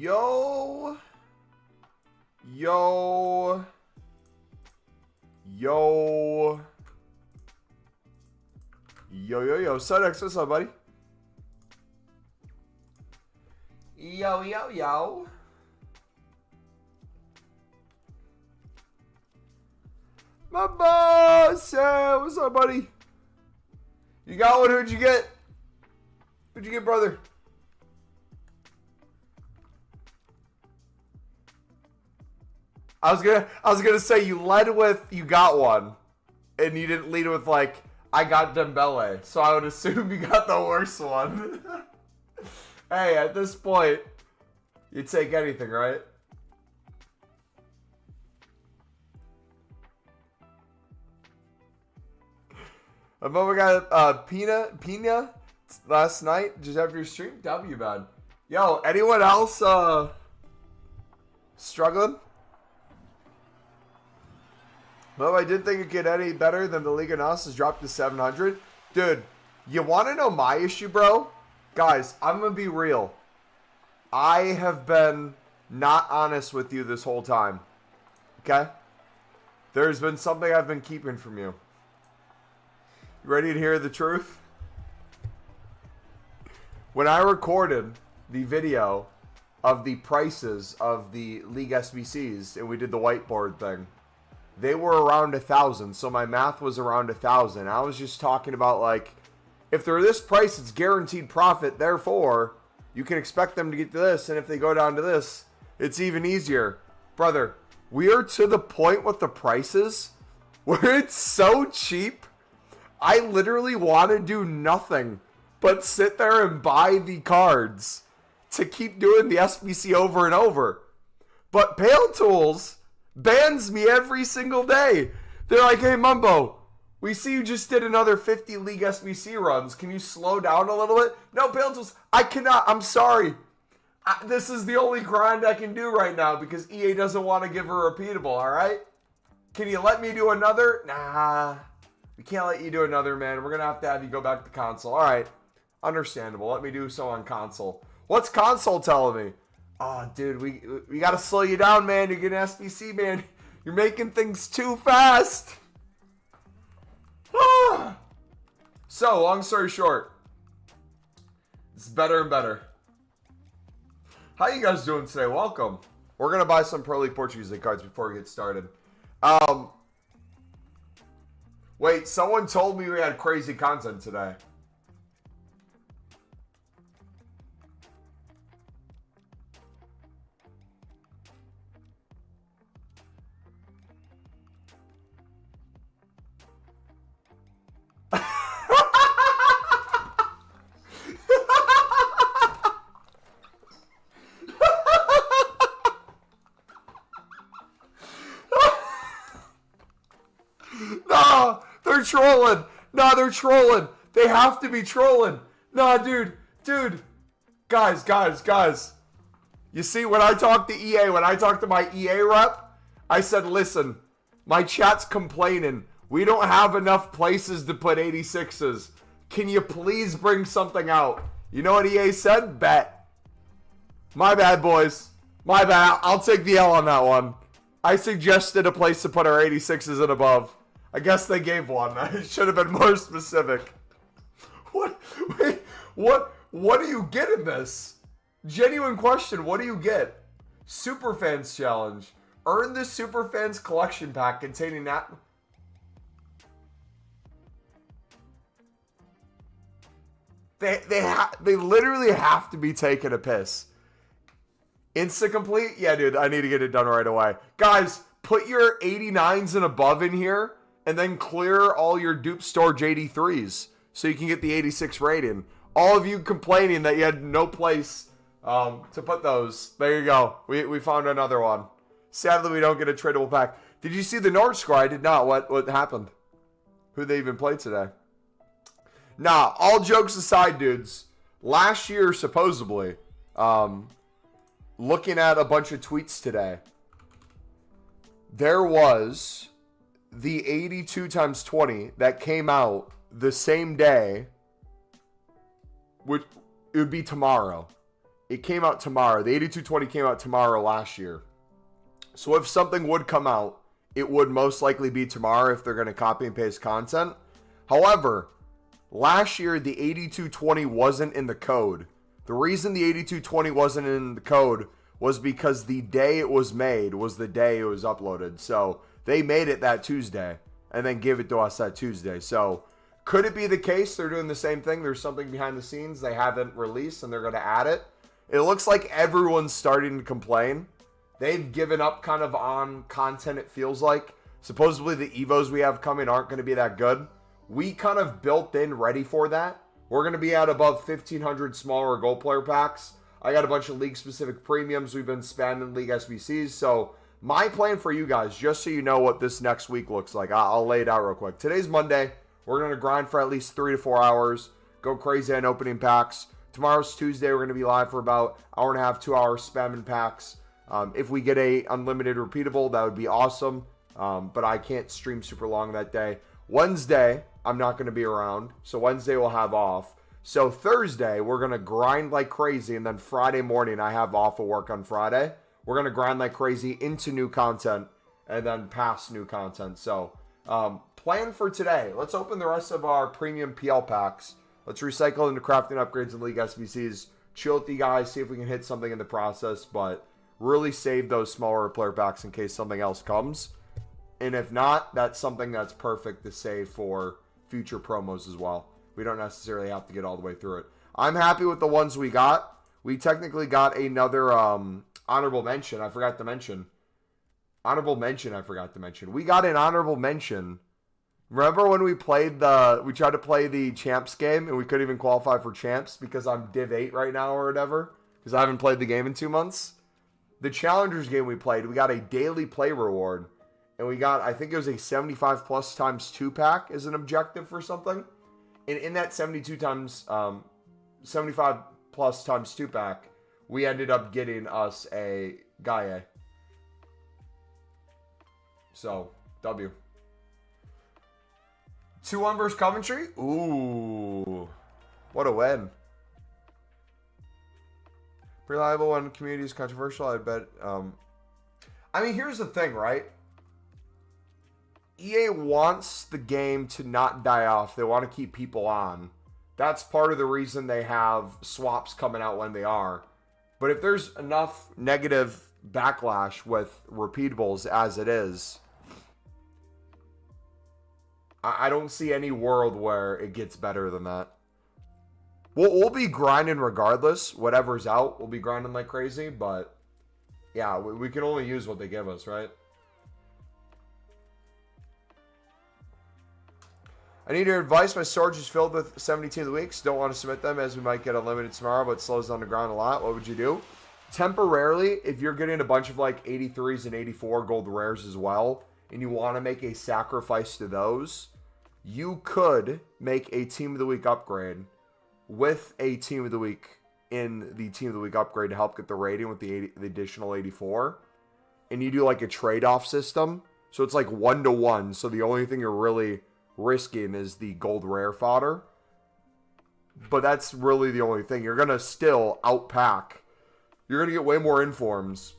Yo. Yo. Yo. Yo. Sodex, what's up, buddy? Yo. My boss, what's up, buddy? You got one? Who'd you get? Who'd you get, brother? I was gonna say you led with you got one, and you didn't lead with like I got Dembele. So I would assume you got the worst one. Hey, at this point, you take anything, right? I remember we got Pina last night, just after your stream. W, man. Yo, anyone else struggling? Well, I didn't think it could get any better than the Liga NOS has dropped to 700. Dude, you want to know my issue, bro? Guys, I'm going to be real. I have been not honest with you this whole time. Okay? There's been something I've been keeping from you. You ready to hear the truth? When I recorded the video of the prices of the League SBCs and we did the whiteboard thing, they were around 1,000. So my math was around 1,000. I was just talking about like, if they're this price, it's guaranteed profit. Therefore, you can expect them to get to this. And if they go down to this, it's even easier. Brother, we are to the point with the prices where it's so cheap. I literally want to do nothing but sit there and buy the cards to keep doing the SBC over and over. But Pale Tools bans me every single day. They're like, hey, Mumbo, we see you just did another 50 League SBC runs. Can you slow down a little bit? No, Pale Tools, I cannot. I'm sorry. This is the only grind I can do right now because EA doesn't want to give a repeatable, all right? Can you let me do another? Nah. We can't let you do another, man. We're going to have you go back to console. All right. Understandable. Let me do so on console. What's console telling me? Oh, dude, we got to slow you down, man. You're getting SBC, man. You're making things too fast. So, long story short, it's better and better. How you guys doing today? Welcome. We're going to buy some Pro League Portuguese League cards before we get started. Wait, someone told me we had crazy content today. No, they're trolling. No, they're trolling. They have to be trolling. No, dude. Guys. You see, when I talked to EA, when I talked to my EA rep, I said, listen, my chat's complaining. We don't have enough places to put 86s. Can you please bring something out? You know what EA said? Bet. My bad, boys. My bad. I'll take the L on that one. I suggested a place to put our 86s and above. I guess they gave one. I should have been more specific. What do you get in this? Genuine question. What do you get? Superfans challenge. Earn the Superfans collection pack containing that. They literally have to be taking a piss. Insta complete? Yeah, dude. I need to get it done right away. Guys, put your 89s and above in here. And then clear all your dupe storage 83s so you can get the 86 rating. All of you complaining that you had no place to put those. There you go. We found another one. Sadly, we don't get a tradable pack. Did you see the North score? I did not. What happened? Who they even played today? Nah, all jokes aside, dudes. Last year, supposedly, looking at a bunch of tweets today, there was the 82 times 20 that came out the same day, which it would be tomorrow. It came out tomorrow. The 8220 came out tomorrow last year. So if something would come out, it would most likely be tomorrow if they're going to copy and paste content. However, last year the 8220 wasn't in the code. The reason the 8220 wasn't in the code was because the day it was made was the day it was uploaded. So they made it that Tuesday and then give it to us that Tuesday. So could it be the case they're doing the same thing? There's something behind the scenes they haven't released and they're going to add it. It looks like everyone's starting to complain. They've given up kind of on content, it feels like. Supposedly the Evos we have coming aren't going to be that good. We kind of built in ready for that. We're going to be at above 1,500 smaller gold player packs. I got a bunch of league-specific premiums. We've been spamming league SBCs. So my plan for you guys, just so you know what this next week looks like, I'll lay it out real quick. Today's Monday. We're going to grind for at least 3 to 4 hours. Go crazy on opening packs. Tomorrow's Tuesday. We're going to be live for about an hour and a half, 2 hours spamming packs. If we get a unlimited repeatable, that would be awesome. But I can't stream super long that day. Wednesday, I'm not going to be around. So Wednesday we'll have off. So Thursday, we're going to grind like crazy. And then Friday morning, I have off of work on Friday. We're going to grind like crazy into new content and then past new content. So plan for today. Let's open the rest of our premium PL packs. Let's recycle into crafting upgrades and league SBCs. Chill with you guys. See if we can hit something in the process. But really save those smaller player packs in case something else comes. And if not, that's something that's perfect to save for future promos as well. We don't necessarily have to get all the way through it. I'm happy with the ones we got. We technically got another honorable mention. I forgot to mention. We got an honorable mention. Remember when we tried to play the champs game and we couldn't even qualify for champs because I'm Div 8 right now or whatever? Because I haven't played the game in 2 months. The challengers game we played, we got a daily play reward. And we got, I think it was a 75 plus times 2 pack as an objective for something. And in that 75 plus times 2 pack, we ended up getting us a Gaia. So, W. 2-1 versus Coventry? Ooh. What a win. Reliable when community is controversial, I bet. I mean, here's the thing, right? EA wants the game to not die off. They want to keep people on. That's part of the reason they have swaps coming out when they are. But if there's enough negative backlash with repeatables as it is, I don't see any world where it gets better than that. We'll be grinding regardless. Whatever's out, we'll be grinding like crazy. But yeah, we can only use what they give us, right? I need your advice. My storage is filled with 72 of the weeks. Don't want to submit them as we might get unlimited tomorrow, but it slows down the ground a lot. What would you do? Temporarily, if you're getting a bunch of like 83s and 84 gold rares as well, and you want to make a sacrifice to those, you could make a Team of the Week upgrade with a Team of the Week in the Team of the Week upgrade to help get the rating with the additional 84. And you do like a trade-off system. So it's like 1-to-1. So the only thing you're really risking is the gold rare fodder. But that's really the only thing. You're going to still outpack. You're going to get way more informs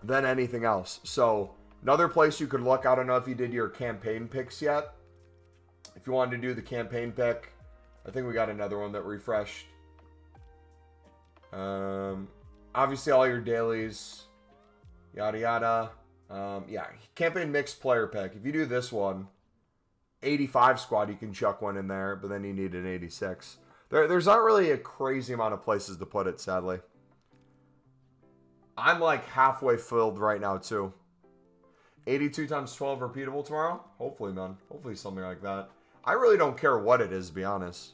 than anything else. So another place you could look, I don't know if you did your campaign picks yet. If you wanted to do the campaign pick, I think we got another one that refreshed. Obviously all your dailies, yada yada. Yeah, campaign mixed player pick. If you do this one, 85 squad, you can chuck one in there, but then you need an 86. There's not really a crazy amount of places to put it, sadly. I'm like halfway filled right now, too. 82 times 12 repeatable tomorrow? Hopefully, man. Hopefully something like that. I really don't care what it is, to be honest.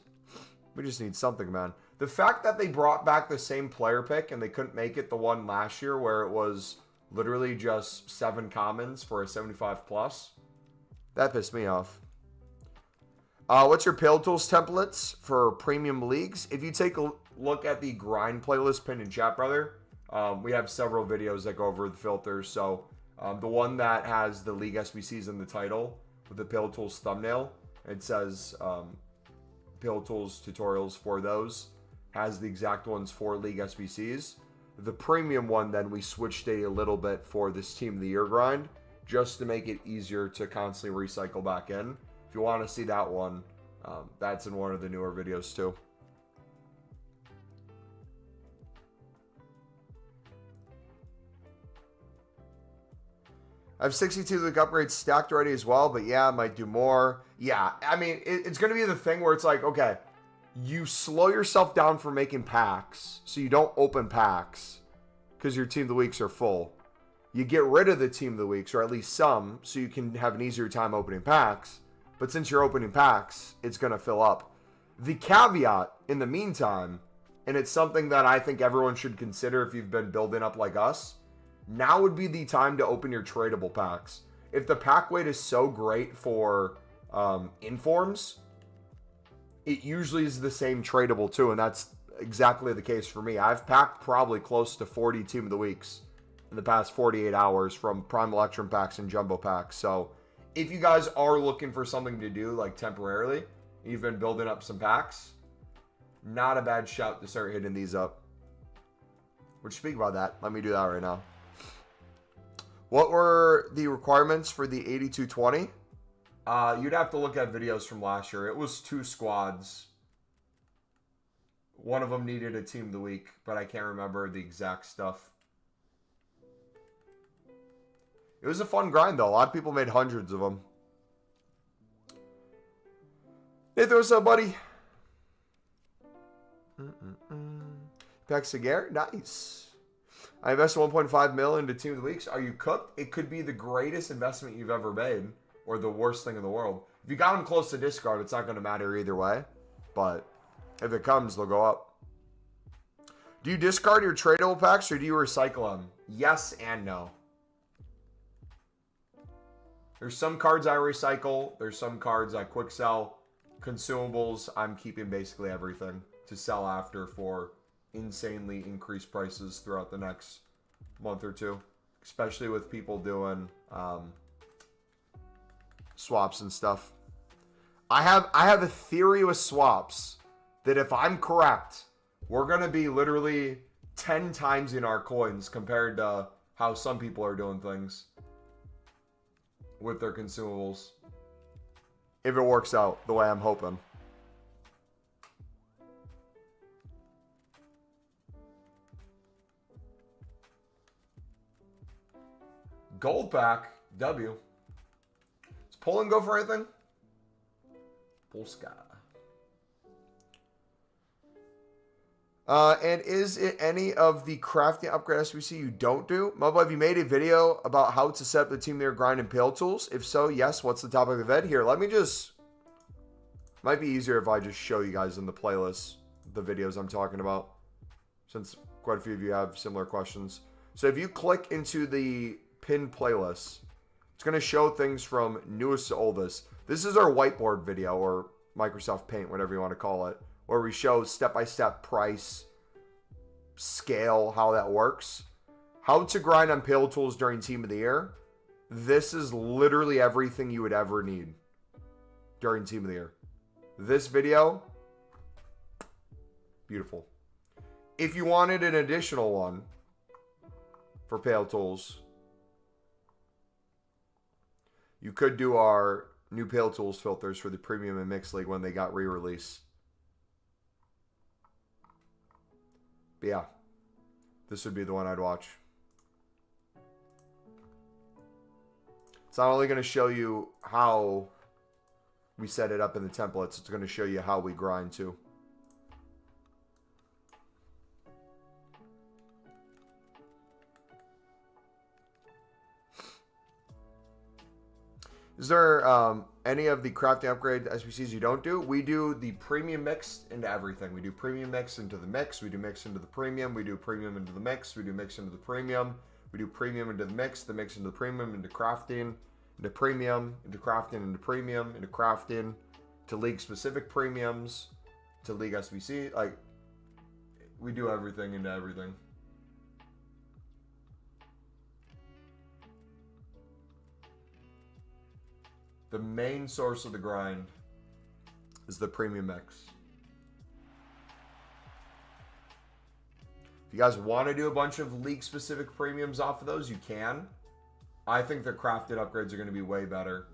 We just need something, man. The fact that they brought back the same player pick and they couldn't make it the one last year where it was literally just 7 commons for a 75 plus, that pissed me off. What's your Pale Tools templates for premium leagues? If you take a look at the grind playlist pinned in chat, brother, we have several videos that go over the filters. So the one that has the league SBCs in the title with the Pale Tools thumbnail, it says Pale Tools tutorials for those. has the exact ones for League SBCs. The premium one, then we switched a little bit for this Team of the Year grind, just to make it easier to constantly recycle back in. If you want to see that one, that's in one of the newer videos too. I have 62 week upgrades stacked already as well, but yeah, I might do more. Yeah, I mean, it's going to be the thing where it's like, okay, you slow yourself down for making packs, so you don't open packs because your Team of the Weeks are full. You get rid of the Team of the Weeks, or at least some, so you can have an easier time opening packs. But since you're opening packs, it's going to fill up. The caveat, in the meantime, and it's something that I think everyone should consider if you've been building up like us, now would be the time to open your tradable packs. If the pack weight is so great for informs, it usually is the same tradable too, and that's exactly the case for me. I've packed probably close to 40 Team of the Weeks in the past 48 hours from Prime Electrum packs and Jumbo packs. So if you guys are looking for something to do like temporarily, you've been building up some packs, not a bad shout to start hitting these up. Which, speak about that, let me do that right now. What were the requirements for the 8220? You'd have to look at videos from last year. It was 2 squads. One of them needed a Team of the Week, but I can't remember the exact stuff. It was a fun grind, though. A lot of people made hundreds of them. Nathan, what's up, buddy? Pack Cigar? Nice. I invested 1.5 mil into Team of the Weeks. Are you cooked? It could be the greatest investment you've ever made, or the worst thing in the world. If you got them close to discard, it's not going to matter either way. But if it comes, they'll go up. Do you discard your tradable packs, or do you recycle them? Yes and no. There's some cards I recycle. There's some cards I quick sell. Consumables, I'm keeping basically everything to sell after for insanely increased prices throughout the next month or two. Especially with people doing swaps and stuff. I have a theory with swaps that if I'm correct, we're going to be literally 10 times in our coins compared to how some people are doing things with their consumables. If it works out the way I'm hoping. Gold pack, W. Does Poland go for anything? Polska. And is it any of the crafting upgrade SBC you don't do? Mobile, have you made a video about how to set up the Team of the Year grind and Pale Tools? If so, yes. What's the topic of the vid? Here, let me just... Might be easier if I just show you guys in the playlist the videos I'm talking about, since quite a few of you have similar questions. So if you click into the pinned playlist, it's going to show things from newest to oldest. This is our whiteboard video, or Microsoft Paint, whatever you want to call it, where we show step-by-step price, scale, how that works. How to grind on Pale Tools during Team of the Year. This is literally everything you would ever need during Team of the Year. This video, beautiful. If you wanted an additional one for Pale Tools, you could do our new Pale Tools filters for the Premium and Mixed League when they got re-released. But yeah, this would be the one I'd watch. It's not only going to show you how we set it up in the templates, it's going to show you how we grind too. Is there any of the crafting upgrade SBCs you don't do? We do the premium mix into everything. We do premium mix into the mix. We do mix into the premium. We do premium into the mix. We do mix into the premium. We do premium into the mix into the premium, into crafting, into premium, into crafting, into premium, into crafting, to league specific premiums, to league SBC. Like, we do everything into everything. The main source of the grind is the premium mix. If you guys want to do a bunch of league-specific premiums off of those, you can. I think the crafted upgrades are going to be way better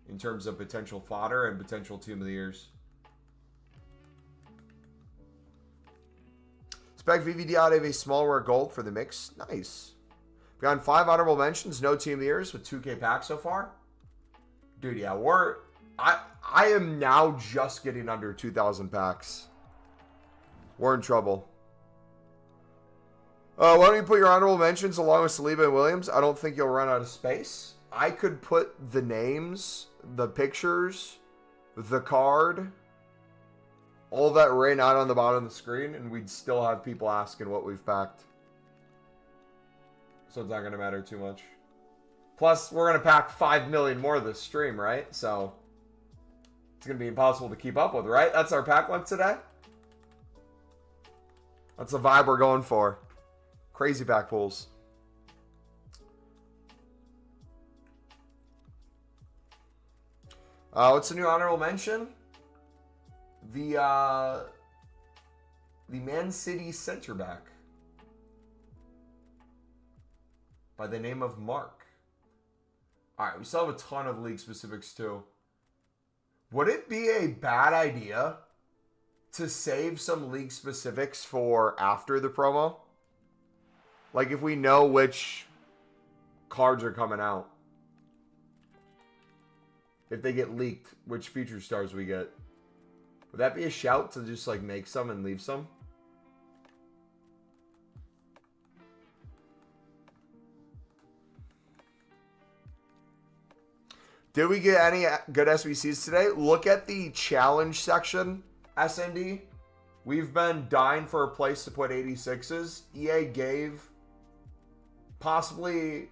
in terms of potential fodder and potential Team of the Years. Spec VVD out of a small rare gold for the mix. Nice. Beyond 5 honorable mentions, no Team of the Years with 2K packs so far. Dude, yeah, I am now just getting under 2,000 packs. We're in trouble. Why don't you put your honorable mentions along with Saliba and Williams? I don't think you'll run out of space. I could put the names, the pictures, the card, all that right out on the bottom of the screen, and we'd still have people asking what we've packed. So it's not going to matter too much. Plus, we're going to pack 5 million more this stream, right? So it's going to be impossible to keep up with, right? That's our pack length today. That's the vibe we're going for. Crazy pack pulls. What's the new honorable mention? The Man City center back by the name of Mark. All right, we still have a ton of league specifics too. Would it be a bad idea to save some league specifics for after the promo? Like if we know which cards are coming out. If they get leaked, which feature stars we get. Would that be a shout to just like make some and leave some? Did we get any good SBCs today? Look at the challenge section, SND. We've been dying for a place to put 86s. EA gave possibly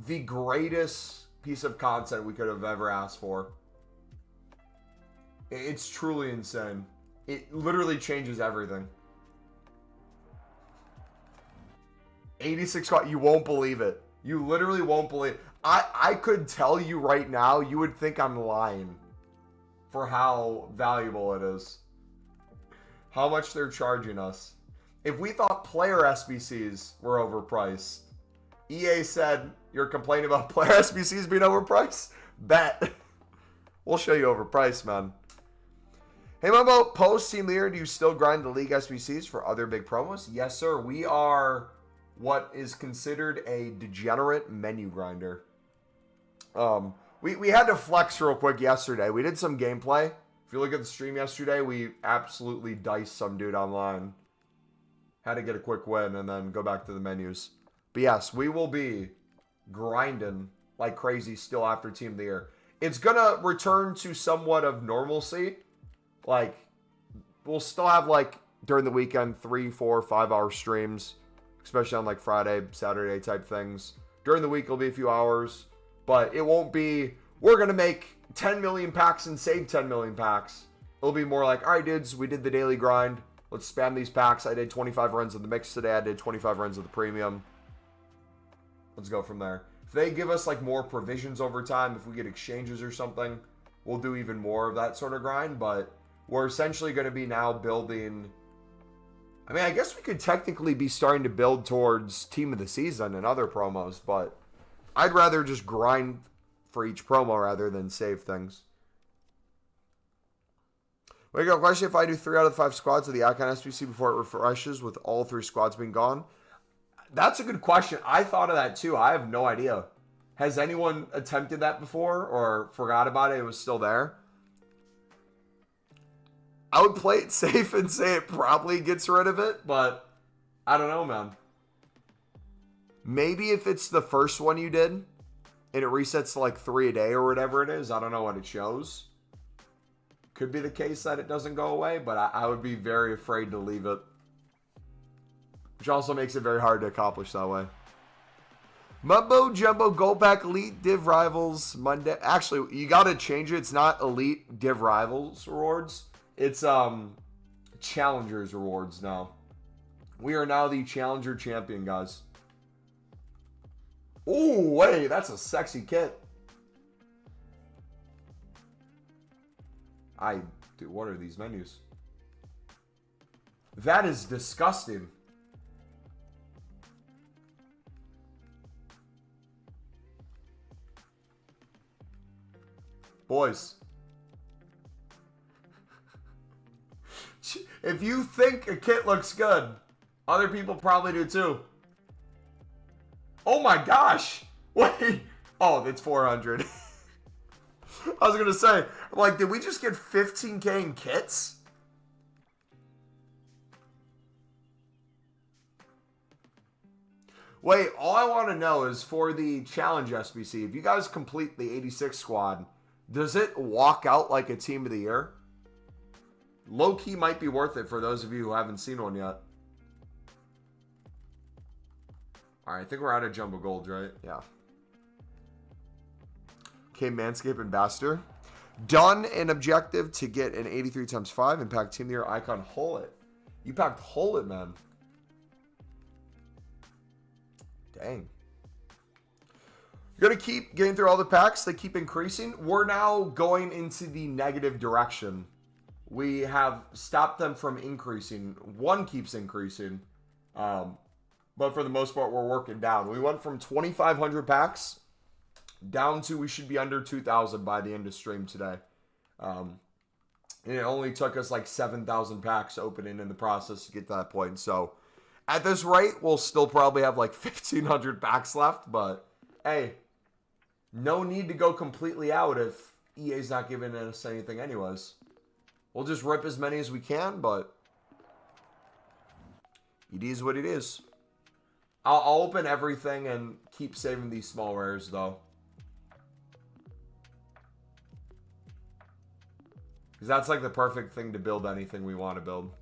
the greatest piece of content we could have ever asked for. It's truly insane. It literally changes everything. 86 squad, you won't believe it. You literally won't believe it. I could tell you right now, you would think I'm lying for how valuable it is. How much they're charging us. If we thought player SBCs were overpriced, EA said, you're complaining about player SBCs being overpriced? Bet. We'll show you overpriced, man. Hey, Mumbo, post Team Leader, do you still grind the League SBCs for other big promos? Yes, sir. We are what is considered a degenerate menu grinder. We had to flex real quick yesterday. We did some gameplay. If you look at the stream yesterday, we absolutely diced some dude online. Had to get a quick win and then go back to the menus. But yes, we will be grinding like crazy still after Team of the Year. It's going to return to somewhat of normalcy. Like, we'll still have, like, during the weekend, 3, 4, 5 hour streams. Especially on, like, Friday, Saturday type things. During the week, it'll be a few hours. But it won't be, we're going to make 10 million packs and save 10 million packs. It'll be more like, all right, dudes, we did the daily grind. Let's spam these packs. I did 25 runs of the mix today. I did 25 runs of the premium. Let's go from there. If they give us, like, more provisions over time, if we get exchanges or something, we'll do even more of that sort of grind. But we're essentially going to be now building, I mean, I guess we could technically be starting to build towards Team of the Season and other promos, but I'd rather just grind for each promo rather than save things. We got a question. If I do 3 out of the 5 squads of the Icon SBC before it refreshes with all 3 squads being gone? That's a good question. I thought of that too. I have no idea. Has anyone attempted that before or forgot about it? It was still there. I would play it safe and say it probably gets rid of it, but I don't know, man. Maybe if it's the first one you did and it resets to like 3 a day or whatever it is. I don't know what it shows. Could be the case that it doesn't go away, but I would be very afraid to leave it. Which also makes it very hard to accomplish that way. Mumbo Jumbo Gold Pack Elite Div Rivals Monday. Actually, you got to change it. It's not Elite Div Rivals rewards. It's Challengers rewards now. We are now the Challenger champion, guys. Oh, wait, that's a sexy kit. Dude, what are these menus? That is disgusting. Boys. If you think a kit looks good, other people probably do too. Oh my gosh. Wait. Oh, it's 400. I was going to say, like, did we just get 15K in kits? Wait, all I want to know is for the challenge SBC, if you guys complete the 86 squad, does it walk out like a team of the year? Low key might be worth it for those of you who haven't seen one yet. All right, I think we're out of jumbo gold, right? Yeah. Okay, Manscaped Ambassador. Done an objective to get an 83 times 5 and pack Team of the Year icon Hullet. You packed Hullet, man. Dang. You're going to keep getting through all the packs. They keep increasing. We're now going into the negative direction. We have stopped them from increasing. One keeps increasing. But for the most part, we're working down. We went from 2,500 packs down to we should be under 2,000 by the end of stream today. And it only took us like 7,000 packs opening in the process to get to that point. So at this rate, we'll still probably have like 1,500 packs left. But hey, no need to go completely out if EA's not giving us anything anyways. We'll just rip as many as we can, but it is what it is. I'll open everything and keep saving these small rares, though. Because that's like the perfect thing to build anything we want to build.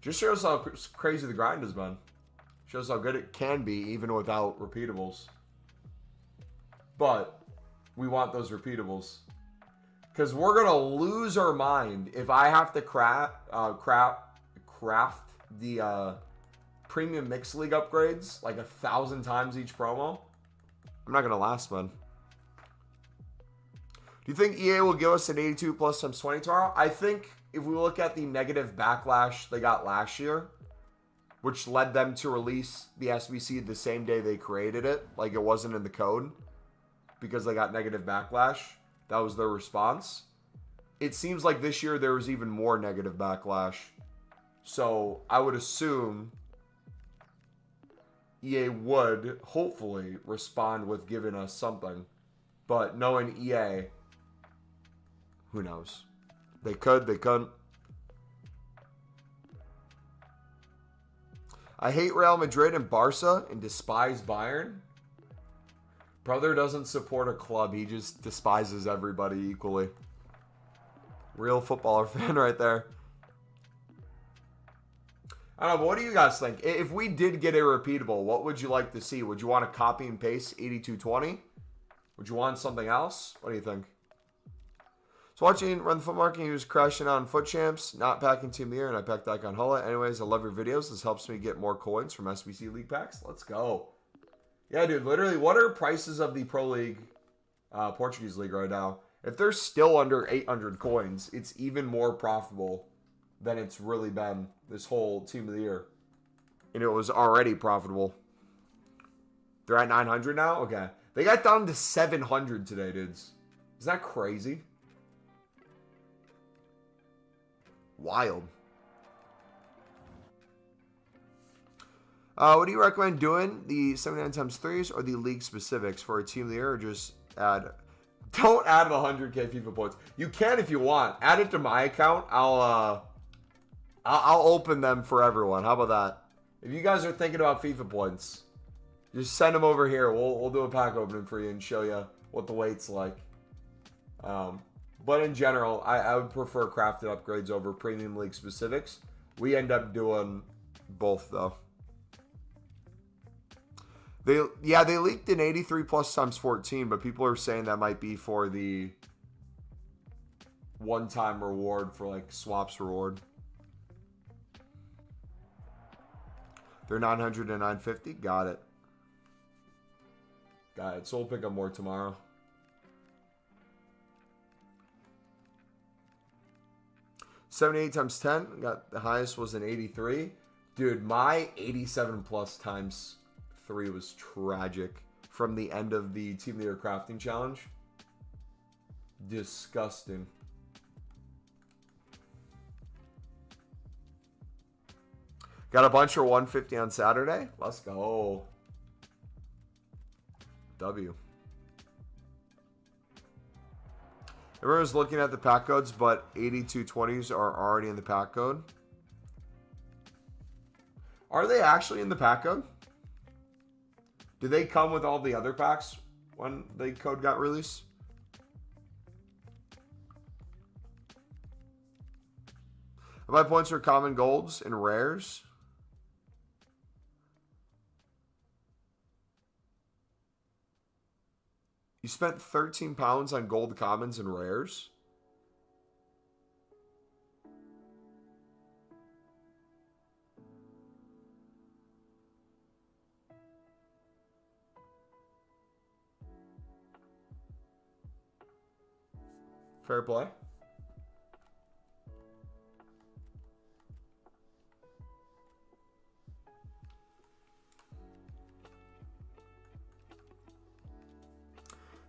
Just shows how crazy the grind has been. Shows how good it can be, even without repeatables. But we want those repeatables. Because we're going to lose our mind if I have to craft the Premium Mixed League upgrades like 1,000 times each promo. I'm not going to last, man. Do you think EA will give us an 82 plus times 20 tomorrow? I think if we look at the negative backlash they got last year, which led them to release the SBC the same day they created it, like it wasn't in the code, because they got negative backlash. That was their response. It seems like this year there was even more negative backlash. So I would assume EA would hopefully respond with giving us something. But knowing EA, who knows? They could, they couldn't. I hate Real Madrid and Barca and despise Bayern. Brother doesn't support a club. He just despises everybody equally. Real footballer fan right there. I don't know, but what do you guys think? If we did get a repeatable, what would you like to see? Would you want to copy and paste 8220? Would you want something else? What do you think? So watching Run the Foot Market, he was crashing on Foot Champs, not packing Team of the Year, and I packed Icon Hullet. Anyways, I love your videos. This helps me get more coins from SBC League packs. Let's go. Yeah, dude, literally, what are prices of the Pro League, Portuguese League right now? If they're still under 800 coins, it's even more profitable than it's really been this whole Team of the Year. And it was already profitable. They're at 900 now? Okay. They got down to 700 today, dudes. Is that crazy? Wild. What do you recommend doing? The 79 times 3s or the league specifics for a Team of the Year, or just add... Don't add 100k FIFA points. You can if you want. Add it to my account. I'll open them for everyone. How about that? If you guys are thinking about FIFA points, just send them over here. We'll do a pack opening for you and show you what the weight's like. But in general, I would prefer crafted upgrades over Premium League specifics. We end up doing both, though. They leaked an 83 plus times 14, but people are saying that might be for the one-time reward for like swaps reward. They're 900 and 950. Got it. Got it. So we'll pick up more tomorrow. $78 times 10. Got the highest was an 83. Dude, my 87 plus times 3 was tragic from the end of the Team Leader Crafting Challenge. Disgusting. Got a bunch for 150 on Saturday. Let's go. W. Everyone's looking at the pack codes, but 8220s are already in the pack code. Are they actually in the pack code? Do they come with all the other packs when the code got released? I buy points for common golds and rares. You spent 13 pounds on gold commons and rares? Fair play.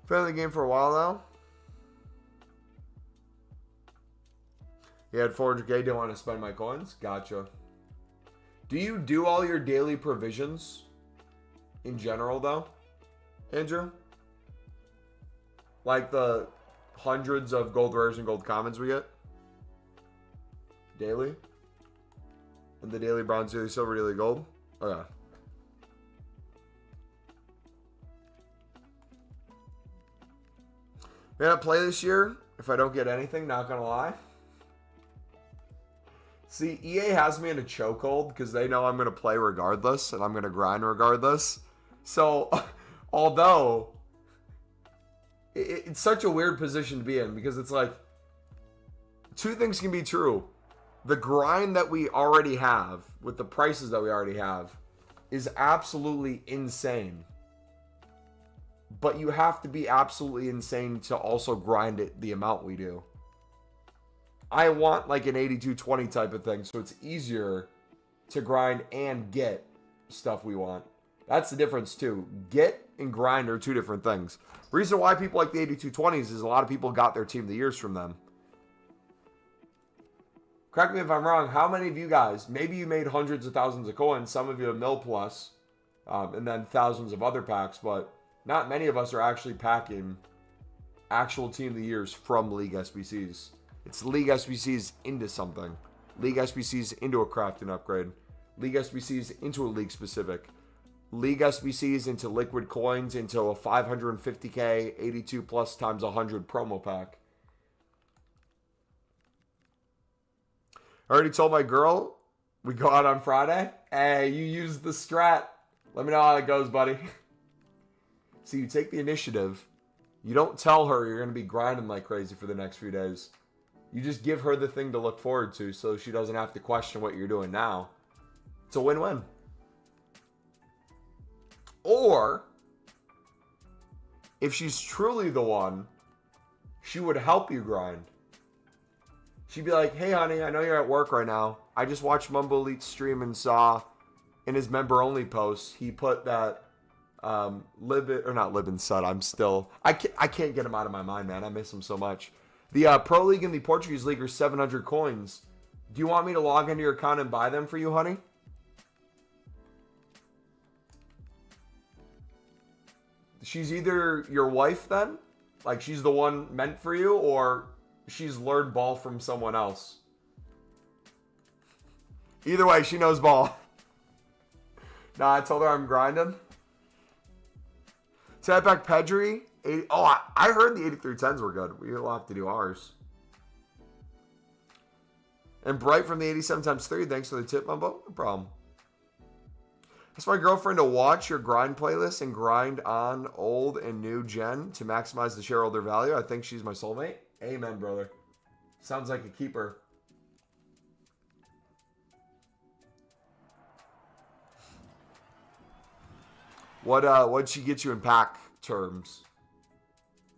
Been in the game for a while now. You had 400k, didn't want to spend my coins. Gotcha. Do you do all your daily provisions in general, though, Andrew? Like the hundreds of gold rares and gold commons we get daily? And the daily bronze, daily silver, daily gold? Oh, yeah. May not play this year if I don't get anything, not gonna lie. See, EA has me in a chokehold because they know I'm gonna play regardless and I'm gonna grind regardless. So, although it's such a weird position to be in because it's like two things can be true. The grind that we already have with the prices that we already have is absolutely insane. But you have to be absolutely insane to also grind it the amount we do. I want like an 8220 type of thing, so it's easier to grind and get stuff we want. That's the difference too. Get and grind are two different things. Reason why people like the 8220s is a lot of people got their Team of the Years from them. Correct me if I'm wrong, how many of you guys, maybe you made hundreds of thousands of coins, some of you a mil plus, and then thousands of other packs, but not many of us are actually packing actual Team of the Years from League SBCs. It's League SBCs into something. League SBCs into a crafting upgrade. League SBCs into a league specific. League SBCs into liquid coins into a 550k 82 plus times 100 promo pack. I already told my girl we go out on Friday. Hey, you use the strat. Let me know how it goes, buddy. So you take the initiative. You don't tell her you're going to be grinding like crazy for the next few days. You just give her the thing to look forward to so she doesn't have to question what you're doing now. It's a win-win. Or, if she's truly the one, she would help you grind. She'd be like, hey, honey, I know you're at work right now. I just watched Mumbo Elite stream and saw in his member-only post, he put that Libin Sud. I'm still... I can't get him out of my mind, man. I miss him so much. The Pro League and the Portuguese League are 700 coins. Do you want me to log into your account and buy them for you, honey? She's either your wife then, like she's the one meant for you, or she's learned ball from someone else. Either way, she knows ball. Nah, I told her I'm grinding. Setback Pedri. Oh, I heard the 8310s were good. We'll have to do ours. And Bright from the 87 times 3. Thanks for the tip, Mumbo. No problem. Ask my girlfriend to watch your grind playlist and grind on old and new gen to maximize the shareholder value. I think she's my soulmate. Amen, brother. Sounds like a keeper. What'd she get you in pack terms?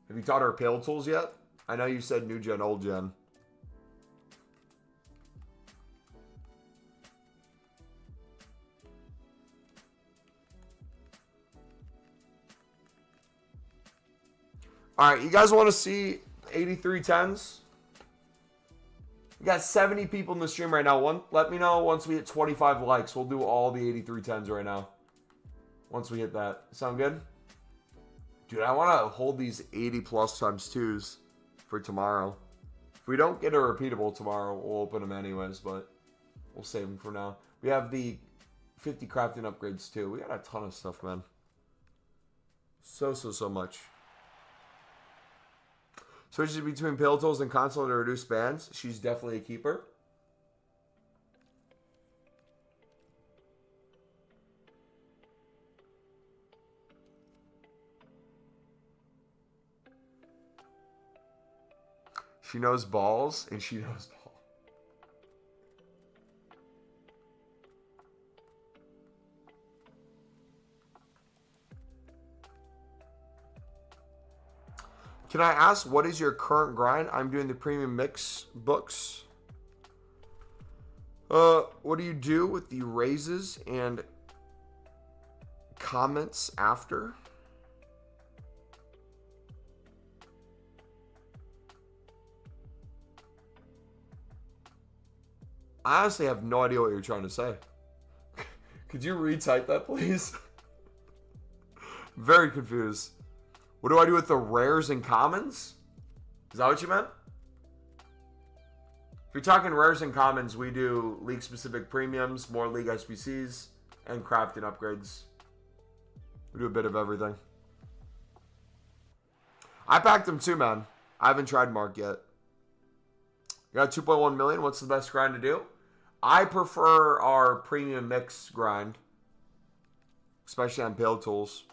Have you taught her Pale Tools yet? I know you said new gen, old gen. All right, you guys want to see 8310s? We got 70 people in the stream right now. Let me know once we hit 25 likes. We'll do all the 8310s right now. Once we hit that. Sound good? Dude, I want to hold these 80 plus times 2s for tomorrow. If we don't get a repeatable tomorrow, we'll open them anyways, but we'll save them for now. We have the 50 crafting upgrades too. We got a ton of stuff, man. So much. Switches between pill tools and console to reduce bans. She's definitely a keeper. She knows balls and she knows balls. Can I ask, what is your current grind? I'm doing the premium mix books. What do you do with the raises and comments after? I honestly have no idea what you're trying to say. Could you retype that, please? Very confused. What do I do with the rares and commons? Is that what you meant? If you're talking rares and commons, we do league-specific premiums, more league SBCs, and crafting upgrades. We do a bit of everything. I packed them too, man. I haven't tried Mark yet. You got 2.1 million. What's the best grind to do? I prefer our premium mix grind, especially on Pale Tools.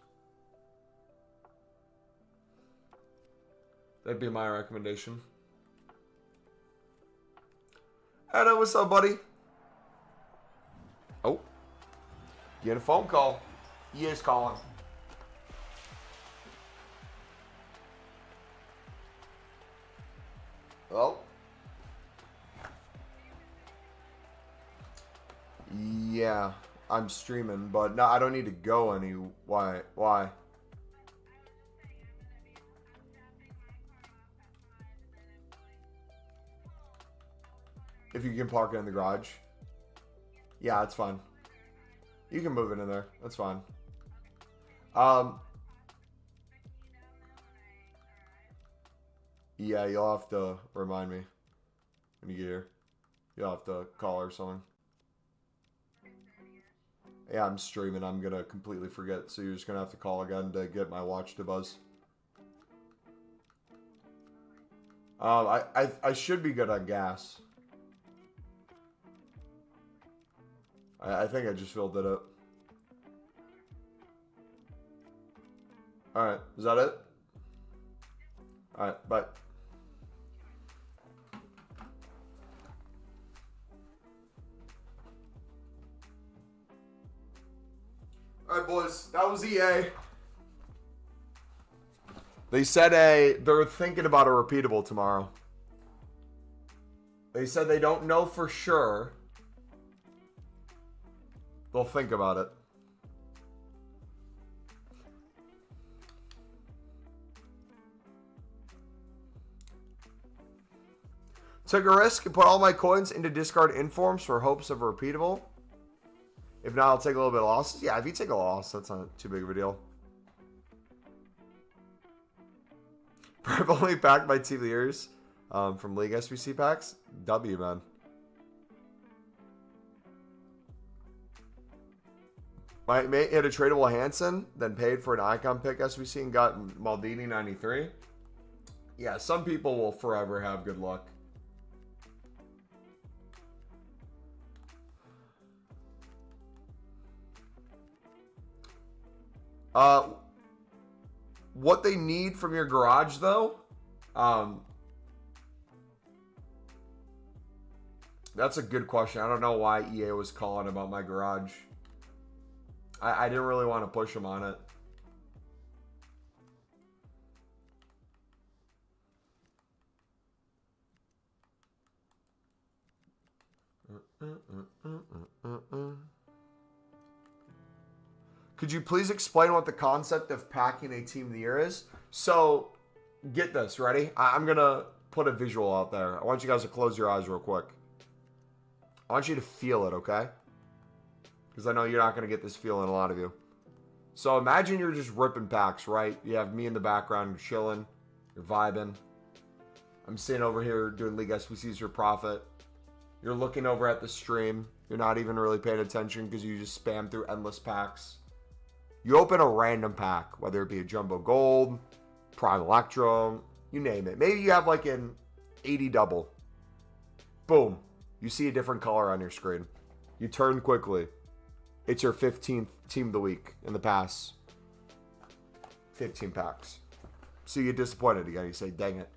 That'd be my recommendation. Adam, what's up, buddy? Oh, get a phone call. He is calling. Oh. Yeah, I'm streaming, but no, I don't need to go any. Why? If you can park it in the garage. Yeah, that's fine. You can move it in there. That's fine. Yeah, you'll have to remind me when you get here. You'll have to call or something. Yeah, I'm streaming. I'm going to completely forget, so you're just going to have to call again to get my watch to buzz. I should be good on gas. I think I just filled it up. Alright, is that it? Alright, bye. Alright, boys, that was EA. They said they're thinking about a repeatable tomorrow. They said they don't know for sure. They'll think about it. Took a risk and put all my coins into discard informs for hopes of a repeatable. If not, I'll take a little bit of losses. Yeah, if you take a loss, that's not too big of a deal. I've only packed my team of the years from League SBC packs. W, man. My mate hit a tradable Hansen, then paid for an icon pick SBC and got Maldini 93. Yeah, some people will forever have good luck. What they need from your garage, though, that's a good question. I don't know why EA was calling about my garage. I didn't really want to push them on it. Could you please explain what the concept of packing a team of the year is? So, get this. Ready? I'm going to put a visual out there. I want you guys to close your eyes real quick. I want you to feel it, okay? Because I know you're not going to get this feeling, a lot of you. So imagine you're just ripping packs, right? You have me in the background, you're chilling, you're vibing. I'm sitting over here doing League SBCs for profit. You're looking over at the stream. You're not even really paying attention because you just spam through endless packs. You open a random pack, whether it be a Jumbo Gold, Prime Electro, you name it. Maybe you have like an 80 double. Boom. You see a different color on your screen. You turn quickly. It's your 15th team of the week in the past 15 packs. So you get disappointed again. You say, dang it.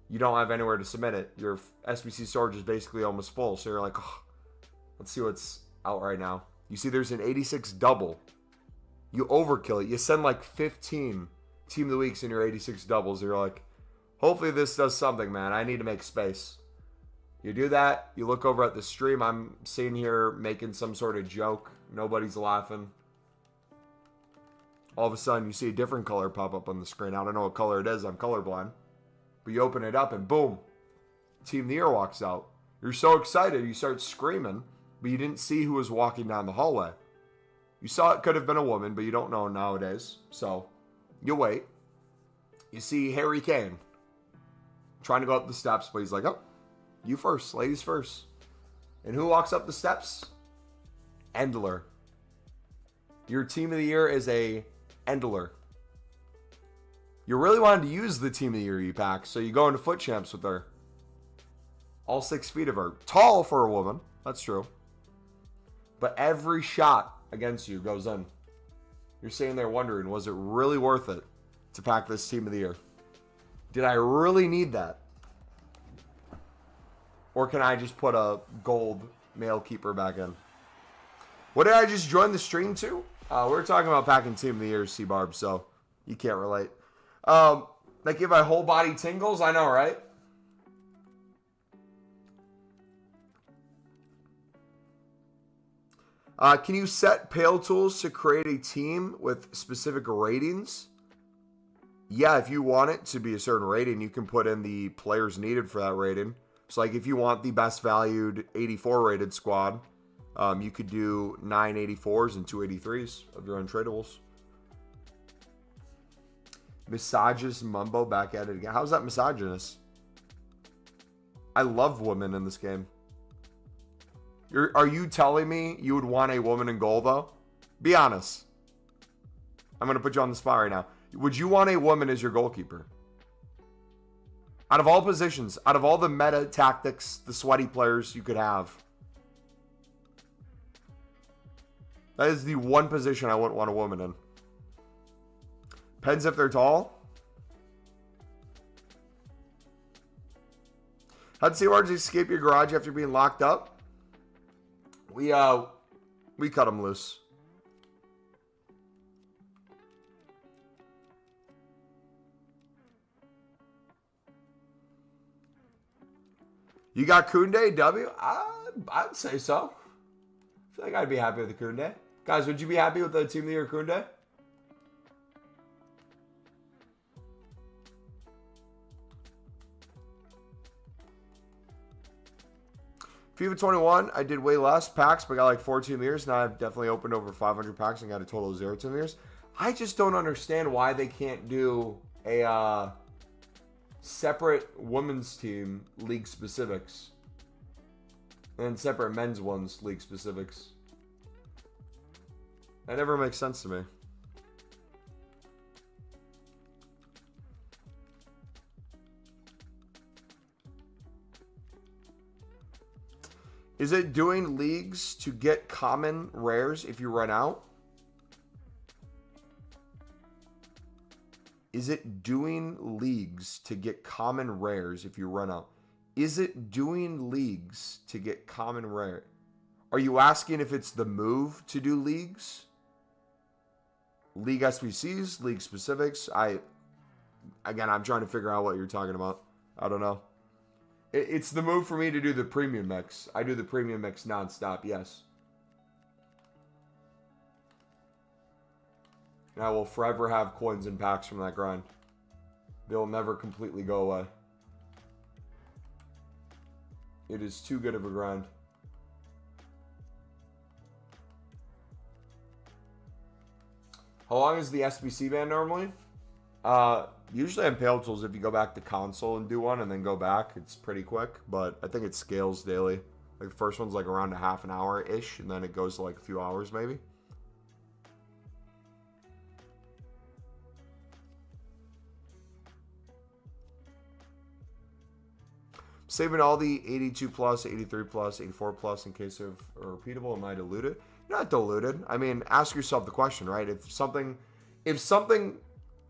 You don't have anywhere to submit it. Your SBC storage is basically almost full. So you're like, oh, let's see what's out right now. You see there's an 86 double. You overkill it. You send like 15 team of the weeks in your 86 doubles. You're like, hopefully this does something, man. I need to make space. You do that. You look over at the stream. I'm sitting here making some sort of joke. Nobody's laughing. All of a sudden, you see a different color pop up on the screen. I don't know what color it is. I'm colorblind. But you open it up and boom. Team of the Year walks out. You're so excited. You start screaming. But you didn't see who was walking down the hallway. You saw it could have been a woman, but you don't know nowadays. So, you wait. You see Harry Kane trying to go up the steps, but he's like, oh, you first. Ladies first. And who walks up the steps? Endler. Your team of the year is a Endler. You really wanted to use the team of the year E-Pack, so you go into foot champs with her. All 6 feet of her. Tall for a woman. That's true. But every shot against you goes in. You're sitting there wondering, was it really worth it to pack this team of the year? Did I really need that? Or can I just put a gold male keeper back in? What did I just join the stream to? We're talking about packing team of the year, C-Barb, so you can't relate. That give my whole body tingles? I know, right? Can you set Pale Tools to create a team with specific ratings? Yeah, if you want it to be a certain rating, you can put in the players needed for that rating. So, like, if you want the best valued 84 rated squad, you could do 9 84s and 2 83s of your untradables. Misogynist Mumbo back at it again. How's that misogynist? I love women in this game. Are you telling me you would want a woman in goal, though? Be honest. I'm going to put you on the spot right now. Would you want a woman as your goalkeeper? Out of all positions, out of all the meta tactics, the sweaty players you could have, that is the one position I wouldn't want a woman in. Depends if they're tall. How'd Seawards escape your garage after being locked up? We cut him loose. You got Koundé, W? I'd say so. I feel like I'd be happy with the Koundé. Guys, would you be happy with the team of the year Koundé? FIFA 21, I did way less packs, but got like 14 years. Now I've definitely opened over 500 packs and got a total of 0 team years. I just don't understand why they can't do a separate women's team league specifics and separate men's ones league specifics. That never makes sense to me. Is it doing leagues to get common rares if you run out? Is it doing leagues to get common rares if you run out? Is it doing leagues to get common rare? Are you asking if it's the move to do leagues? League SBCs, league specifics? Again, I'm trying to figure out what you're talking about. I don't know. It's the move for me to do the premium mix. I do the premium mix nonstop, yes. And I will forever have coins and packs from that grind. They'll never completely go away. It is too good of a grind. How long is the SBC ban normally? Usually on Pale Tools, if you go back to console and do one and then go back, it's pretty quick. But I think it scales daily. Like the first one's like around a half an hour-ish, and then it goes to like a few hours maybe. Saving all the 82 plus, 83 plus, 84 plus in case of a repeatable. Am I diluted? You're not diluted. I mean, ask yourself the question, right?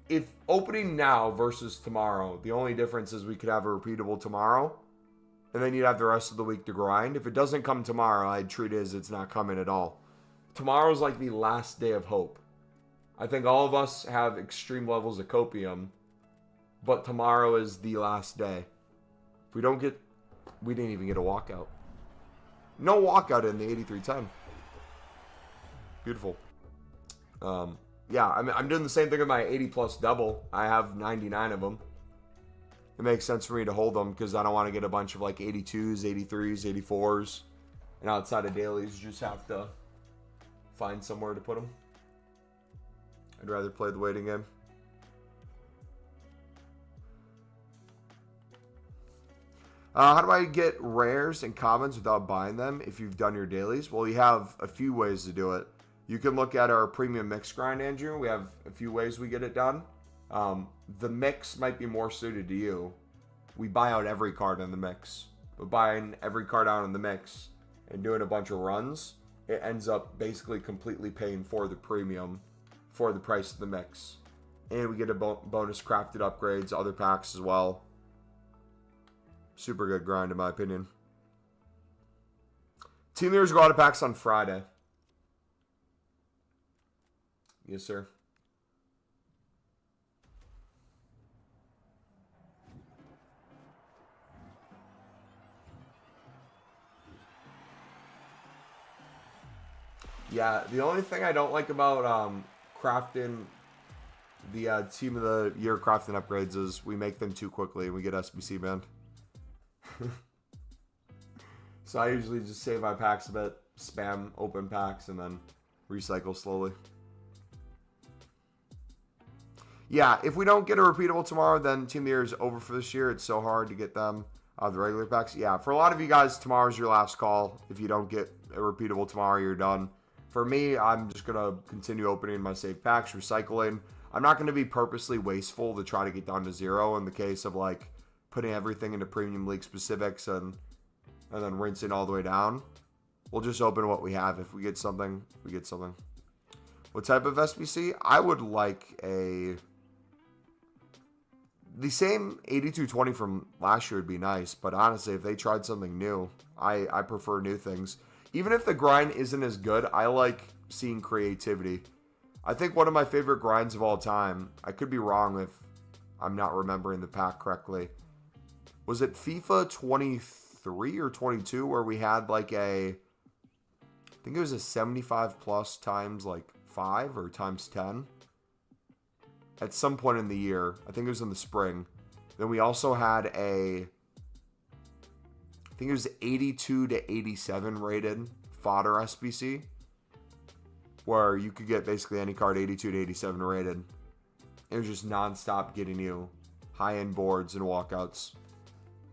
If opening now versus tomorrow, the only difference is we could have a repeatable tomorrow, and then you'd have the rest of the week to grind. If it doesn't come tomorrow, I'd treat it as it's not coming at all. Tomorrow's like the last day of hope. I think all of us have extreme levels of copium, but tomorrow is the last day. If we don't get, we didn't even get a walkout. No walkout in the 8310. Beautiful. Yeah, I'm doing the same thing with my 80 plus double. I have 99 of them. It makes sense for me to hold them because I don't want to get a bunch of like 82s, 83s, 84s. And outside of dailies, you just have to find somewhere to put them. I'd rather play the waiting game. How do I get rares and commons without buying them if you've done your dailies? Well, you have a few ways to do it. You can look at our premium mix grind, Andrew. We have a few ways we get it done. The mix might be more suited to you. We buy out every card in the mix. But buying every card out in the mix and doing a bunch of runs, it ends up basically completely paying for the premium for the price of the mix. And we get a bonus crafted upgrades, other packs as well. Super good grind, in my opinion. Team leaders go out of packs on Friday. Yes, sir. Yeah, the only thing I don't like about crafting the team of the year crafting upgrades is we make them too quickly and we get SBC banned. So I usually just save my packs a bit, spam open packs, and then recycle slowly. Yeah, if we don't get a repeatable tomorrow, then Team of the Year is over for this year. It's so hard to get them out of the regular packs. Yeah, for a lot of you guys, tomorrow's your last call. If you don't get a repeatable tomorrow, you're done. For me, I'm just going to continue opening my saved packs, recycling. I'm not going to be purposely wasteful to try to get down to zero in the case of like putting everything into Premium League specifics and then rinsing all the way down. We'll just open what we have. If we get something, we get something. What type of SBC? I would like the same 8220 from last year would be nice, but honestly, if they tried something new, I prefer new things. Even if the grind isn't as good, I like seeing creativity. I think one of my favorite grinds of all time, I could be wrong if I'm not remembering the pack correctly, was it FIFA 23 or 22 where we had like I think it was a 75 plus times like 5 or times 10 at some point in the year. I think it was in the spring. Then we also had I think it was 82 to 87 rated fodder SBC where you could get basically any card 82 to 87 rated. It was just non-stop getting you high-end boards and walkouts.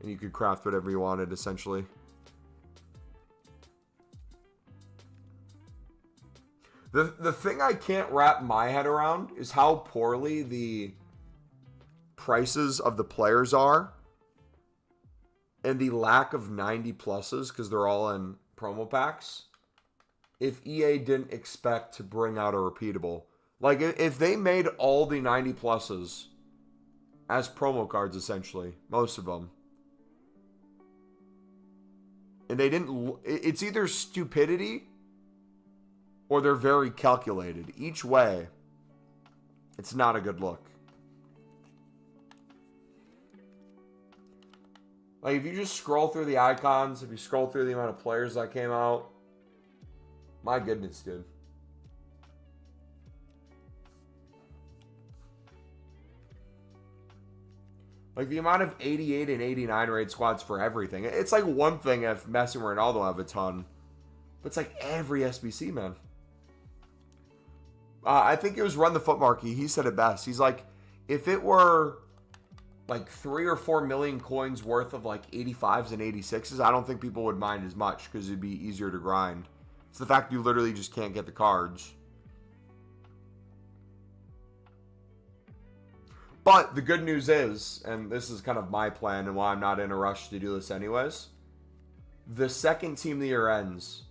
And you could craft whatever you wanted, essentially. The thing I can't wrap my head around is how poorly the prices of the players are. And the lack of 90 pluses, because they're all in promo packs. If EA didn't expect to bring out a repeatable. Like, if they made all the 90 pluses as promo cards, essentially, most of them, and they didn't, it's either stupidity or they're very calculated. Each way, it's not a good look. Like, if you just scroll through the icons, if you scroll through the amount of players that came out, my goodness, dude. Like, the amount of 88 and 89 raid squads for everything. It's like one thing if Messi and Ronaldo have a ton. But it's like every SBC, man. I think it was Run the Foot Marky. He said it best. He's like, if it were like 3 or 4 million coins worth of like 85s and 86s, I don't think people would mind as much because it'd be easier to grind. It's the fact you literally just can't get the cards. But the good news is, and this is kind of my plan and why I'm not in a rush to do this anyways, the second Team of the Year ends,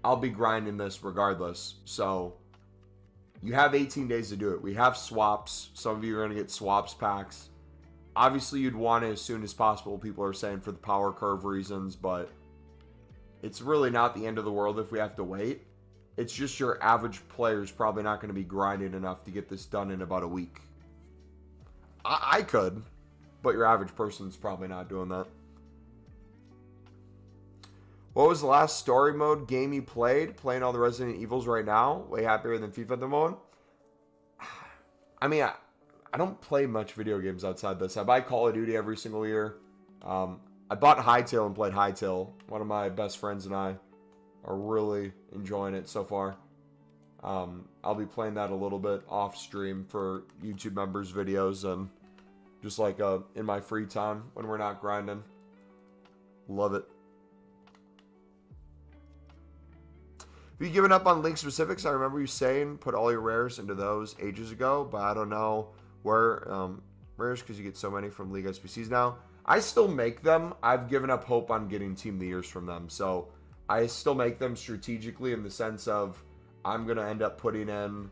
I'll be grinding this regardless. So you have 18 days to do it. We have swaps. Some of you are going to get swaps packs. Obviously, you'd want it as soon as possible, people are saying, for the power curve reasons, but it's really not the end of the world if we have to wait. It's just your average player is probably not going to be grinding enough to get this done in about a week. I could, but your average person's probably not doing that. What was the last story mode game you played? Playing all the Resident Evils right now? Way happier than FIFA at the moment? I mean, I don't play much video games outside this. I buy Call of Duty every single year. I bought Hytale and played Hytale. One of my best friends and I are really enjoying it so far. I'll be playing that a little bit off stream for YouTube members' videos and just like in my free time when we're not grinding. Love it. Have you given up on link specifics? I remember you saying put all your rares into those ages ago, but I don't know where rares because you get so many from League SBCs now. I still make them. I've given up hope on getting Team of the Years from them, so I still make them strategically in the sense of I'm going to end up putting in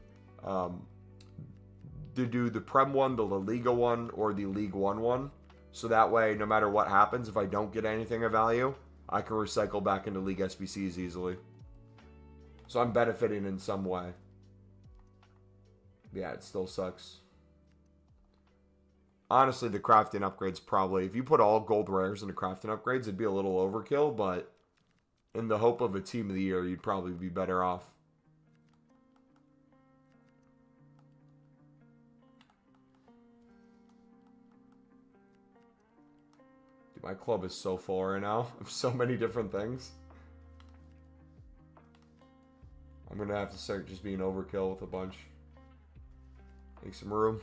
to do the Prem one, the La Liga one, or the League One one. So that way, no matter what happens, if I don't get anything of value, I can recycle back into League SBCs easily. So I'm benefiting in some way. Yeah, it still sucks. Honestly, the crafting upgrades probably, if you put all gold rares into crafting upgrades, it'd be a little overkill, but in the hope of a Team of the Year, you'd probably be better off. Dude, my club is so full right now of so many different things. I'm going to have to start just being overkill with a bunch. Make some room.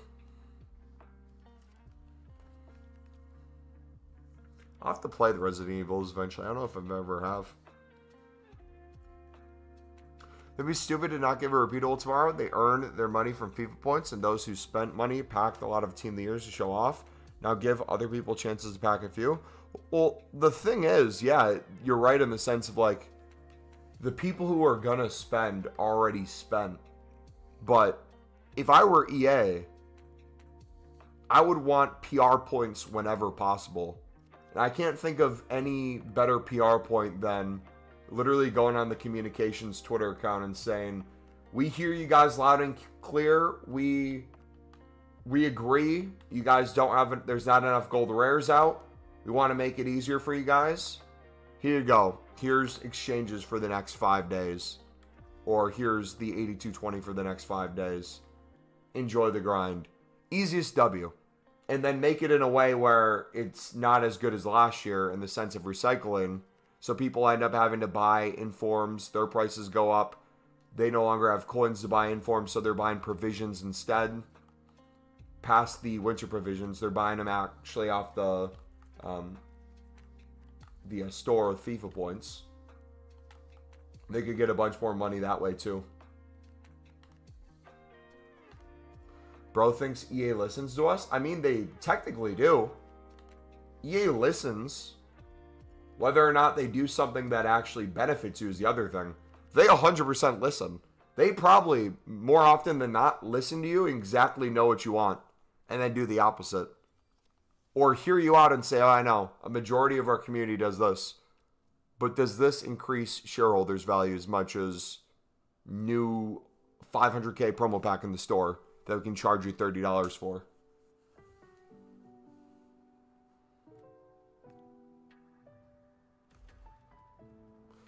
I'll have to play the Resident Evils eventually. I don't know if I've ever have. It'd be stupid to not give a repeatable tomorrow. They earned their money from FIFA points, and those who spent money packed a lot of Team of the Years to show off. Now give other people chances to pack a few. Well, the thing is, yeah, you're right in the sense of like, the people who are gonna spend already spent. But if I were EA, I would want PR points whenever possible. And I can't think of any better PR point than literally going on the communications Twitter account and saying, we hear you guys loud and clear. We agree. You guys don't have, there's not enough gold rares out. We want to make it easier for you guys. Here you go. Here's exchanges for the next 5 days. Or here's the 8220 for the next 5 days. Enjoy the grind. Easiest W. And then make it in a way where it's not as good as last year in the sense of recycling. So people end up having to buy informs. Their prices go up. They no longer have coins to buy informs, so they're buying provisions instead. Past the winter provisions, they're buying them actually off the store with FIFA points. They could get a bunch more money that way too. Bro thinks EA listens to us. I mean, they technically do. EA listens. Whether or not they do something that actually benefits you is the other thing. They 100% listen. They probably, more often than not, listen to you and exactly know what you want. And then do the opposite. Or hear you out and say, oh, I know, a majority of our community does this. But does this increase shareholders' value as much as new 500k promo pack in the store that we can charge you $30 for?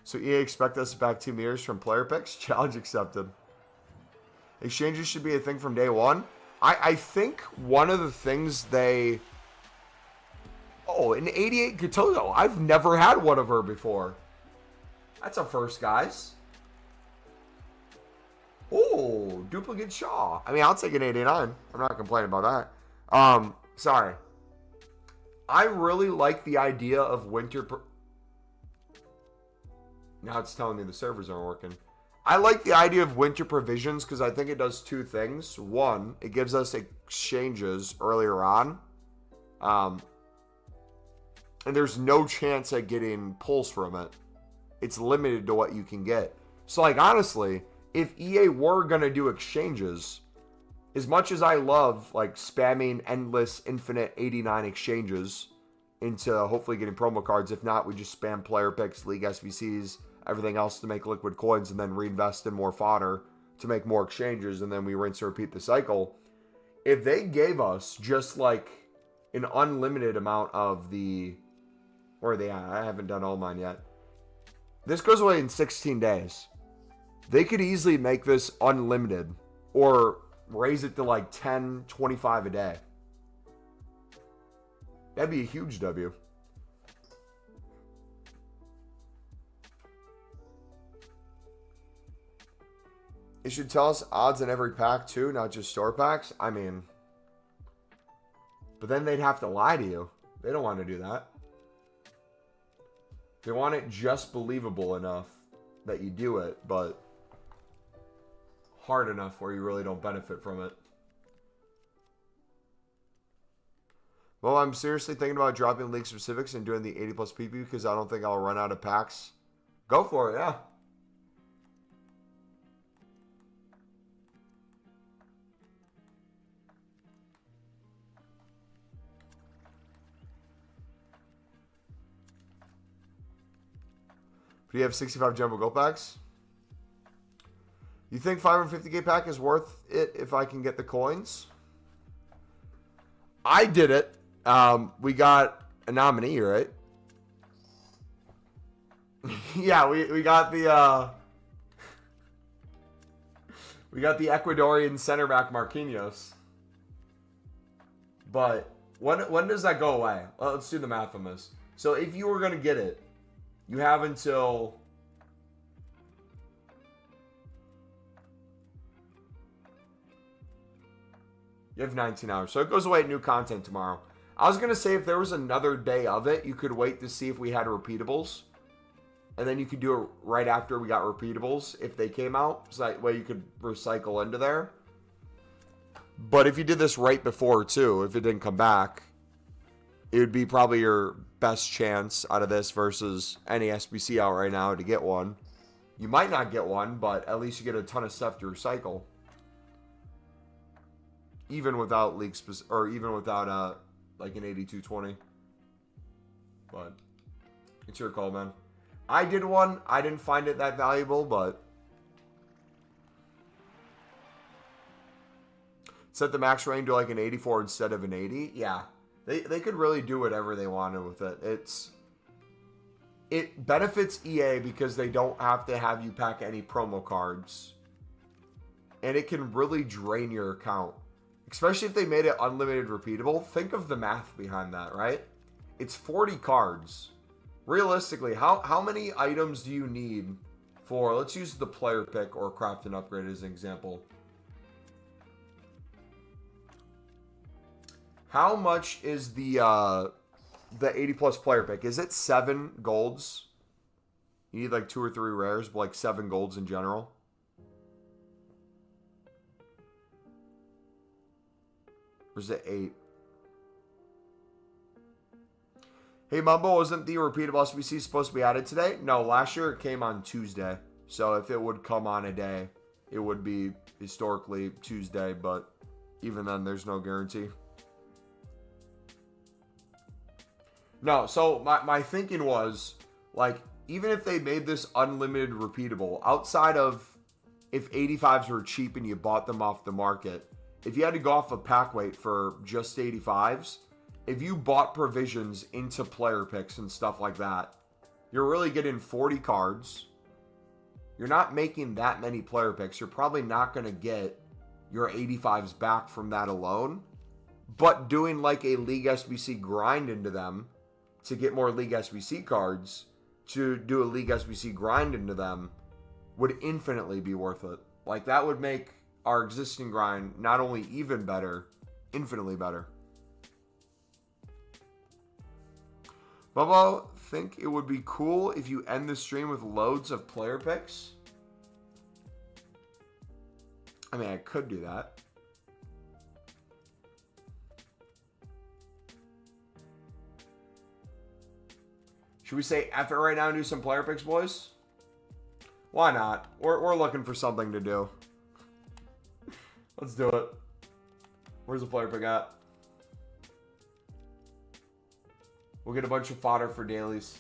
So EA expect us to back Team of the Years from player picks? Challenge accepted. Exchanges should be a thing from day one. I think one of the things they Oh, an 88 Katoto. I've never had one of her before. That's a first, guys. Oh, duplicate Shaw. I mean, I'll take an 89. I'm not complaining about that. Sorry. I really like the idea of winter... Now it's telling me the servers aren't working. I like the idea of winter provisions because I think it does two things. One, it gives us exchanges earlier on. And there's no chance at getting pulls from it. It's limited to what you can get. So, like, honestly, if EA were going to do exchanges, as much as I love, like, spamming endless, infinite 89 exchanges into hopefully getting promo cards, if not, we just spam player picks, league SBCs, everything else to make liquid coins, and then reinvest in more fodder to make more exchanges, and then we rinse and repeat the cycle. If they gave us just, like, an unlimited amount of the... Where are they at? I haven't done all mine yet. This goes away in 16 days. They could easily make this unlimited or raise it to like 10, 25 a day. That'd be a huge W. It should tell us odds in every pack too, not just store packs. I mean, but then they'd have to lie to you. They don't want to do that. They want it just believable enough that you do it, but hard enough where you really don't benefit from it. Well, I'm seriously thinking about dropping league specifics and doing the 80 plus PP because I don't think I'll run out of packs. Go for it, yeah. Do you have 65 jumbo gold packs? You think 550k pack is worth it if I can get the coins? I did it. We got a nominee, right? Yeah, we got the Ecuadorian center back Marquinhos. But when does that go away? Well, let's do the math on this. So if you were gonna get it, you have until... You have 19 hours. So it goes away at new content tomorrow. I was going to say if there was another day of it, you could wait to see if we had repeatables. And then you could do it right after we got repeatables if they came out. So that way you could recycle into there. But if you did this right before too, if it didn't come back, it would be probably your best chance out of this versus any SBC out right now to get one. You might not get one, but at least you get a ton of stuff to recycle. Even without leaks, or even without like an 8220. But it's your call, man. I did one. I didn't find it that valuable, but set the max range to like an 84 instead of an 80. Yeah, they could really do whatever they wanted with it. It benefits EA because they don't have to have you pack any promo cards, and it can really drain your account. Especially if they made it unlimited repeatable. Think of the math behind that, right? It's 40 cards. Realistically, how many items do you need for, let's use the player pick or craft and upgrade as an example. How much is the 80 plus player pick? Is it 7 golds? You need like 2 or 3 rares, but like 7 golds in general. Or is it 8? Hey, Mumbo, wasn't the repeatable SBC supposed to be added today? No, last year it came on Tuesday. So if it would come on a day, it would be historically Tuesday. But even then, there's no guarantee. No, so my thinking was, like, even if they made this unlimited repeatable, outside of if 85s were cheap and you bought them off the market, if you had to go off a pack weight for just 85s, if you bought provisions into player picks and stuff like that, you're really getting 40 cards. You're not making that many player picks. You're probably not going to get your 85s back from that alone. But doing like a League SBC grind into them, to get more League SBC cards, to do a League SBC grind into them, would infinitely be worth it. Like, that would make our existing grind not only even better, infinitely better. Bubba, think it would be cool if you end the stream with loads of player picks? I mean, I could do that. Should we say F it right now and do some player picks, boys? Why not? We're looking for something to do. Let's do it. Where's the player pick at? We'll get a bunch of fodder for dailies.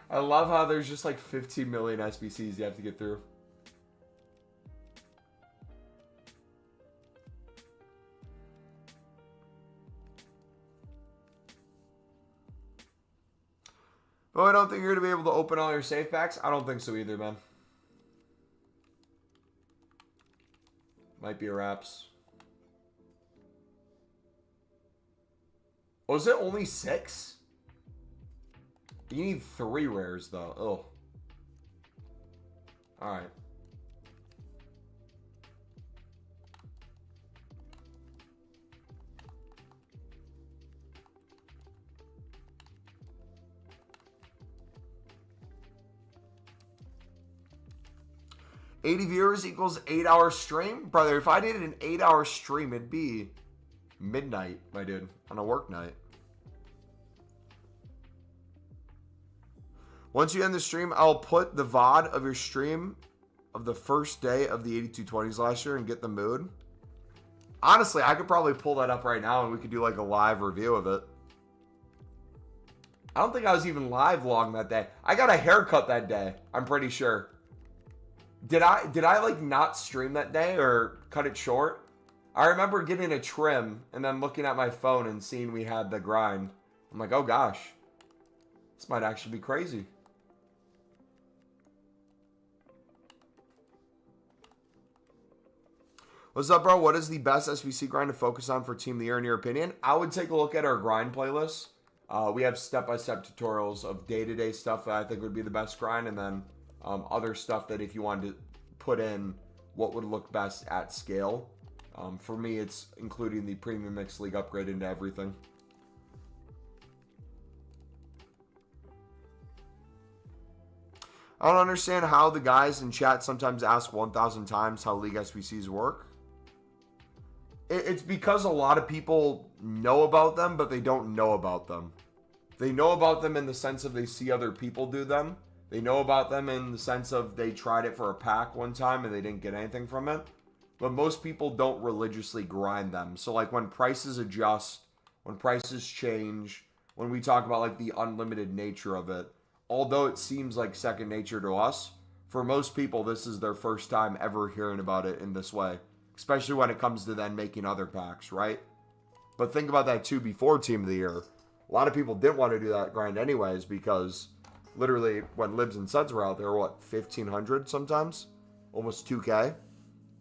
I love how there's just like 15 million SBCs you have to get through. Oh, I don't think you're going to be able to open all your safe packs. I don't think so either, man. Might be a wraps. Was it only 6? You need 3 rares, though. Oh. Alright. $80 viewers equals 8-hour stream? Brother, if I did an 8-hour stream, it'd be midnight, my dude, on a work night. Once you end the stream, I'll put the VOD of your stream of the first day of the 8220s last year and get the mood. Honestly, I could probably pull that up right now and we could do like a live review of it. I don't think I was even live long that day. I got a haircut that day, I'm pretty sure. Did I like not stream that day or cut it short? I remember getting a trim and then looking at my phone and seeing we had the grind. I'm like, oh gosh, this might actually be crazy. What's up, bro? What is the best SBC grind to focus on for Team of the Year in your opinion? I would take a look at our grind playlist. We have step-by-step tutorials of day-to-day stuff that I think would be the best grind, and then other stuff that if you wanted to put in what would look best at scale. For me, it's including the Premium Mixed League upgrade into everything. I don't understand how the guys in chat sometimes ask 1,000 times how League SBCs work. It's because a lot of people know about them, but they don't know about them. They know about them in the sense of they see other people do them. They know about them in the sense of they tried it for a pack one time and they didn't get anything from it. But most people don't religiously grind them. So like when prices adjust, when prices change, when we talk about like the unlimited nature of it, although it seems like second nature to us, for most people this is their first time ever hearing about it in this way. Especially when it comes to then making other packs, right? But think about that too before Team of the Year. A lot of people didn't want to do that grind anyways because literally when libs and suds were out there, what, 1,500 sometimes? Almost 2K?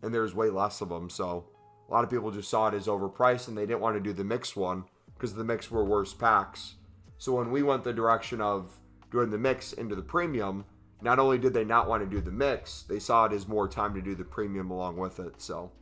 And there's way less of them. So a lot of people just saw it as overpriced and they didn't want to do the mixed one because the mixed were worse packs. So when we went the direction of doing the mix into the premium, not only did they not want to do the mix, they saw it as more time to do the premium along with it. So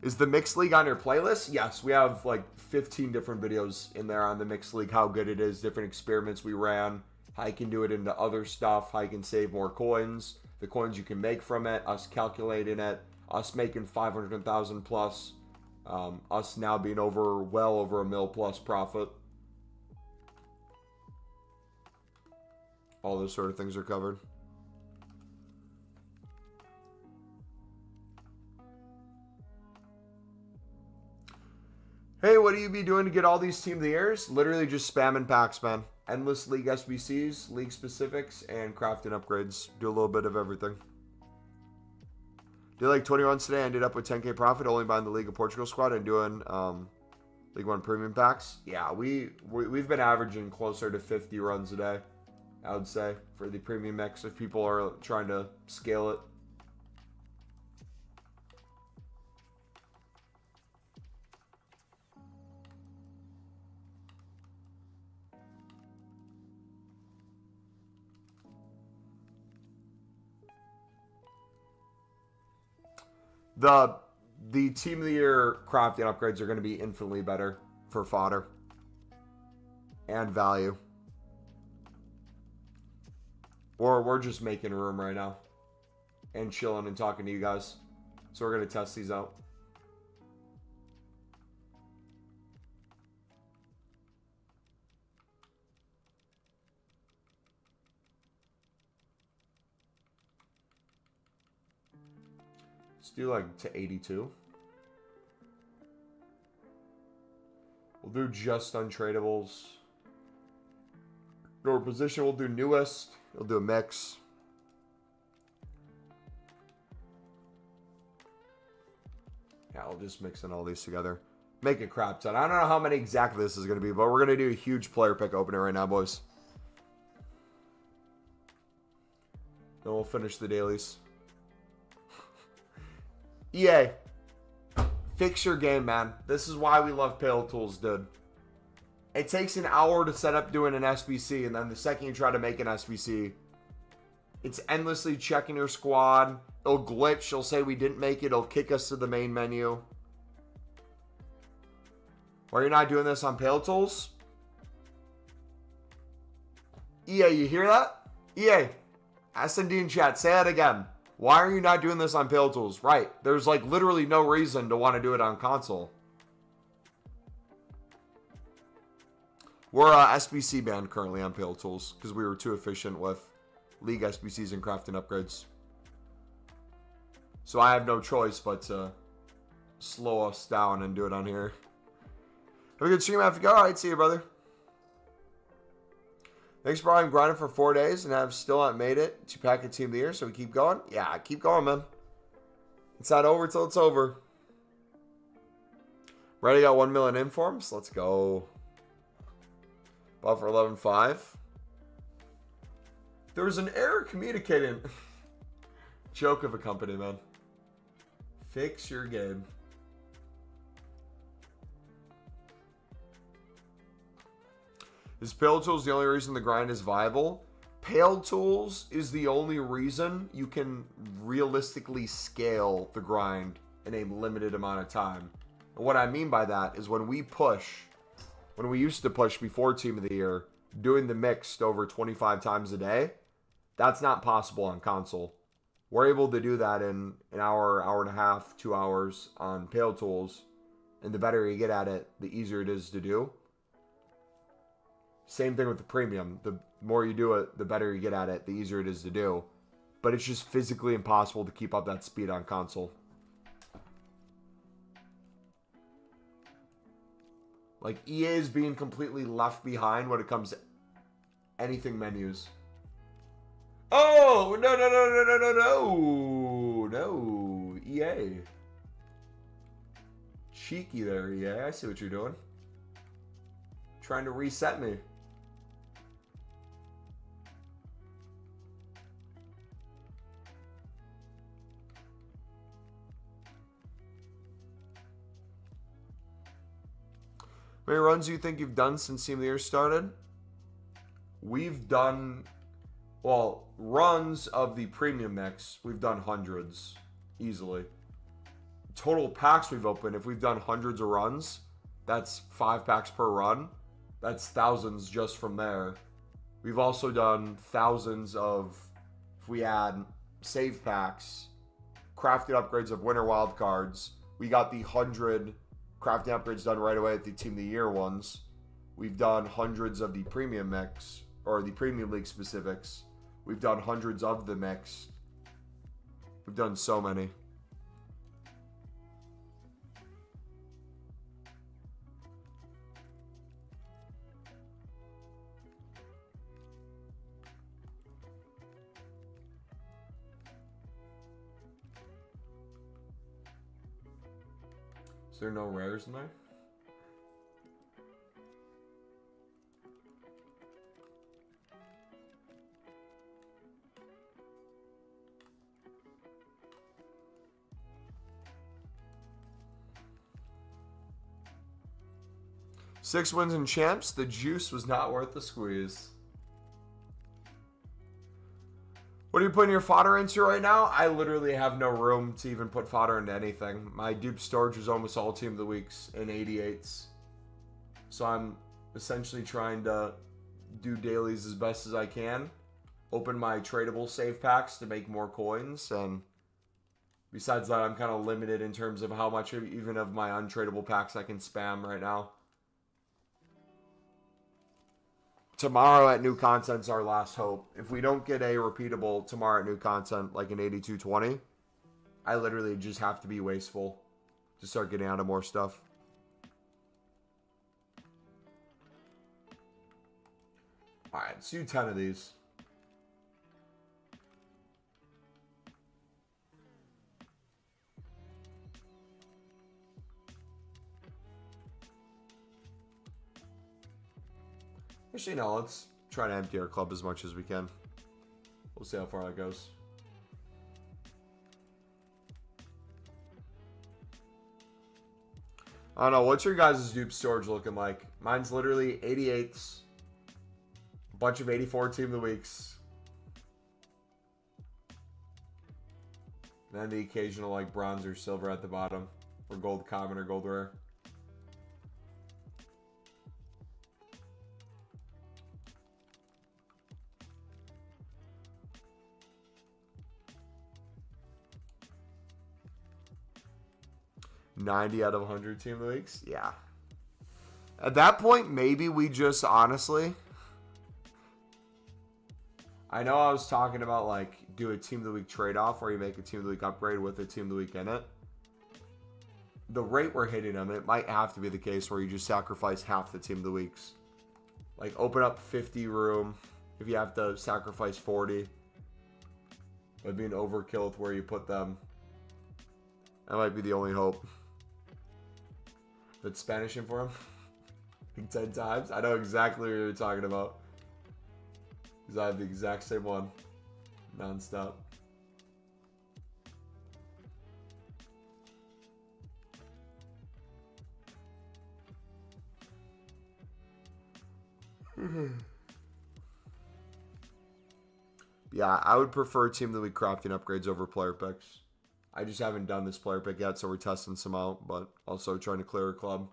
is the Mixed League on your playlist? Yes, we have like 15 different videos in there on the Mixed League, how good it is, different experiments we ran, how you can do it into other stuff, how you can save more coins, the coins you can make from it, us calculating it, us making 500,000 plus, us now being well over $1 million plus profit. All those sort of things are covered. Hey, what do you be doing to get all these Team of the Years? Literally just spamming packs, man. Endless League SBCs, League specifics, and crafting upgrades. Do a little bit of everything. Did like 20 runs today. Ended up with 10K profit, only buying the League of Portugal squad and doing League 1 premium packs. Yeah, we've been averaging closer to 50 runs a day I would say, for the premium mix if people are trying to scale it. The Team of the Year crafting upgrades are going to be infinitely better for fodder and value. Or we're just making room right now and chilling and talking to you guys. So we're going to test these out. Let's do like to 82. We'll do just untradables. Or position, we'll do newest. We'll do a mix. Yeah, I'll just mix in all these together. Make a crap ton. I don't know how many exactly this is going to be, but we're going to do a huge player pick opener right now, boys. Then we'll finish the dailies. EA, fix your game, man. This is why we love Pale Tools, dude. It takes an hour to set up doing an SBC, and then the second you try to make an SBC, it's endlessly checking your squad. It'll glitch. It'll say we didn't make it. It'll kick us to the main menu. Why are you not doing this on Pale Tools? EA, you hear that? EA, S&D in chat, say that again. Why are you not doing this on Pale Tools? Right. There's like literally no reason to want to do it on console. We're SBC banned currently on Pale Tools because we were too efficient with League SBCs and crafting upgrades. So I have no choice but to slow us down and do it on here. Have a good stream after you go. All right, see you, brother. Thanks, bro. I'm grinding for 4 days and I've still not made it to pack a Team of the Year, so we keep going. Yeah, keep going, man. It's not over till it's over. Ready, got 1 million informs. Let's go. Bought for 11.5. There was an error communicating. Joke of a company, man. Fix your game. Is Pale Tools the only reason the grind is viable? Pale Tools is the only reason you can realistically scale the grind in a limited amount of time. And what I mean by that is when we used to push before Team of the Year, doing the mixed over 25 times a day, that's not possible on console. We're able to do that in an hour, hour and a half, 2 hours on Pale Tools. And the better you get at it, the easier it is to do. Same thing with the premium. The more you do it, the better you get at it, the easier it is to do. But it's just physically impossible to keep up that speed on console. Like, EA is being completely left behind when it comes to anything menus. Oh, no, EA. Cheeky there, EA. I see what you're doing. Trying to reset me. How many runs do you think you've done since Team of the Year started? We've done, well, runs of the premium mix, we've done hundreds, easily. Total packs we've opened, if we've done hundreds of runs, that's 5 packs per run. That's thousands just from there. We've also done thousands of, if we add save packs, crafted upgrades of winter wildcards. We got the 100 crafting upgrades done right away at the Team of the Year ones. We've done hundreds of the premium mix, or the premium league specifics. We've done hundreds of the mix. We've done so many. Is there no rares in there? 6 wins and champs. The juice was not worth the squeeze. What are you putting your fodder into right now? I literally have no room to even put fodder into anything. My dupe storage is almost all team of the weeks in 88s. So I'm essentially trying to do dailies as best as I can. Open my tradable save packs to make more coins. And besides that, I'm kind of limited in terms of how much even of my untradable packs I can spam right now. Tomorrow at new content's our last hope. If we don't get a repeatable tomorrow at new content, like an 8220, I literally just have to be wasteful to start getting out of more stuff. Alright, let's do 10 of these. Actually, no, let's try to empty our club as much as we can. We'll see how far that goes. I don't know, what's your guys' dupe storage looking like? Mine's literally 88s. A bunch of 84 team of the weeks. And then the occasional like bronze or silver at the bottom. Or gold common or gold rare. $90 out of 100 team of the weeks? Yeah. At that point, maybe we just honestly... I know I was talking about like do a team of the week trade-off where you make a team of the week upgrade with a team of the week in it. The rate we're hitting them, it might have to be the case where you just sacrifice half the team of the weeks. Like open up 50 room if you have to sacrifice 40. That'd be an overkill with where you put them. That might be the only hope. That's Spanish in for him. 10 times. I know exactly what you're talking about. Because I have the exact same one. Non-stop. Yeah, I would prefer Team of the Week crafting upgrades over player picks. I just haven't done this player pick yet, so we're testing some out, but also trying to clear a club.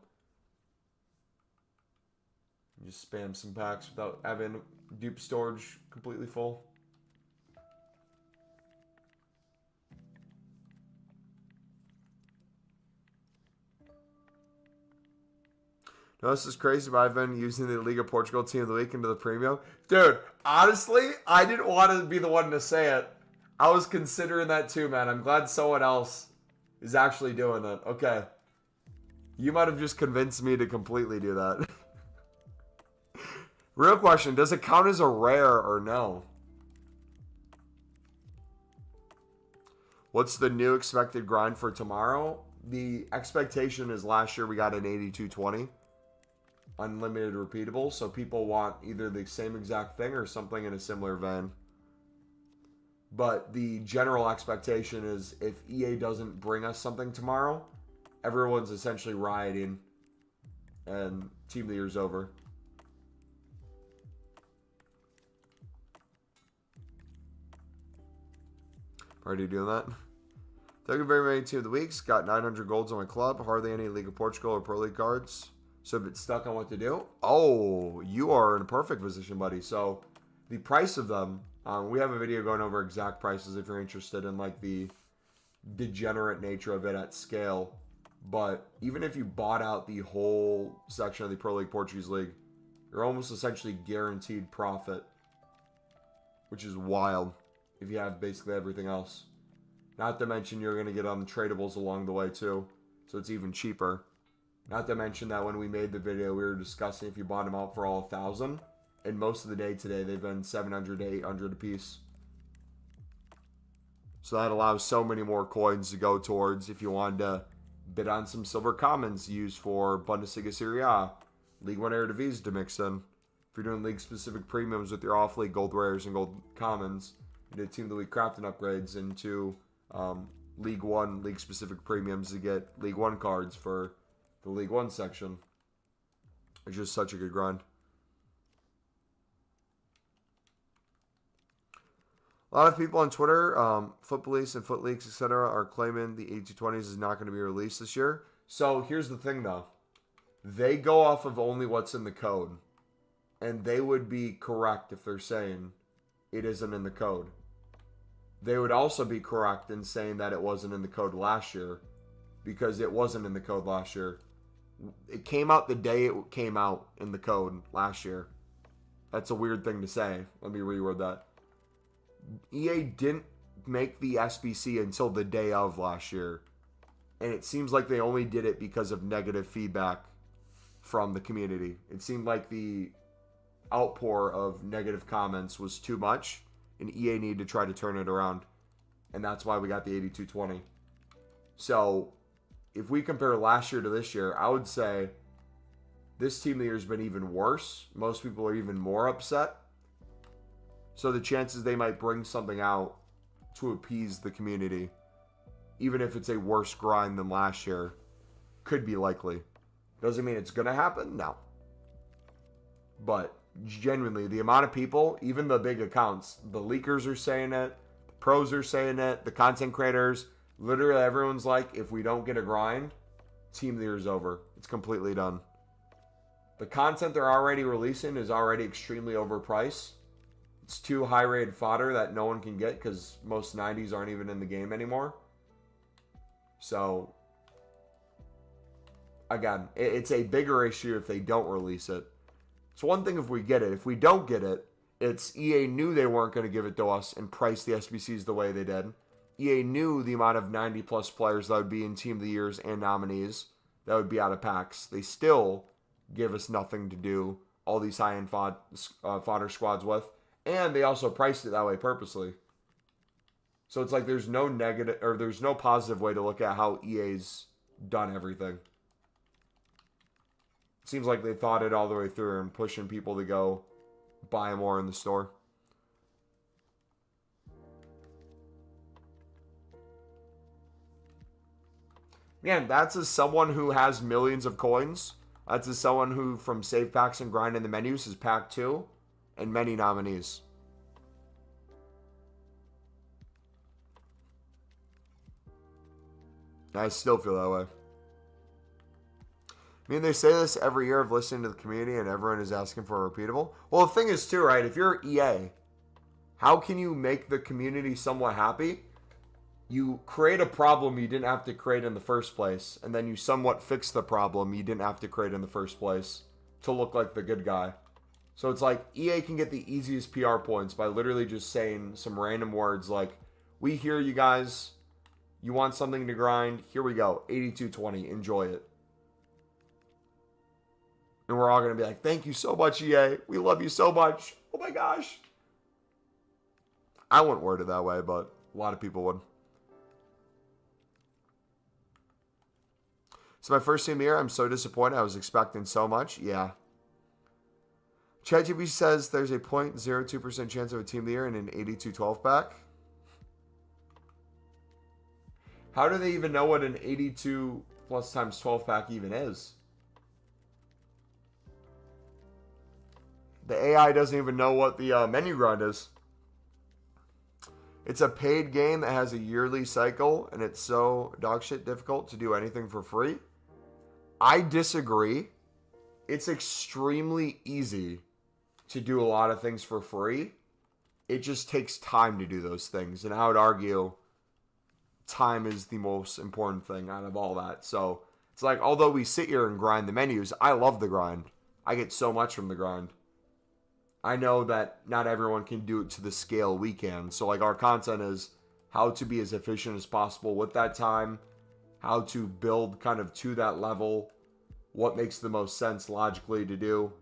Just spam some packs without having dupe storage completely full. No, this is crazy, but I've been using the League of Portugal Team of the Week into the premium. Dude, honestly, I didn't want to be the one to say it. I was considering that too, man. I'm glad someone else is actually doing it. Okay. You might have just convinced me to completely do that. Real question, does it count as a rare or no? What's the new expected grind for tomorrow? The expectation is last year we got an 8220. Unlimited repeatable. So people want either the same exact thing or something in a similar vein. But the general expectation is if EA doesn't bring us something tomorrow, everyone's essentially rioting and Team of the Year's over. Already doing that. Thank you very many Team of the Weeks. Got 900 golds on my club. Hardly any League of Portugal or Pro League cards. So a bit stuck on what to do. Oh, you are in a perfect position, buddy. So the price of them, we have a video going over exact prices if you're interested in like the degenerate nature of it at scale. But even if you bought out the whole section of the Pro League Portuguese League, you're almost essentially guaranteed profit, which is wild if you have basically everything else. Not to mention you're going to get on the tradables along the way too, so it's even cheaper. Not to mention that when we made the video, we were discussing if you bought them out for all 1,000. And most of the day today, they've been 700 to 800 a piece. So that allows so many more coins to go towards if you wanted to bid on some silver commons used for Bundesliga Serie A, League 1 Eredivisie to mix in. If you're doing league-specific premiums with your off-league gold rares and gold commons, you did Team of the Week crafting upgrades into League 1 league-specific premiums to get League 1 cards for the League 1 section. It's just such a good grind. A lot of people on Twitter, Foot Police and Foot Leaks, etc., are claiming the 8220s is not going to be released this year. So here's the thing, though. They go off of only what's in the code. And they would be correct if they're saying it isn't in the code. They would also be correct in saying that it wasn't in the code last year, because it wasn't in the code last year. It came out the day it came out in the code last year. That's a weird thing to say. Let me reword that. EA didn't make the SBC until the day of last year. And it seems like they only did it because of negative feedback from the community. It seemed like the outpour of negative comments was too much, and EA needed to try to turn it around. And that's why we got the 8220. So, if we compare last year to this year, I would say this Team of the Year has been even worse. Most people are even more upset. So the chances they might bring something out to appease the community, even if it's a worse grind than last year, could be likely. Doesn't mean it's going to happen? No. But genuinely, the amount of people, even the big accounts, the leakers are saying it, the pros are saying it, the content creators, literally everyone's like, if we don't get a grind, Team of the Year is over. It's completely done. The content they're already releasing is already extremely overpriced. It's too high-rated fodder that no one can get because most 90s aren't even in the game anymore. So, again, it's a bigger issue if they don't release it. It's one thing if we get it. If we don't get it, it's EA knew they weren't going to give it to us and price the SBCs the way they did. EA knew the amount of 90-plus players that would be in Team of the Years and nominees that would be out of packs. They still give us nothing to do all these high-end fodder squads with. And they also priced it that way purposely. So it's like there's no negative, or there's no positive way to look at how EA's done everything. It seems like they thought it all the way through and pushing people to go buy more in the store. Again, that's as someone who has millions of coins. That's as someone who, from save packs and grind in the menus, is pack 2. And many nominees. I still feel that way. I mean, they say this every year of listening to the community and everyone is asking for a repeatable. Well, the thing is too, right? If you're EA, how can you make the community somewhat happy? You create a problem you didn't have to create in the first place, and then you somewhat fix the problem you didn't have to create in the first place to look like the good guy. So it's like EA can get the easiest PR points by literally just saying some random words like, we hear you guys, you want something to grind, here we go, 8220, enjoy it. And we're all going to be like, thank you so much, EA, we love you so much, oh my gosh. I wouldn't word it that way, but a lot of people would. It's my first team here, I'm so disappointed, I was expecting so much, yeah. ChatGPT says there's a 0.02% chance of a Team of the Year in an 82-12 pack. How do they even know what an 82 plus times 12 pack even is? The AI doesn't even know what the menu grind is. It's a paid game that has a yearly cycle, and it's so dogshit difficult to do anything for free. I disagree. It's extremely easy to do a lot of things for free. It just takes time to do those things. And I would argue time is the most important thing out of all that. So it's like, although we sit here and grind the menus, I love the grind. I get so much from the grind. I know that not everyone can do it to the scale we can. So like our content is how to be as efficient as possible with that time, how to build kind of to that level, what makes the most sense logically to do.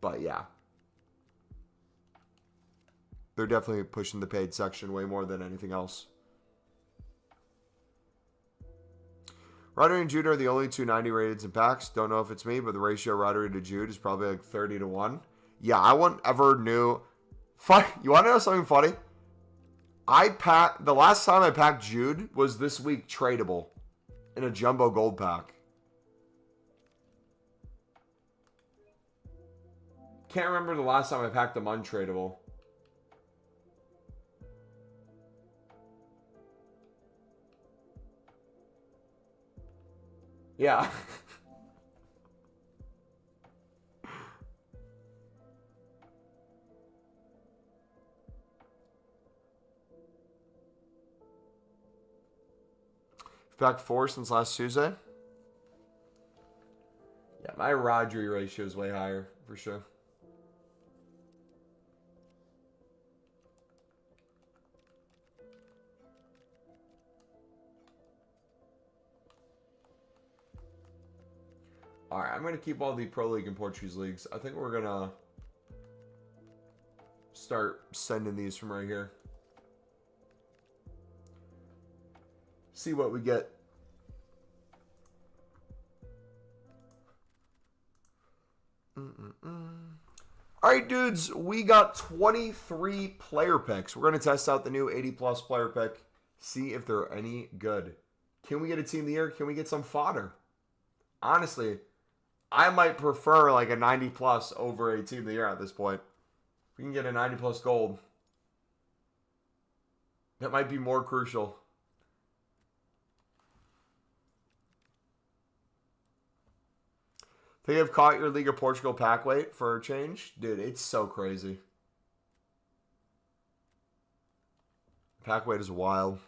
But yeah. They're definitely pushing the paid section way more than anything else. Rodri and Jude are the only 290 rated in packs. Don't know if it's me, but the ratio Rodri to Jude is probably like 30 to 1. Yeah, I wouldn't ever knew. You want to know something funny? The last time I packed Jude was this week tradable in a jumbo gold pack. Can't remember the last time I packed them untradeable. Yeah. Packed 4 since last Tuesday. Yeah, my Rodri ratio is way higher, for sure. Alright, I'm going to keep all the Pro League and Portuguese leagues. I think we're going to start sending these from right here. See what we get. Alright, dudes, we got 23 player picks. We're going to test out the new 80-plus player pick, see if they're any good. Can we get a team of the year? Can we get some fodder? Honestly, I might prefer like a 90-plus over a team of the year at this point. If we can get a 90-plus gold, that might be more crucial. Think I've caught your League of Portugal pack weight for a change? Dude, it's so crazy. Pack weight is wild.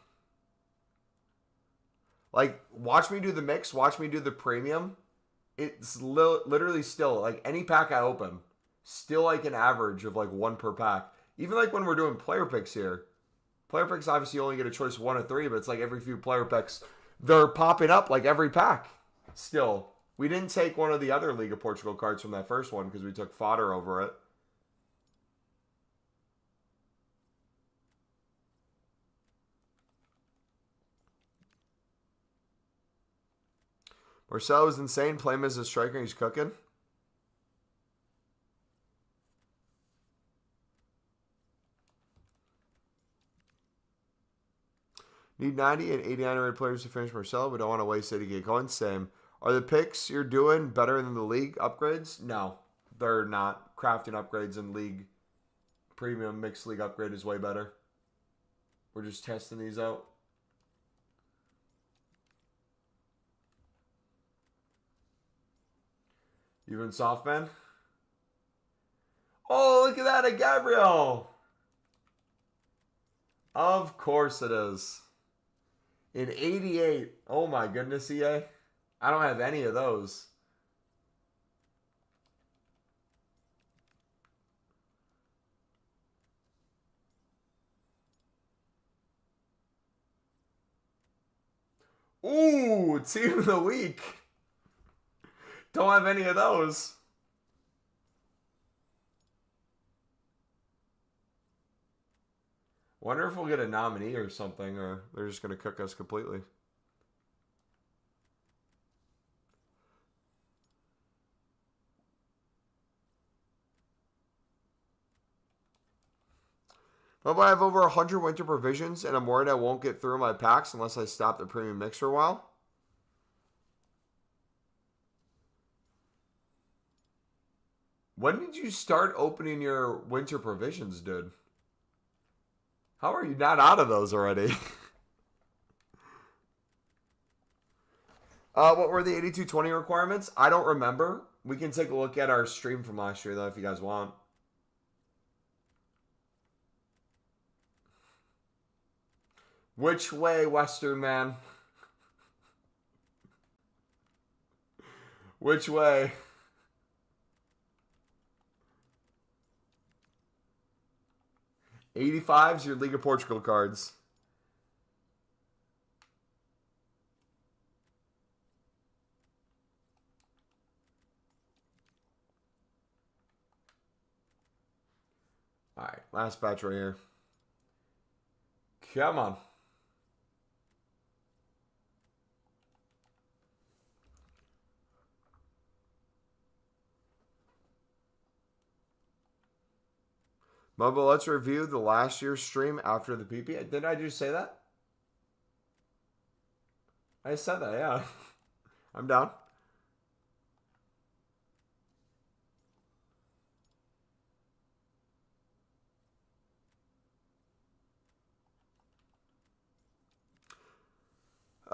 Like, watch me do the mix. Watch me do the premium. It's literally still, like, any pack I open, still like an average of like 1 per pack. Even like when we're doing player picks here. Player picks, obviously, you only get a choice of 1 or 3, but it's like every few player picks, they're popping up like every pack still. We didn't take one of the other League of Portugal cards from that first one because we took fodder over it. Marcelo is insane. Play him as a striker. He's cooking. Need 90 and 89 rated players to finish Marcelo. We don't want to waste 80K coins. Same. Are the picks you're doing better than the league upgrades? No, they're not. Crafting upgrades in league. Premium mixed league upgrade is way better. We're just testing these out. Even Softman? Oh, look at that, a Gabriel. Of course it is. In 88. Oh my goodness, EA. I don't have any of those. Ooh, team of the week. Don't have any of those. Wonder if we'll get a nominee or something, or they're just going to cook us completely. But I have over 100 winter provisions, and I'm worried I won't get through my packs unless I stop the premium mix for a while. When did you start opening your winter provisions, dude? How are you not out of those already? What were the 8220 requirements? I don't remember. We can take a look at our stream from last year, though, if you guys want. Which way, Western man? Which way? $85's your League of Portugal cards. Alright, last batch right here. Come on. Mobile, let's review the last year's stream after the PP. Didn't I just say that? I said that, yeah. I'm down.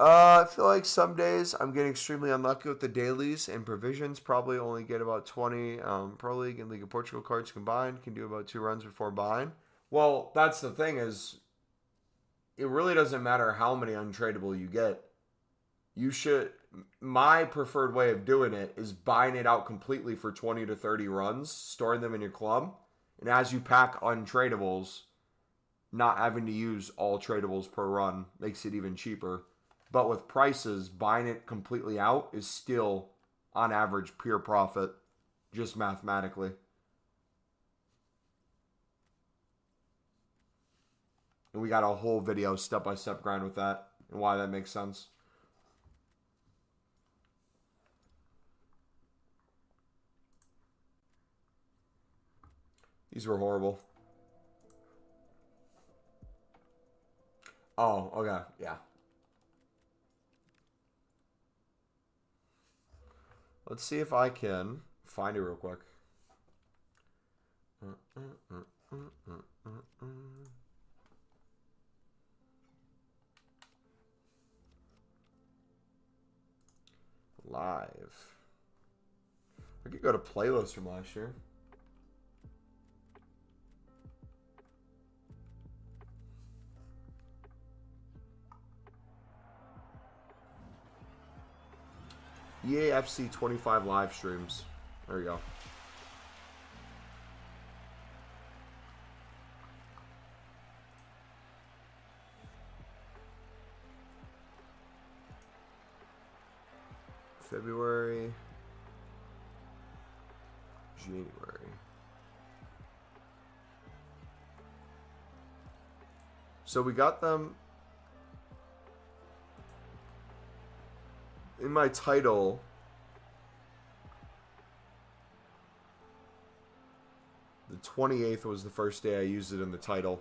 I feel like some days I'm getting extremely unlucky with the dailies and provisions. Probably only get about 20 Pro League and League of Portugal cards combined. Can do about 2 runs before buying. Well, that's the thing is, it really doesn't matter how many untradeable you get. You should. My preferred way of doing it is buying it out completely for 20 to 30 runs, storing them in your club, and as you pack untradables, not having to use all tradables per run makes it even cheaper. But with prices, buying it completely out is still, on average, pure profit, just mathematically. And we got a whole video step-by-step grind with that and why that makes sense. These were horrible. Oh, okay, yeah. Let's see if I can find it real quick. Live. I could go to playlist from last year. EAFC25 live streams. There you go. February, January. So we got them in my title. The 28th was the first day I used it in the title.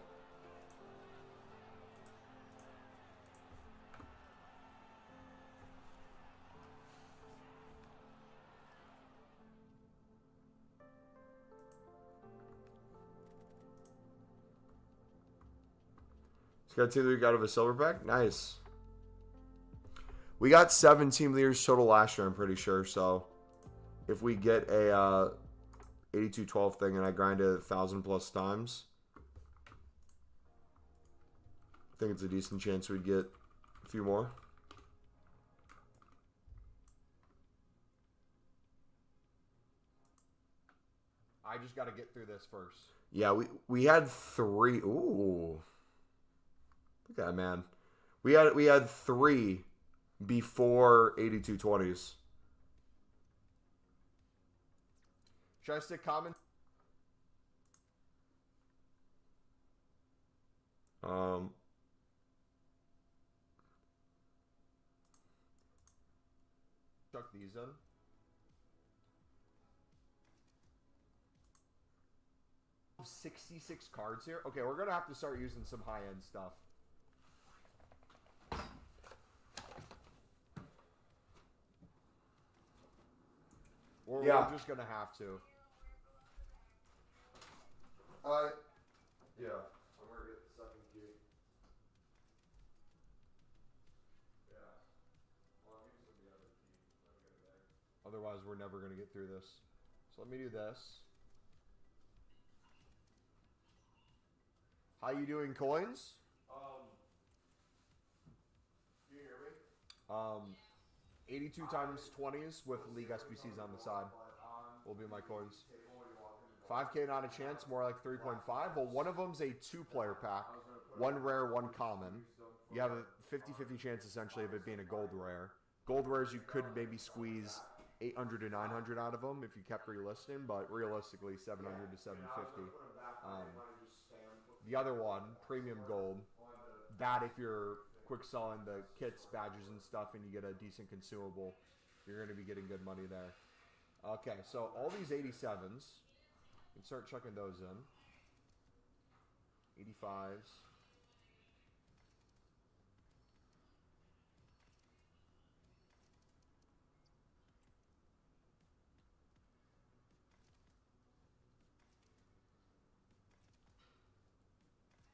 Got 2 league out of a silver pack. Nice. We got 7 team leaders total last year, I'm pretty sure. So if we get a 82-12 thing and I grind it 1,000 plus times, I think it's a decent chance we'd get a few more. I just got to get through this first. Yeah, we had 3. Ooh. Look at that, man. We had 3 before 82-20s. Should I stick common? Chuck these in. $66 cards here. Okay, we're gonna have to start using some high-end stuff. Or we're just gonna have to. Yeah. I'm gonna get the second key. Yeah. Well, I'm using the other key. Let me get it there. Otherwise, we're never gonna get through this. So let me do this. How you doing, coins? Do you hear me? 82 times 20s with League SBCs on the side will be my coins. 5K not a chance, more like 3.5. Well, one of them's a 2-player pack. 1 rare, 1 common. You have a 50-50 chance essentially of it being a gold rare. Gold rares you could maybe squeeze 800 to 900 out of them if you kept relisting, but realistically 700 to 750. The other one, premium gold, that if you're quick selling the kits, badges, and stuff, and you get a decent consumable, you're going to be getting good money there. Okay, so all these 87s, you can start chucking those in. 85s.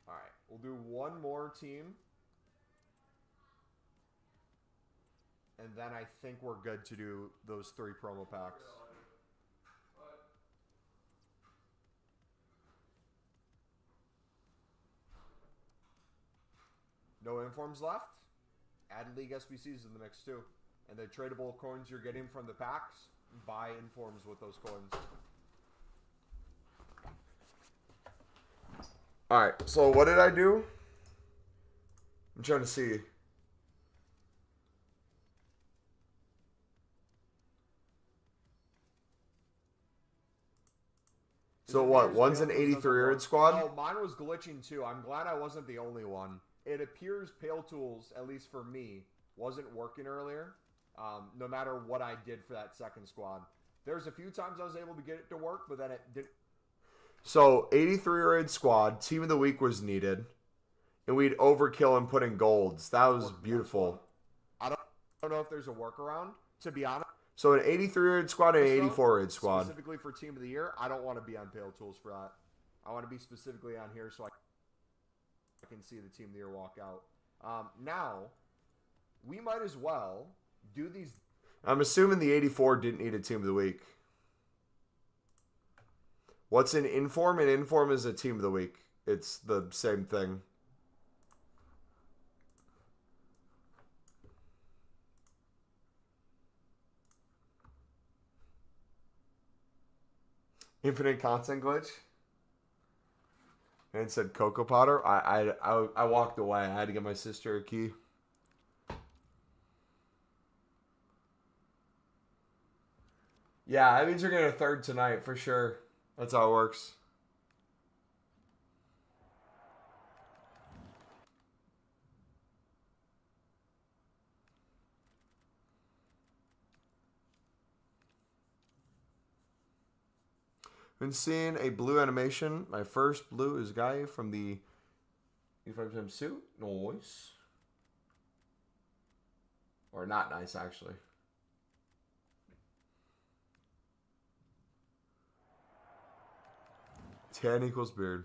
All right, we'll do one more team. and then I think we're good to do those 3 promo packs. No informs left. Add League SBCs in the mix too. And the tradable coins you're getting from the packs, buy informs with those coins. Alright, so what did I do? I'm trying to see. So what? One's an 83-year-old squad? Oh, mine was glitching too. I'm glad I wasn't the only one. It appears Pale Tools, at least for me, wasn't working earlier. No matter what I did for that second squad. There's a few times I was able to get it to work, but then it didn't. So, 83-year-old squad, team of the week was needed. And we'd overkill and put in golds. That was beautiful. I don't know if there's a workaround, to be honest. So, an 83-year-old squad and an 84-year-old squad. Specifically for team of the year, I don't want to be on Pale Tools for that. I want to be specifically on here so I can see the team of the year walk out. Now, we might as well do these. I'm assuming the 84 didn't need a team of the week. What's an inform? An inform is a team of the week. It's the same thing. Infinite content glitch. And it said Cocoa Potter. I walked away. I had to get my sister a key. Yeah, that means you're getting a third tonight for sure. That's how it works. Been seeing a blue animation. My first blue is guy from the 85% suit. Nice. Or not nice, actually. 10 equals beard.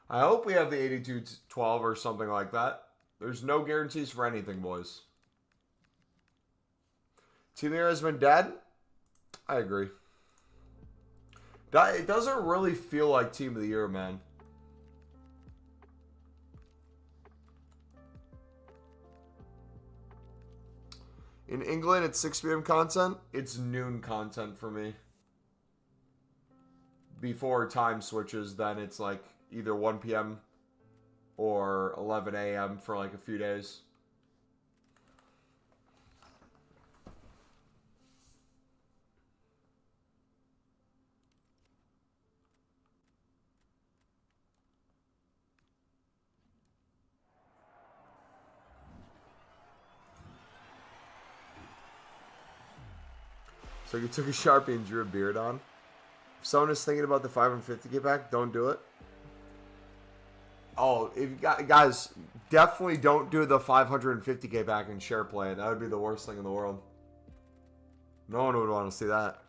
I hope we have the 82-12 or something like that. There's no guarantees for anything, boys. Team of the year has been dead. I agree. It doesn't really feel like team of the year, man. In England, it's 6 p.m. content. It's noon content for me. Before time switches, then it's like either 1 p.m. or 11 a.m. for like a few days. So you took a Sharpie and drew a beard on? If someone is thinking about the 550K pack, don't do it. Oh, if you got, guys, definitely don't do the 550K pack and share play. That would be the worst thing in the world. No one would want to see that.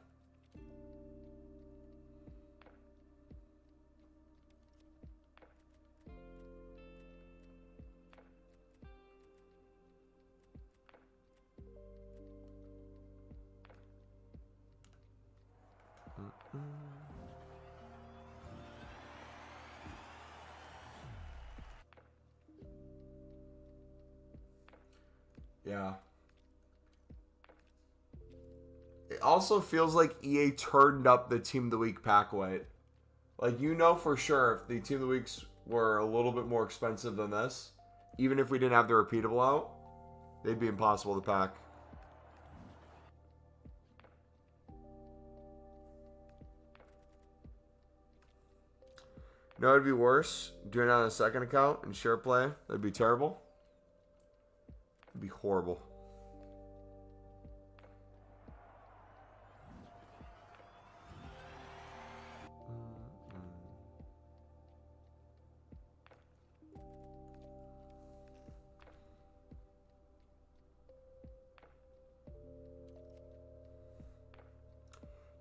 Yeah. It also feels like EA turned up the Team of the Week pack weight. Like, you know for sure if the Team of the Weeks were a little bit more expensive than this, even if we didn't have the repeatable out, they'd be impossible to pack. You know it'd be worse? Doing it on a second account and share play. That'd be terrible. It'd be horrible.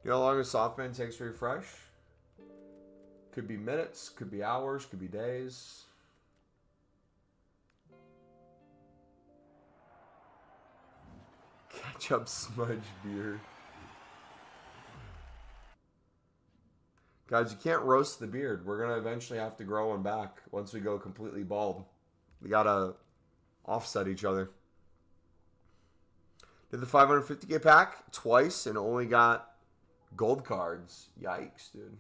You know how long a SoftBank takes to refresh? Could be minutes, could be hours, could be days. Ketchup smudge beard. Guys, you can't roast the beard. We're going to eventually have to grow one back once we go completely bald. We got to offset each other. Did the 550k pack twice and only got gold cards. Yikes, dude.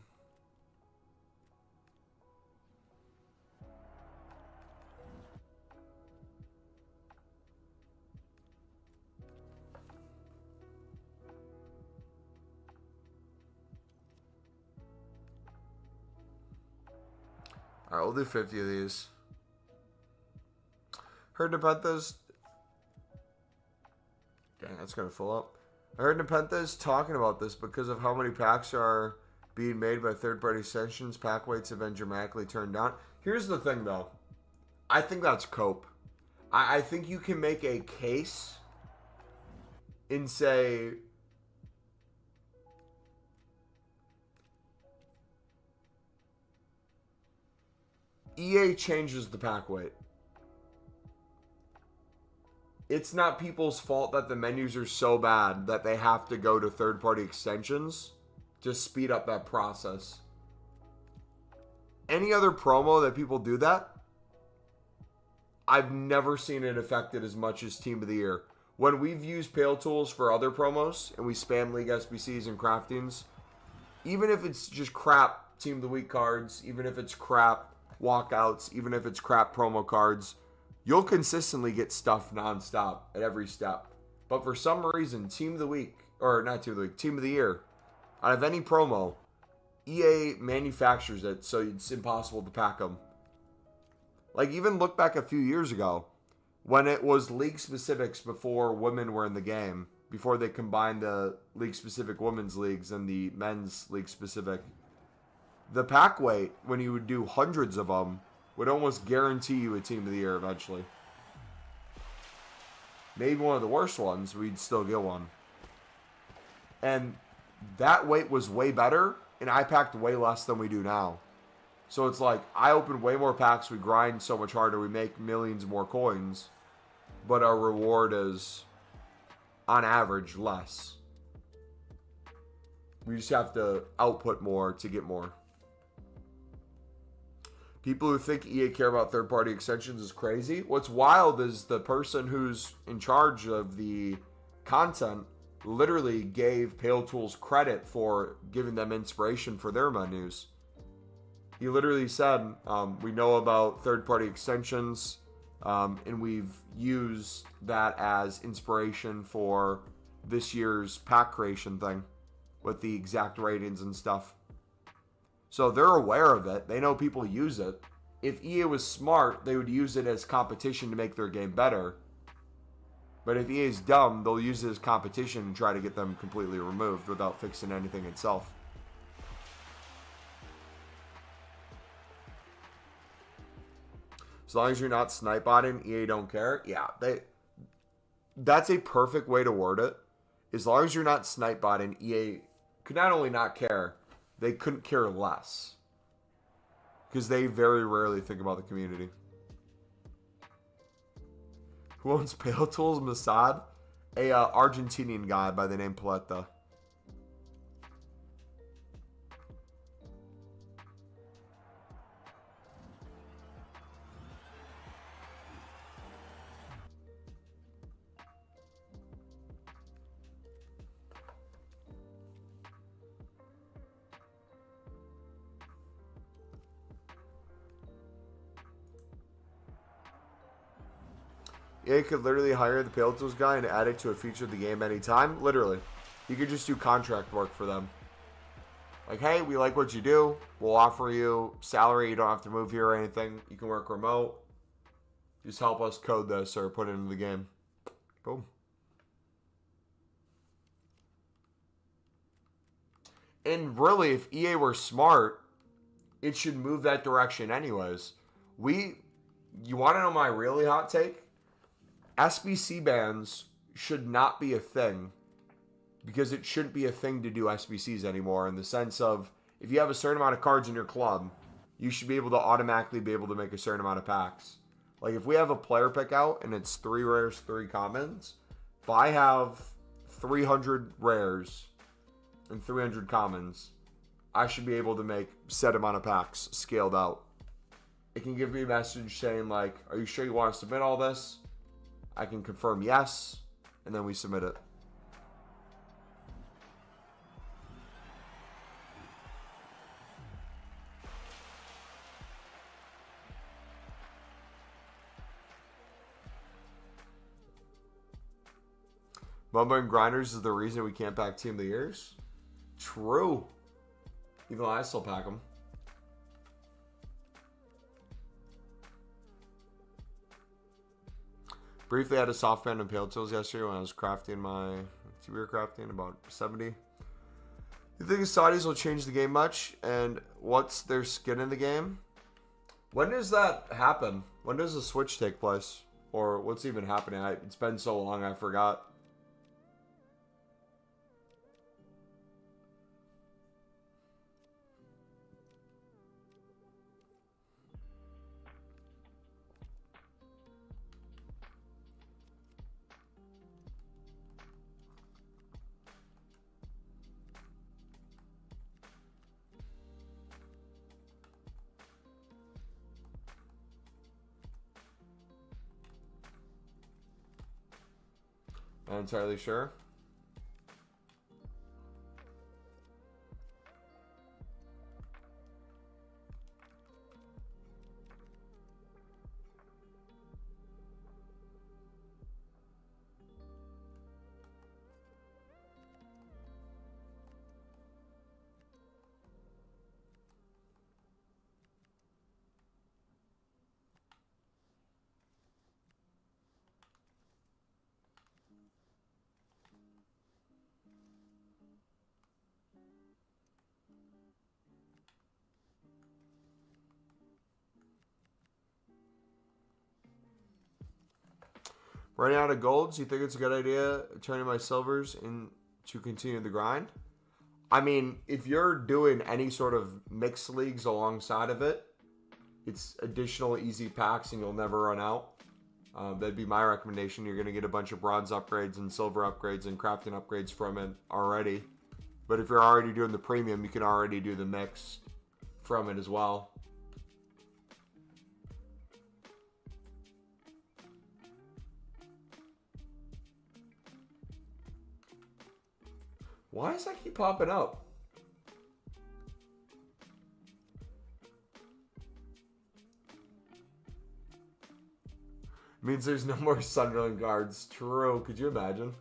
Alright, we'll do 50 of these. Heard Nepentha's... Dang, that's going to fill up. I heard Nepentha's talking about this because of how many packs are being made by third-party extensions. Pack weights have been dramatically turned down. Here's the thing, though. I think that's cope. I think you can make a case and say... EA changes the pack weight. It's not people's fault that the menus are so bad that they have to go to third-party extensions to speed up that process. Any other promo that people do that, I've never seen it affected as much as Team of the Year. When we've used Pale Tools for other promos and we spam League SBCs and craftings, even if it's just crap Team of the Week cards, even if it's crap walkouts, even if it's crap promo cards, you'll consistently get stuff nonstop at every step. But for some reason, Team of the Week, or not Team of the Week, Team of the Year, out of any promo, EA manufactures it so it's impossible to pack them. Like, even look back a few years ago, when it was league specifics before women were in the game, before they combined the league specific women's leagues and the men's league specific, the pack weight, when you would do hundreds of them, would almost guarantee you a Team of the Year eventually. Maybe one of the worst ones, we'd still get one. And that weight was way better, and I packed way less than we do now. So it's like, I open way more packs, we grind so much harder, we make millions more coins, but our reward is, on average, less. We just have to output more to get more. People who think EA care about third-party extensions is crazy. What's wild is the person who's in charge of the content literally gave Pale Tools credit for giving them inspiration for their menus. He literally said, we know about third-party extensions, and we've used that as inspiration for this year's pack creation thing with the exact ratings and stuff. So they're aware of it. They know people use it. If EA was smart, they would use it as competition to make their game better. But if EA is dumb, they'll use it as competition and try to get them completely removed without fixing anything itself. As long as you're not snipe botting, EA don't care. Yeah, that's a perfect way to word it. As long as you're not snipe botting, EA could not only not care, they couldn't care less. Because they very rarely think about the community. Who owns Pale Tools? Masad? A Argentinian guy by the name Paletta. EA could literally hire the Pale Tools guy and add it to a feature of the game anytime. Literally. You could just do contract work for them. Like, hey, we like what you do. We'll offer you salary. You don't have to move here or anything. You can work remote. Just help us code this or put it into the game. Boom. And really, if EA were smart, it should move that direction anyways. You want to know my really hot take? SBC bans should not be a thing because it shouldn't be a thing to do SBCs anymore in the sense of if you have a certain amount of cards in your club, you should be able to automatically be able to make a certain amount of packs. Like if we have a player pick out and it's 3 rares, 3 commons, if I have 300 rares and 300 commons, I should be able to make set amount of packs scaled out. It can give me a message saying like, are you sure you want to submit all this? I can confirm yes, and then we submit it. Bumba and Grinders is the reason we can't pack Team of the Years? True. Even though I still pack them. Briefly had a soft band and pale tools yesterday when I was crafting my... We were crafting about 70. You think the Saudis will change the game much? And what's their skin in the game? When does that happen? When does the switch take place? Or what's even happening? It's been so long I forgot. Not entirely sure. Running out of golds, you think it's a good idea turning my silvers in to continue the grind? I mean, if you're doing any sort of mixed leagues alongside of it, it's additional easy packs and you'll never run out. That'd be my recommendation. You're going to get a bunch of bronze upgrades and silver upgrades and crafting upgrades from it already. But if you're already doing the premium, you can already do the mix from it as well. Why does that keep popping up? Means there's no more Sunderland guards. True. Could you imagine?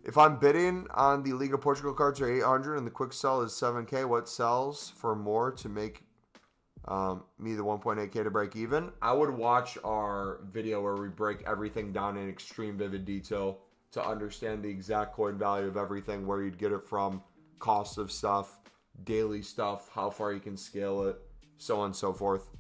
If I'm bidding on the League of Portugal cards are 800 and the quick sell is 7K, what sells for more to make me the 1.8K to break even? I would watch our video where we break everything down in extreme vivid detail to understand the exact coin value of everything, where you'd get it from, cost of stuff, daily stuff, how far you can scale it, so on and so forth.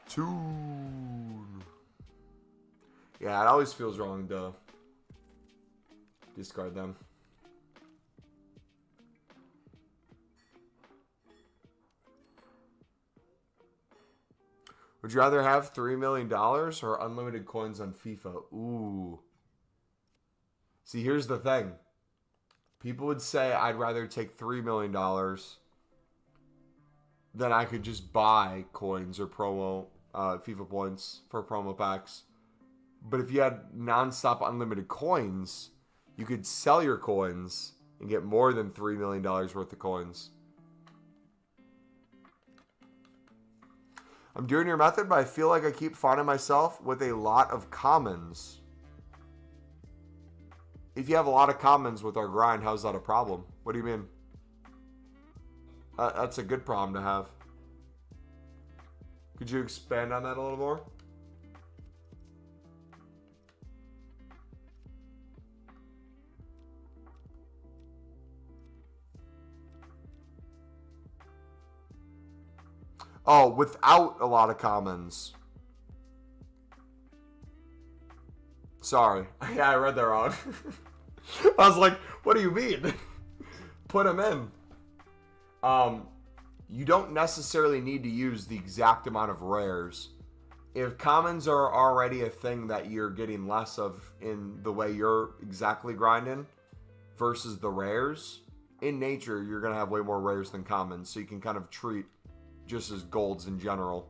Tune. Yeah, it always feels wrong to discard them. Would you rather have $3 million or unlimited coins on FIFA? Ooh. See, here's the thing. People would say I'd rather take $3 million than I could just buy coins or promo FIFA points for promo packs. But if you had non-stop unlimited coins, you could sell your coins and get more than $3 million worth of coins. I'm doing your method, but I feel like I keep finding myself with a lot of commons. If you have a lot of commons with our grind, how's that a problem? What do you mean? That's a good problem to have. Could you expand on that a little more? Oh, without a lot of commons. Sorry. Yeah, I read that wrong. I was like, what do you mean? Put them in. You don't necessarily need to use the exact amount of rares. If commons are already a thing that you're getting less of in the way you're exactly grinding versus the rares, in nature, you're going to have way more rares than commons. So you can kind of treat just as golds in general.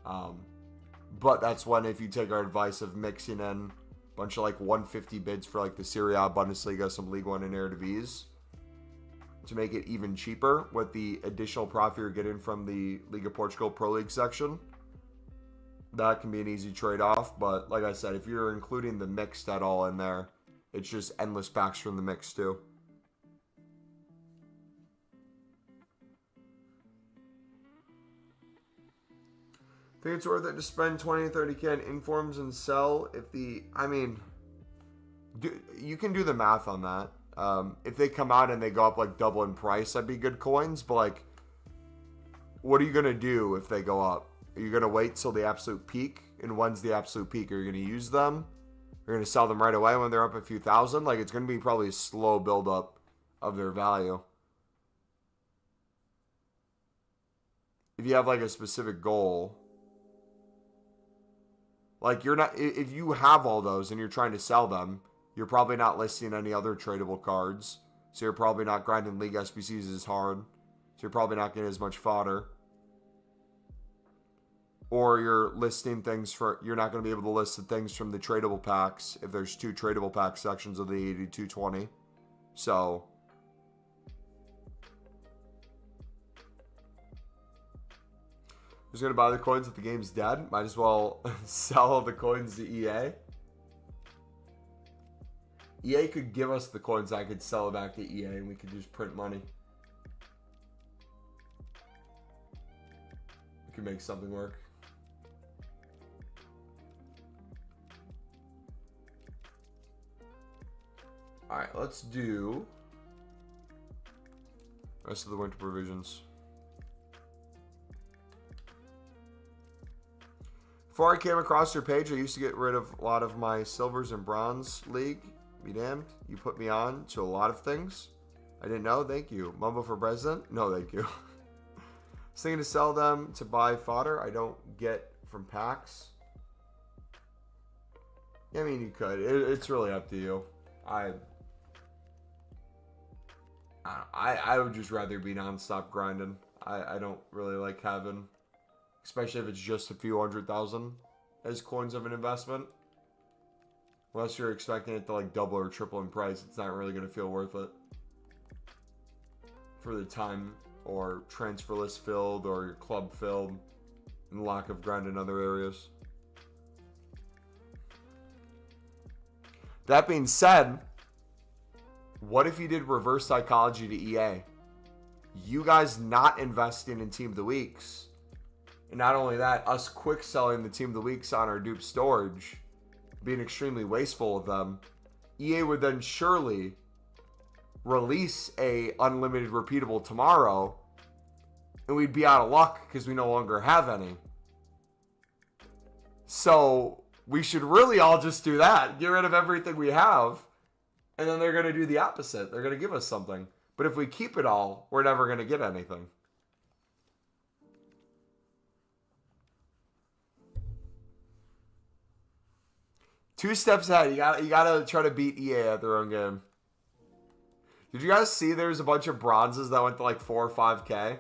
But that's when, if you take our advice of mixing in a bunch of like 150 bids for like the Serie A, Bundesliga, some League One, and Eredivisie to make it even cheaper with the additional profit you're getting from the Liga Portugal Pro League section, that can be an easy trade-off. But like I said, if you're including the mixed at all in there, it's just endless packs from the mix too. I think it's worth it to spend 20 to 30K on informs and sell if the, I mean, you can do the math on that. If they come out and they go up like double in price, that'd be good coins. But like, what are you going to do if they go up? Are you going to wait till the absolute peak? And when's the absolute peak? Are you going to use them? You're going to sell them right away when they're up a few thousand? Like, it's going to be probably a slow build up of their value. If you have like a specific goal, like you're not, if you have all those and you're trying to sell them, you're probably not listing any other tradable cards. So you're probably not grinding League SBCs as hard. So you're probably not getting as much fodder. Or you're listing things for, you're not going to be able to list the things from the tradable packs if there's 2 tradable pack sections of the 8220. So who's going to buy the coins if the game's dead? Might as well sell all the coins to EA. EA could give us the coins, I could sell it back to EA, and we could just print money. We could make something work. Alright, let's do rest of the winter provisions. Before I came across your page, I used to get rid of a lot of my silvers and bronze league. Be damned. You put me on to a lot of things. I didn't know. Thank you. Mumbo for president? No, thank you. I was thinking to sell them to buy fodder I don't get from packs. Yeah, I mean, you could. It's really up to you. I would just rather be non-stop grinding. I don't really like having, especially if it's just a few 100,000 as coins of an investment. Unless you're expecting it to like double or triple in price, it's not really going to feel worth it. For the time or transfer list filled or your club filled and lack of grind in other areas. That being said, what if you did reverse psychology to EA? You guys not investing in Team of the Weeks. And not only that, us quick selling the Team of the Weeks on our dupe storage, being extremely wasteful of them. EA would then surely release a unlimited repeatable tomorrow, and we'd be out of luck because we no longer have any. So we should really all just do that. Get rid of everything we have, and then they're going to do the opposite. They're going to give us something. But if we keep it all, we're never going to get anything. Two steps ahead. You gotta try to beat EA at their own game. Did you guys see there's a bunch of bronzes that went to like 4 or 5K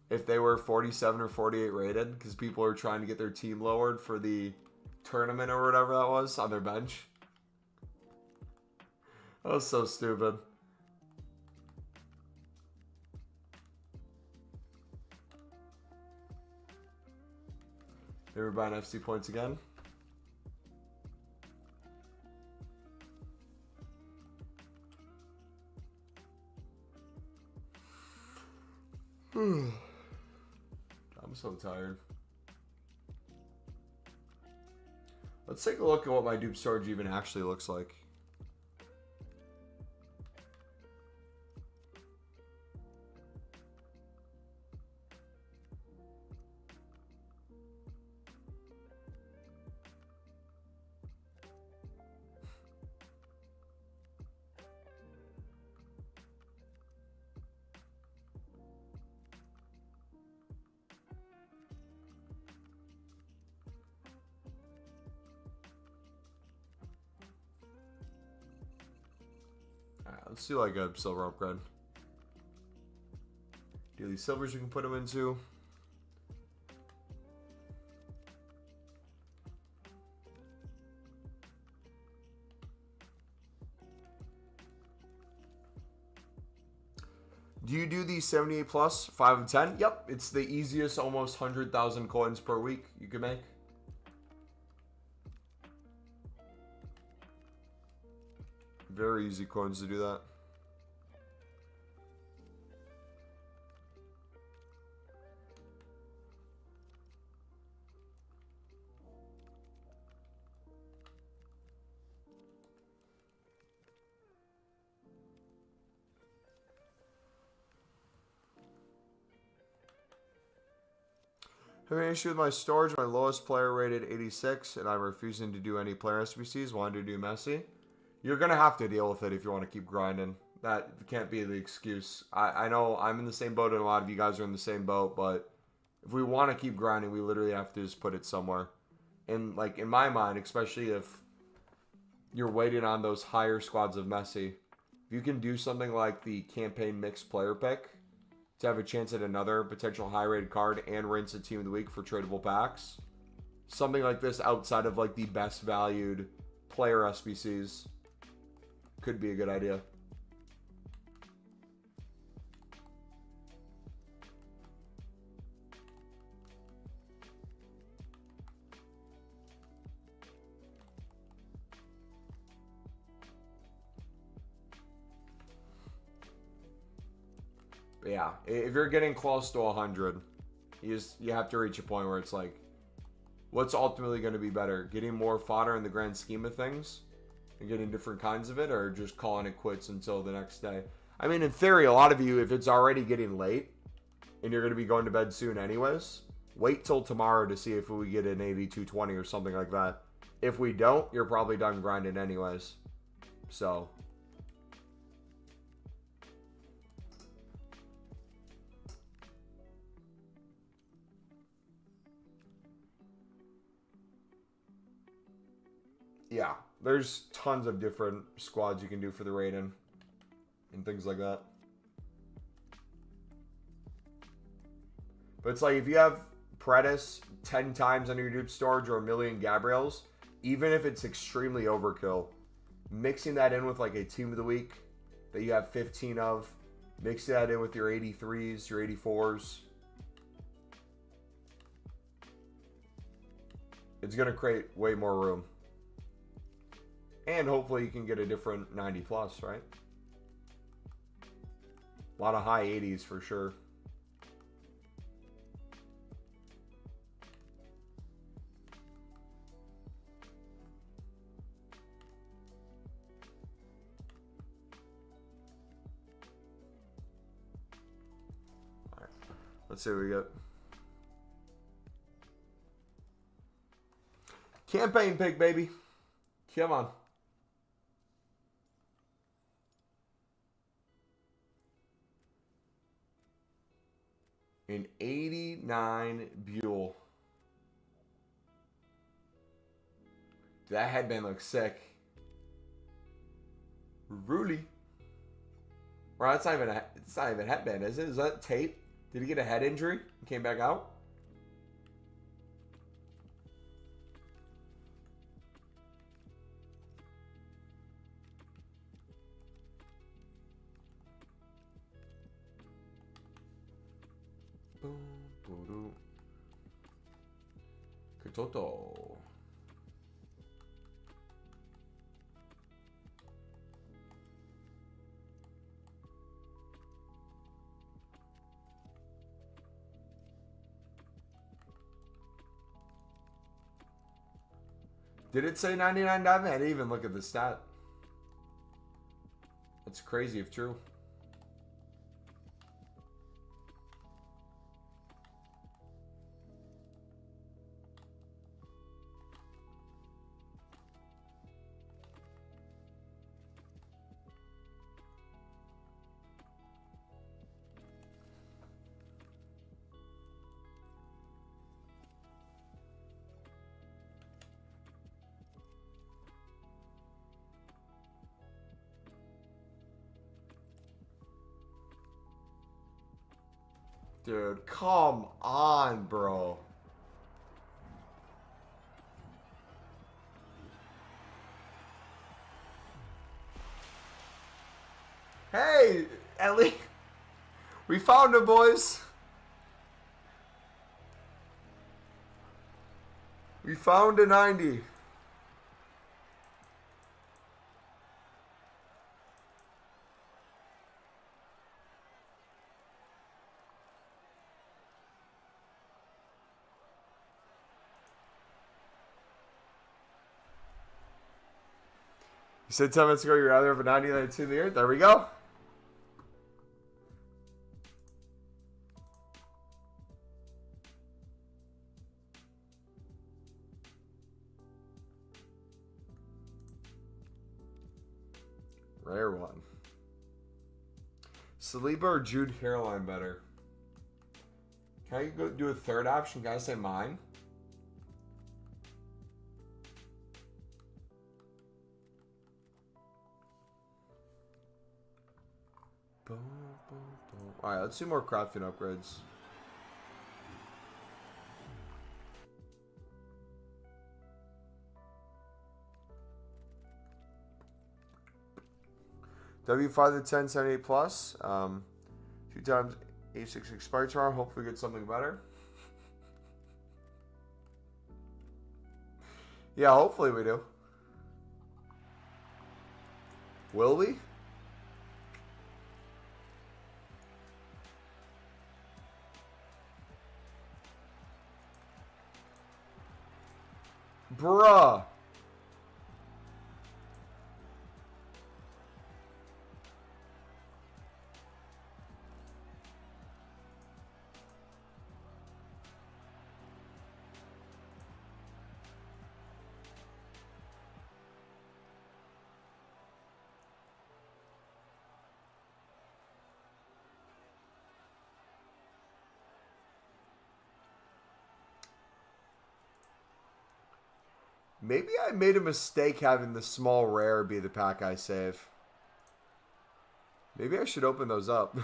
if they were 47 or 48 rated because people are trying to get their team lowered for the tournament or whatever that was on their bench? That was so stupid. They were buying FC points again. I'm so tired. Let's take a look at what my dupe storage even actually looks like. let's do like a silver upgrade. Do these silvers we can put them into. Do you do the 78 plus 5 of 10? Yep, it's the easiest almost 100,000 coins per week you can make. Very easy coins to do that. Have an issue with my storage. My lowest player rated 86, and I'm refusing to do any player SBCs. Wanted to do Messi. You're going to have to deal with it if you want to keep grinding. That can't be the excuse. I know I'm in the same boat, and a lot of you guys are in the same boat, but if we want to keep grinding, we literally have to just put it somewhere. And, like, in my mind, especially if you're waiting on those higher squads of Messi, if you can do something like the campaign mixed player pick, to have a chance at another potential high-rated card and rinse a team of the week for tradable packs. Something like this outside of like the best valued player SBCs could be a good idea. But yeah, if you're getting close to 100, you have to reach a point where it's like, what's ultimately going to be better? Getting more fodder in the grand scheme of things and getting different kinds of it, or just calling it quits until the next day? I mean, in theory, a lot of you, if it's already getting late and you're going to be going to bed soon anyways, wait till tomorrow to see if we get an 8220 or something like that. If we don't, you're probably done grinding anyways. So yeah, there's tons of different squads you can do for the rating and things like that. But it's like if you have Predis 10 times under your dupe storage or a million Gabriels, even if it's extremely overkill, mixing that in with like a team of the week that you have 15 of, mixing that in with your 83s, your 84s, it's going to create way more room. And hopefully you can get a different 90 plus, right? A lot of high 80s for sure. All right. Let's see what we got. Campaign pick, baby. Come on. An 89 Buell. Dude, that headband looks sick. Really? Bro, it's not even a headband, is it? Is that tape? Did he get a head injury and came back out? TOTY. Did it say 99 diamond? I didn't even look at the stat. That's crazy if true. Dude, come on, bro. Hey, at least we found him, boys. We found a 90. You said 10 minutes ago you'd rather have a 90 than a team of the year? There we go. Rare one. Saliba or Jude Hairline better? Can I go do a third option? Can I say mine? Boom, boom, boom. Alright, let's do more crafting upgrades. W5 to 10, 78 plus. 2 times A6 expires tomorrow. Hopefully we get something better. Yeah, hopefully we do. Will we? Bruh. Maybe I made a mistake having the small rare be the pack I save. Maybe I should open those up.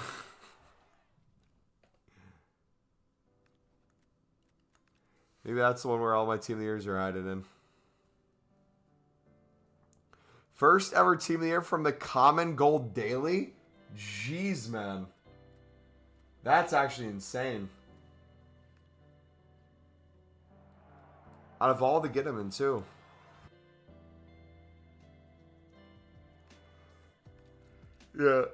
Maybe that's the one where all my team of the years are hiding in. First ever team of the year from the Common Gold Daily? Jeez, man. That's actually insane. Out of all the get them in, too. Yeah.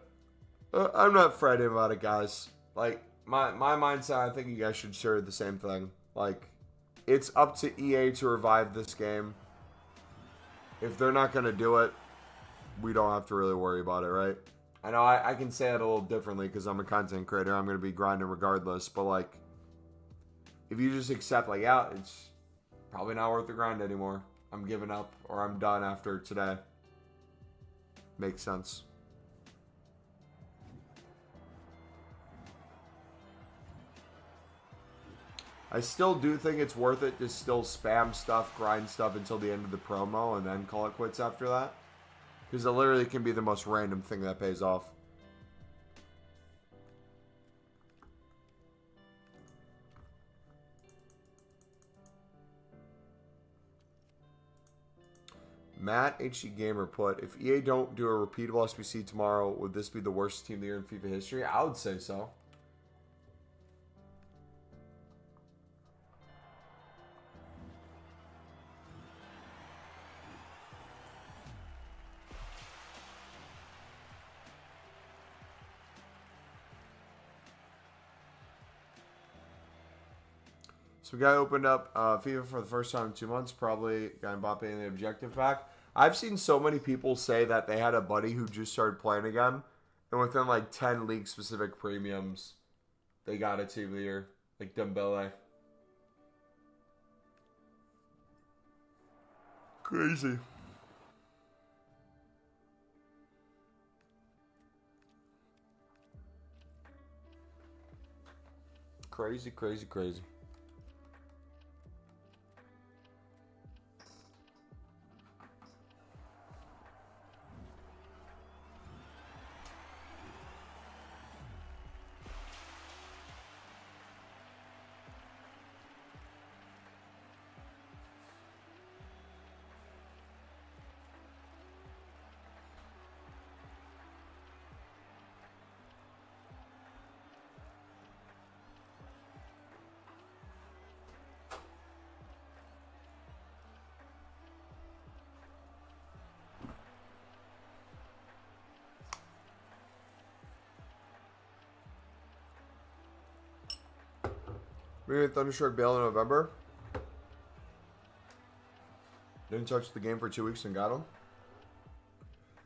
I'm not fretting about it, guys. Like, my mindset, I think you guys should share the same thing. Like, it's up to EA to revive this game. If they're not going to do it, we don't have to really worry about it, right? I know I can say it a little differently because I'm a content creator. I'm going to be grinding regardless. But, like, if you just accept, like, yeah, it's probably not worth the grind anymore. I'm giving up or I'm done after today. Makes sense. I still do think it's worth it to still spam stuff, grind stuff until the end of the promo and then call it quits after that. Because it literally can be the most random thing that pays off. Matt HG Gamer put, if EA don't do a repeatable SBC tomorrow, would this be the worst team of the year in FIFA history? I would say so. So we got opened up FIFA for the first time in 2 months. Probably got Mbappe in the objective pack. I've seen so many people say that they had a buddy who just started playing again. And within like 10 league-specific premiums, they got a team of the year. Like Dembele. Crazy. Crazy, crazy, crazy. Maybe Thunderstruck Bale in November. Didn't touch the game for 2 weeks and got him.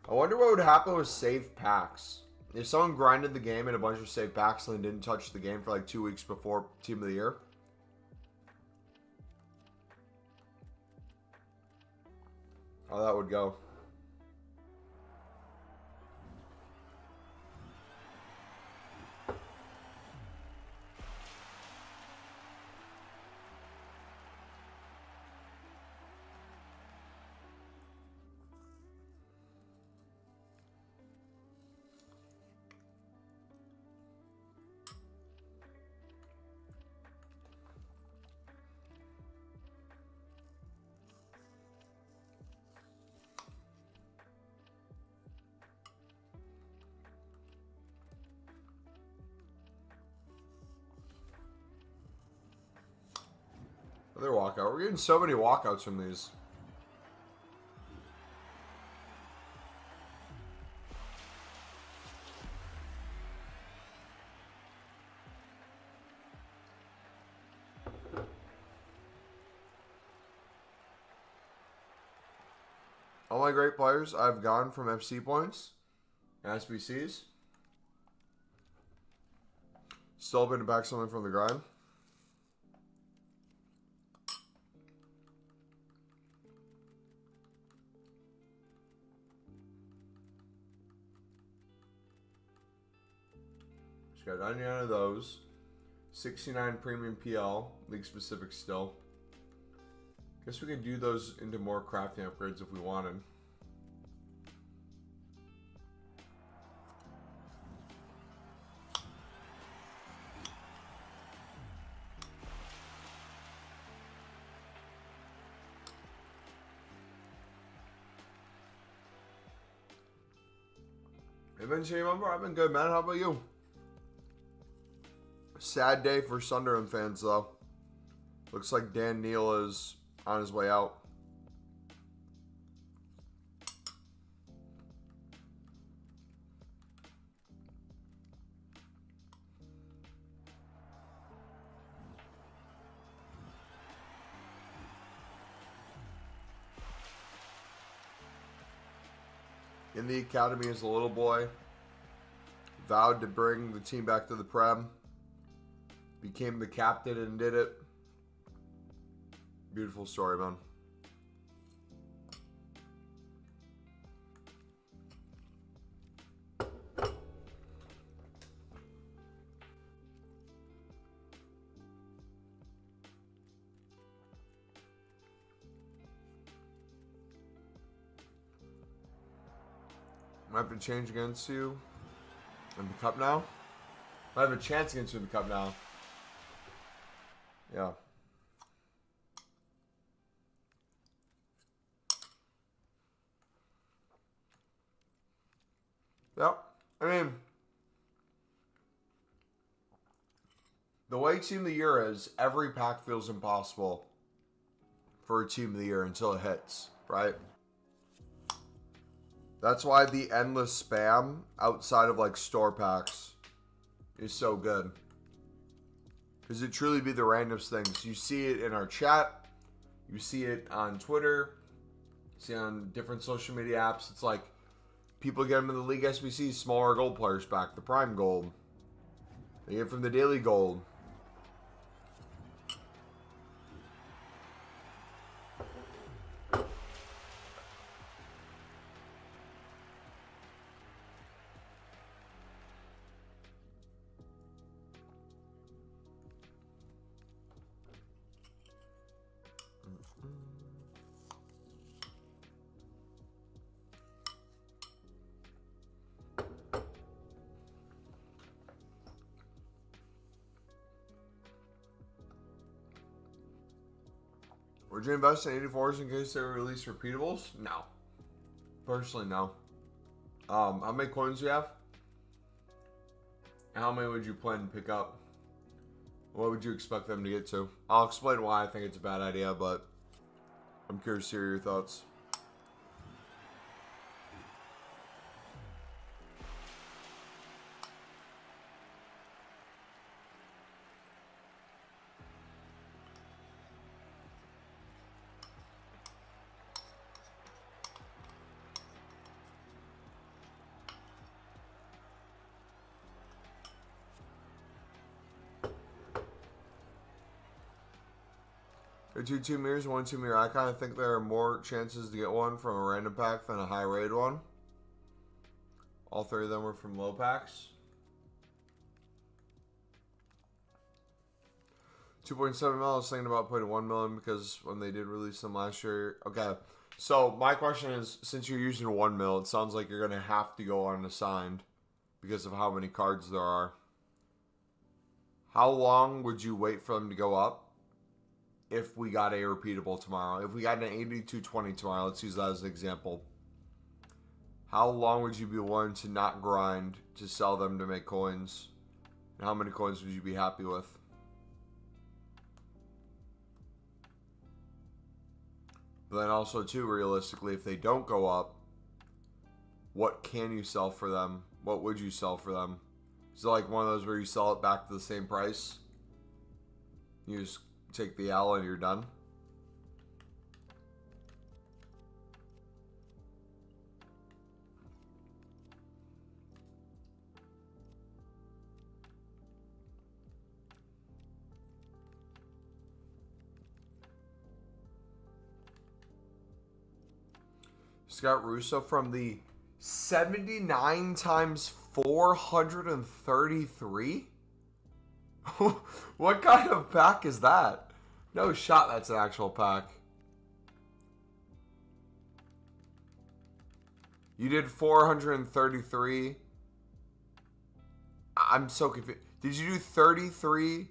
I wonder what would happen with save packs. If someone grinded the game in a bunch of save packs and didn't touch the game for like 2 weeks before Team of the Year. How that would go. Another walkout. We're getting so many walkouts from these. All my great players I've gone from FC points, SBCs. Still hoping to back someone from the grind. Just got 99 of those. 69 premium PL, league specific still. Guess we can do those into more crafting upgrades if we wanted. Eventually, remember, I've been good, man. How about you? Sad day for Sunderland fans, though. Looks like Dan Neal is on his way out. In the academy as a little boy. Vowed to bring the team back to the Prem. Became the captain and did it. Beautiful story, man. I have to change against you in the cup now. I have a chance against you in the cup now. Yeah. Yeah. I mean, the way Team of the Year is, every pack feels impossible for a Team of the Year until it hits, right? That's why the endless spam outside of like store packs is so good. Because it truly be the randomest things. You see it in our chat. You see it on Twitter. You see it on different social media apps. It's like people get them in the League SBC, smaller gold players back. The Prime Gold. They get from the Daily Gold. Would you invest in 84s in case they release repeatables? No. Personally, no. How many coins do you have? How many would you plan to pick up? What would you expect them to get to? I'll explain why I think it's a bad idea, but I'm curious to hear your thoughts. Or two mirrors, 1 2 mirror. I kind of think there are more chances to get one from a random pack than a high raid one. All 3 of them were from low packs. 2.7 mil. I was thinking about putting 1 million because when they did release them last year. Okay. So my question is, since you're using 1 mil, it sounds like you're going to have to go unassigned because of how many cards there are. How long would you wait for them to go up if we got a repeatable tomorrow? If we got an 8220 tomorrow, let's use that as an example. How long would you be willing to not grind to sell them to make coins? And how many coins would you be happy with? But then also, too, realistically, if they don't go up, what can you sell for them? What would you sell for them? Is it like one of those where you sell it back to the same price? You just take the L and you're done? Scott Russo from the 79 times 433? What kind of pack is that? No shot that's an actual pack. You did 433. I'm so confused. Did you do 33?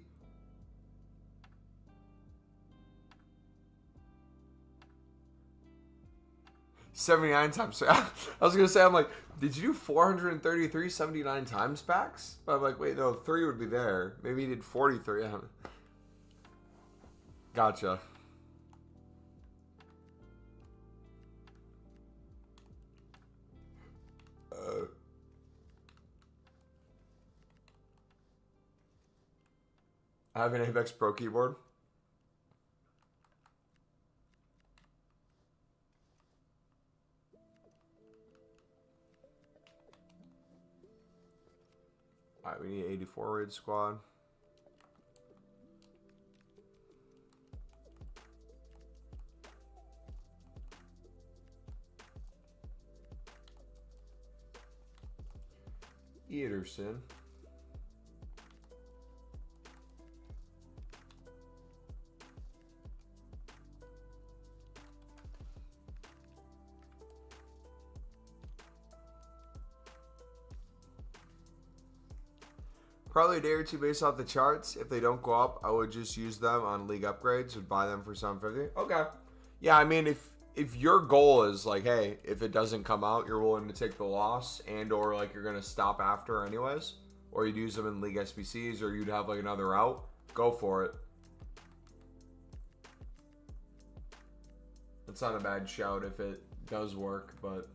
$79 times. I was going to say, I'm like, did you do 433 79 times packs? But I'm like, wait, no, 3 would be there. Maybe you did 43. Gotcha. I have an Apex Pro keyboard. Alright, we need 84 raid squad. Ederson. Probably a day or two based off the charts. If they don't go up, I would just use them on league upgrades. Would buy them for $750. Okay. Yeah, I mean, if your goal is like, hey, if it doesn't come out, you're willing to take the loss, and or like you're gonna stop after anyways, or you'd use them in league SBCs, or you'd have like another route, go for it. It's not a bad shout if it does work, but.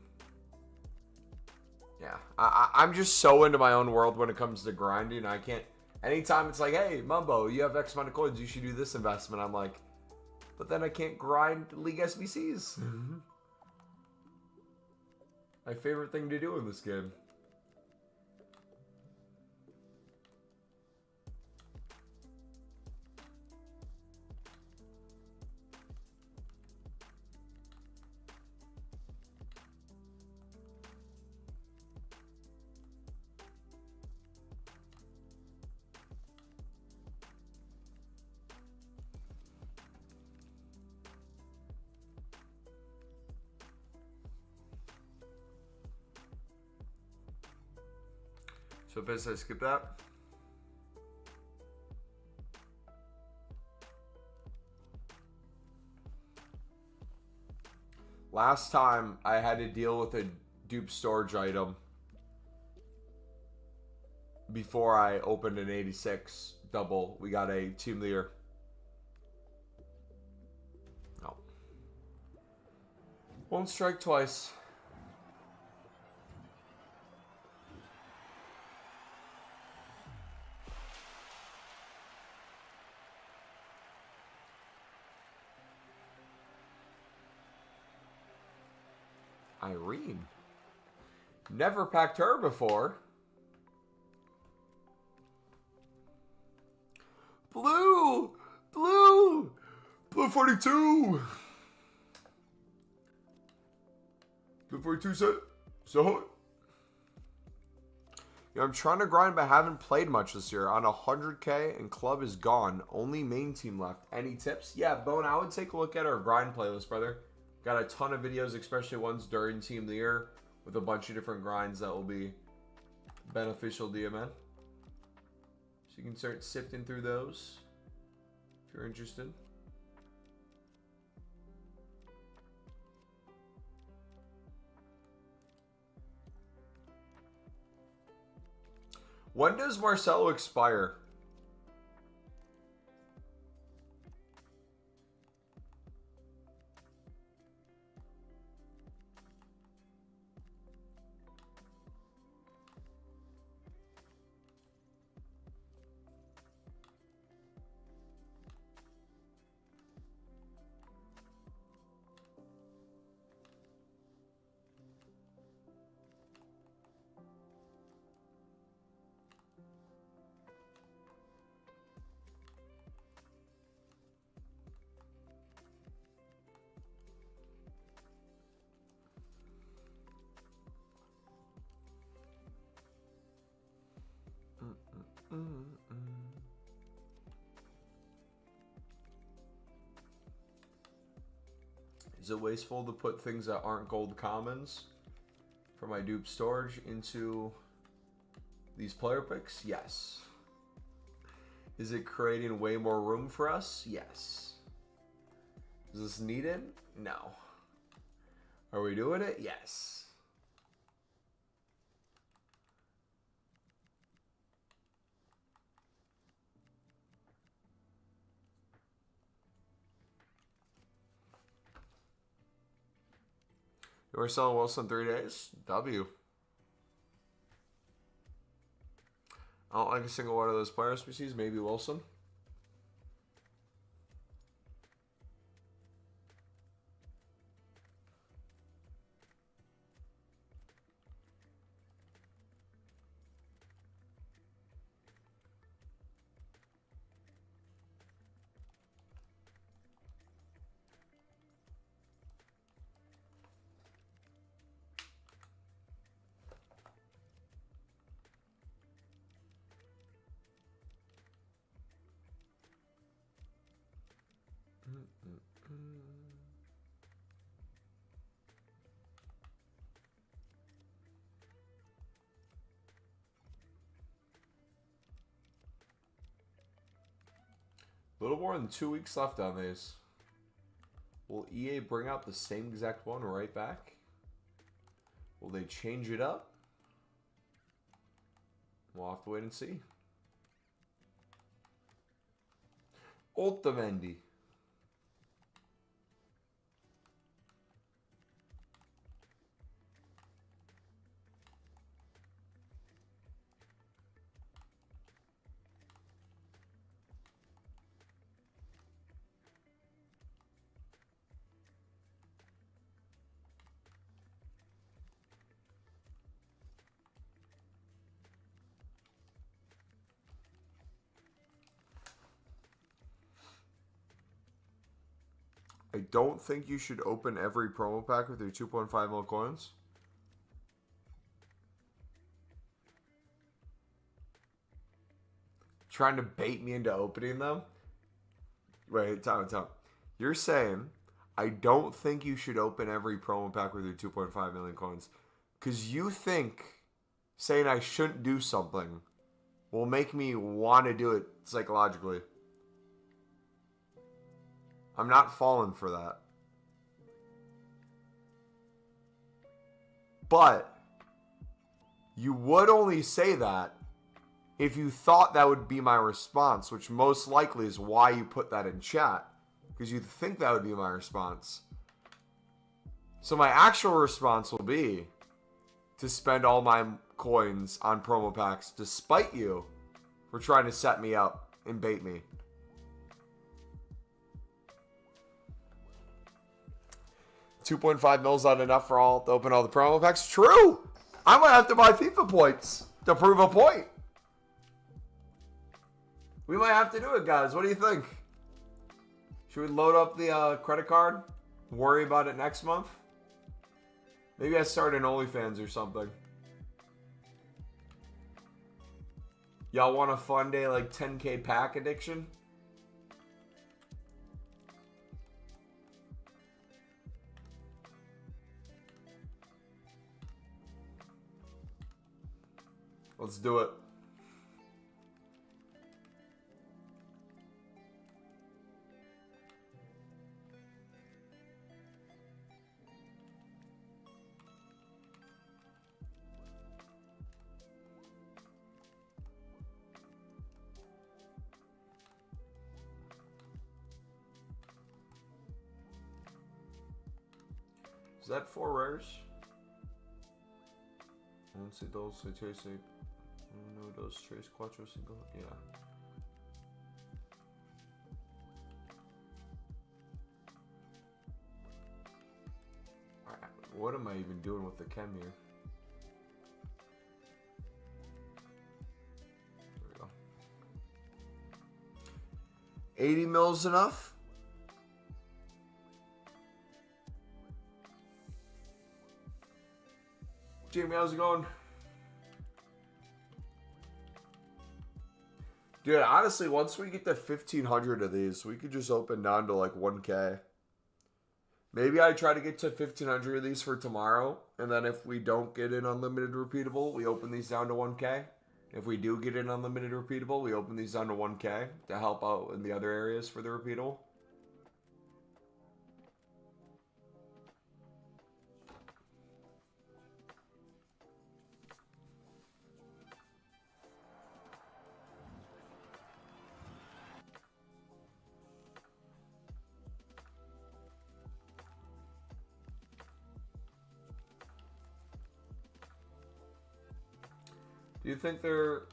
Yeah, I'm just so into my own world when it comes to grinding. I can't, anytime it's like, hey, Mumbo, you have X amount of coins, you should do this investment. I'm like, but then I can't grind League SBCs. My favorite thing to do in this game. So best I skip that. Last time I had to deal with a dupe storage item before I opened an 86 double. We got a team leader. No. Won't strike twice. Irene. Never packed her before. Blue Blue 42. Blue 42 set. So. Yeah, I'm trying to grind, but haven't played much this year. On 100K and club is gone. Only main team left. Any tips? Yeah, Bone, I would take a look at our grind playlist, brother. Got a ton of videos, especially ones during Team of the Year, with a bunch of different grinds that will be beneficial to you, man. So you can start sifting through those if you're interested. When does Marcelo expire? Is it wasteful to put things that aren't gold commons for my dupe storage into these player picks? Yes. Is it creating way more room for us? Yes. Is this needed? No. Are we doing it? Yes. We're selling Wilson 3 days. W. I don't like a single one of those player species. Maybe Wilson. A little more than 2 weeks left on these. Will EA bring out the same exact one right back? Will they change it up? We'll have to wait and see. Ultimendi. I don't think you should open every promo pack with your 2.5 mil coins. Trying to bait me into opening them? Wait, time. You're saying I don't think you should open every promo pack with your 2.5 million coins because you think saying I shouldn't do something will make me want to do it psychologically. I'm not falling for that. But you would only say that if you thought that would be my response, which most likely is why you put that in chat, because you think that would be my response. So my actual response will be to spend all my coins on promo packs despite you for trying to set me up and bait me. $2.5 mil's not enough for all to open all the promo packs. True. I might have to buy FIFA points to prove a point. We might have to do it, guys. What do you think? Should we load up the credit card? Worry about it next month? Maybe I start an OnlyFans or something. Y'all want a fun day like 10K pack addiction? Let's do it. Is that 4 rares? 1, 2, 3, 6, 1, 2, 3, 4, 5. Yeah. What am I even doing with the chem here? There we go. 80 mils enough? Jamie, how's it going? Dude, honestly, once we get to 1,500 of these, we could just open down to like 1K. Maybe I try to get to 1,500 of these for tomorrow, and then if we don't get an unlimited repeatable, we open these down to 1K. If we do get an unlimited repeatable, we open these down to 1K to help out in the other areas for the repeatable. Do you think they're...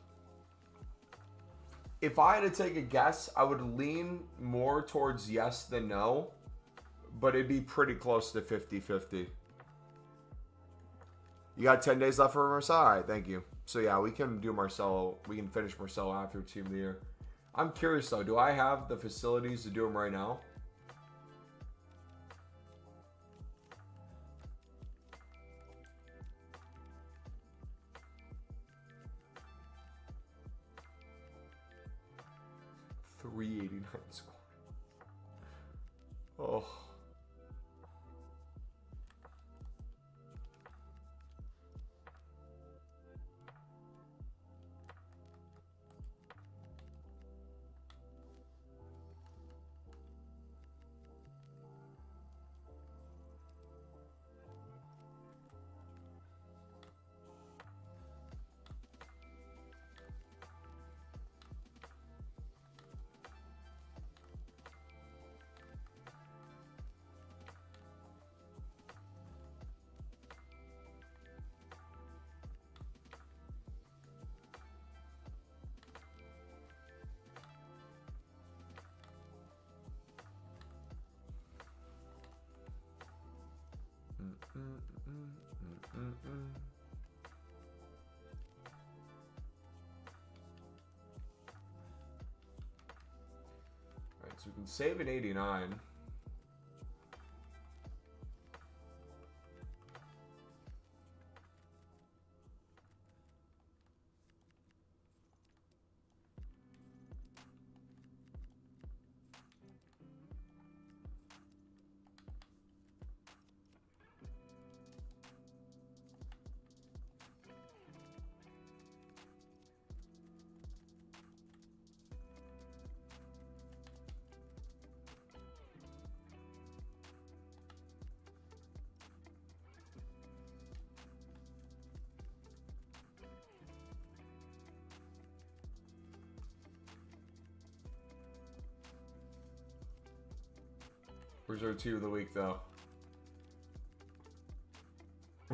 If I had to take a guess, I would lean more towards yes than no, but it'd be pretty close to 50-50. You got 10 days left for Marcel? All right, thank you. So yeah, we can do Marcelo. We can finish Marcelo after Team of the Year. I'm curious though, do I have the facilities to do them right now? $389 score. Oh. Alright, so we can save an 89. Where's our team of the week, though?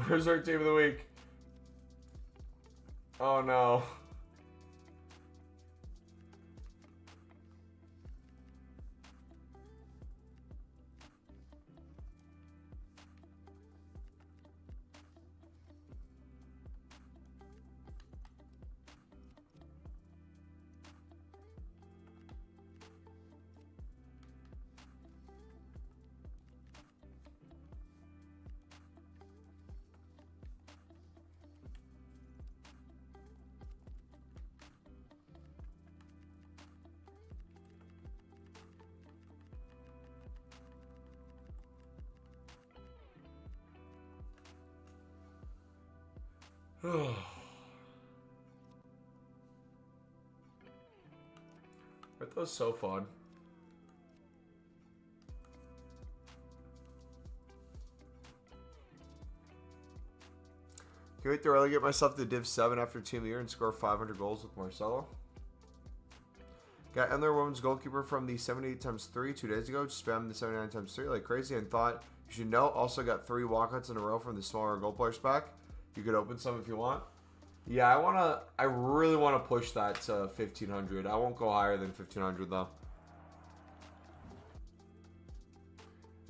Where's our team of the week? Oh, no. That was so fun. Can't wait to really get myself to Div 7 after Team of the Year and score 500 goals with Marcelo. Got Endler Women's Goalkeeper from the 78x3 2 days ago. Just spammed the 79x3 like crazy and thought you should know. Also got 3 walkouts in a row from the smaller goal players pack. You could open some if you want. Yeah, I really want to push that to 1500. I won't go higher than 1500 though.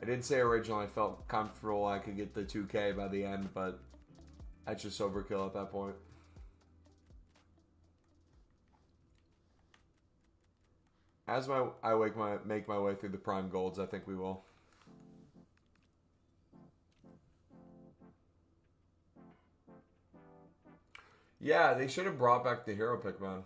I did say originally I felt comfortable I could get the 2K by the end, but that's just overkill at that point. As I make my way through the prime golds, I think we will. Yeah, they should have brought back the hero pick, man.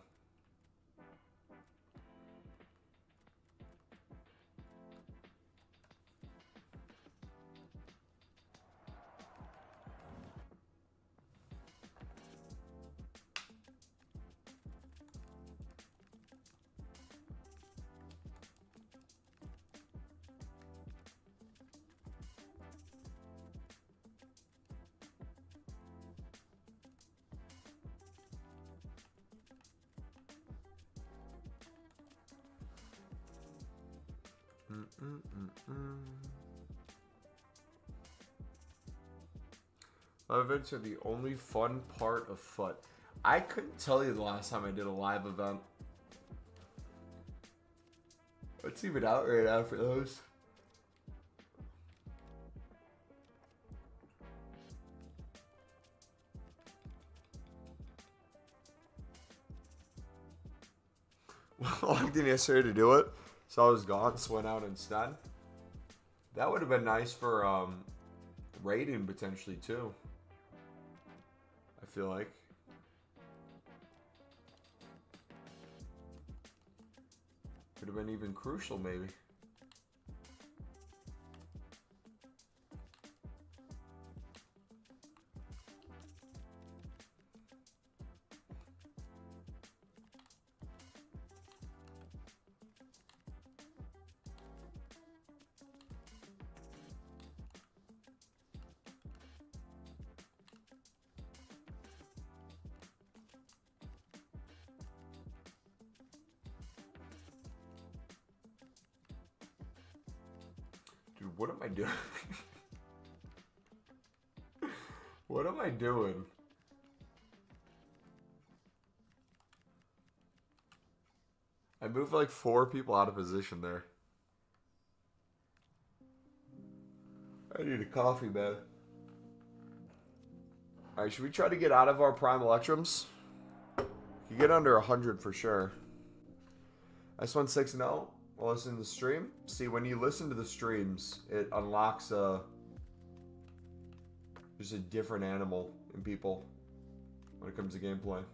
Live events are the only fun part of FUT. I couldn't tell you the last time I did a live event. What's even out right now for those? Logged in yesterday to do it, so I was gone, so went out instead. That would have been nice for raiding potentially too. I feel like. Could have been even crucial maybe. Dude, what am I doing? What am I doing? I moved like 4 people out of position there. I need a coffee, man. Alright, should we try to get out of our prime electrums? You get under 100 for sure. S16, we'll listen to the stream. See, when you listen to the streams, it unlocks just a different animal in people when it comes to gameplay.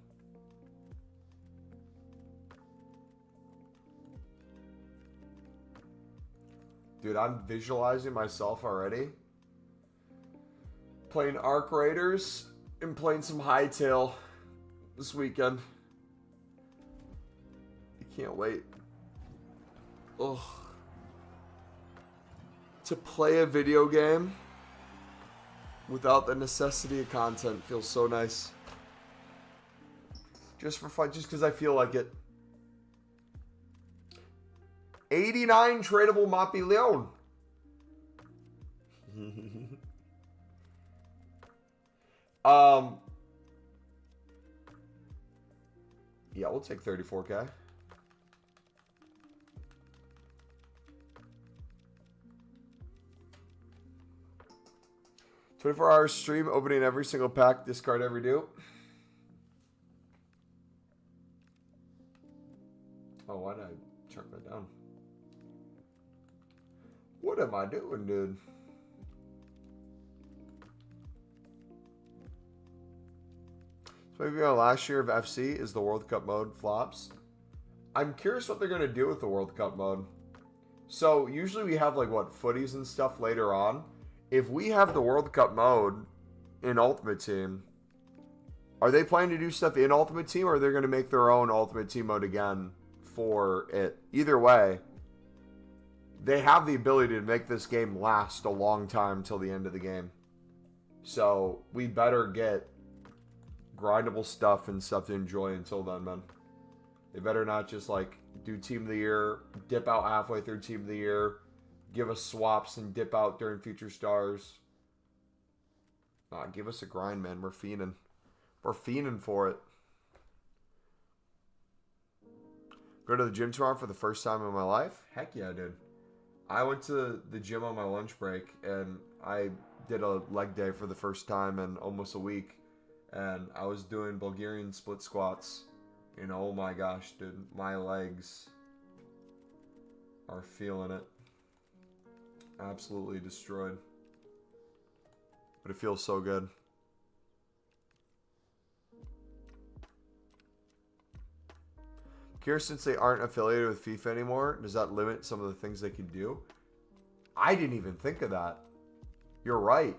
Dude, I'm visualizing myself already playing Arc Raiders and playing some Hightail this weekend. I can't wait. Ugh. To play a video game without the necessity of content feels so nice. Just for fun, just because I feel like it. 89 tradable Moppy Leon. Yeah, we'll take 34K. $24-hour stream, opening every single pack, discard every dupe. Oh, why did I turn that down? What am I doing, dude? So maybe our last year of FC is the World Cup mode flops. I'm curious what they're going to do with the World Cup mode. So usually we have like, what, footies and stuff later on. If we have the World Cup mode in Ultimate Team, Are they planning to do stuff in Ultimate Team, or are they going to make their own Ultimate Team mode again for it? Either way, they have the ability to make this game last a long time till the end of the game. So we better get grindable stuff and stuff to enjoy until then, man. They better not just like do Team of the Year, dip out halfway through Team of the Year, give us swaps and dip out during Future Stars. Nah, give us a grind, man. We're fiending. We're fiending for it. Go to the gym tomorrow for the first time in my life? Heck yeah, dude. I went to the gym on my lunch break, and I did a leg day for the first time in almost a week. And I was doing Bulgarian split squats. And oh my gosh, dude, my legs are feeling it. Absolutely destroyed. But it feels so good. Curious, since they aren't affiliated with FIFA anymore, does that limit some of the things they can do? I didn't even think of that. You're right.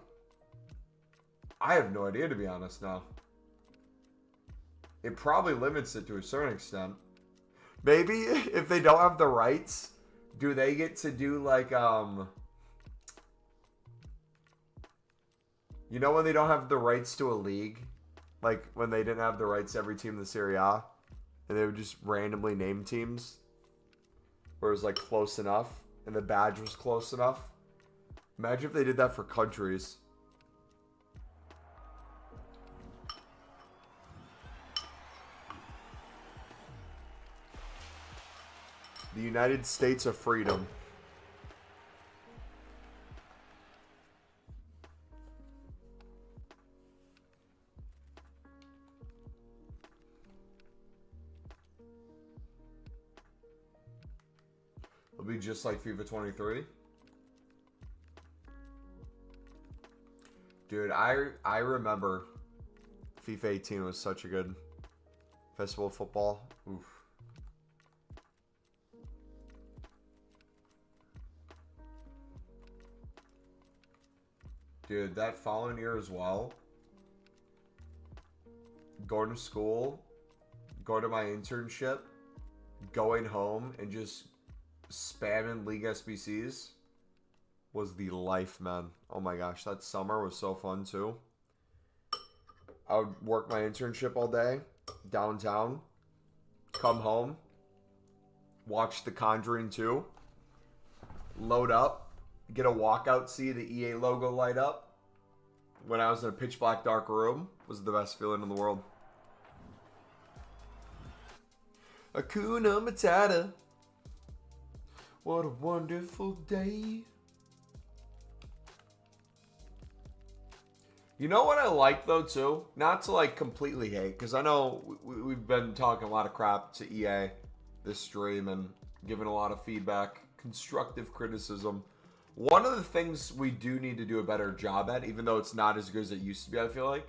I have no idea, to be honest, now. It probably limits it to a certain extent. Maybe if they don't have the rights, do they get to do like, you know when they don't have the rights to a league? Like when they didn't have the rights to every team in the Serie A? And they would just randomly name teams where it was like close enough and the badge was close enough. Imagine if they did that for countries. The United States of Freedom. It'll be just like FIFA 23. Dude, I remember FIFA 18 was such a good festival of football. Oof. Dude, that following year as well, going to school, going to my internship, going home, and just spamming League SBCs was the life, man. Oh my gosh, that summer was so fun too. I would work my internship all day downtown, come home, watch The Conjuring 2, load up, get a walkout, see the EA logo light up when I was in a pitch black dark room. Was the best feeling in the world. Hakuna Matata. What a wonderful day. You know what I like though too? Not to like completely hate, because I know we've been talking a lot of crap to EA this stream and giving a lot of feedback, constructive criticism. One of the things we do need to do a better job at, even though it's not as good as it used to be, I feel like,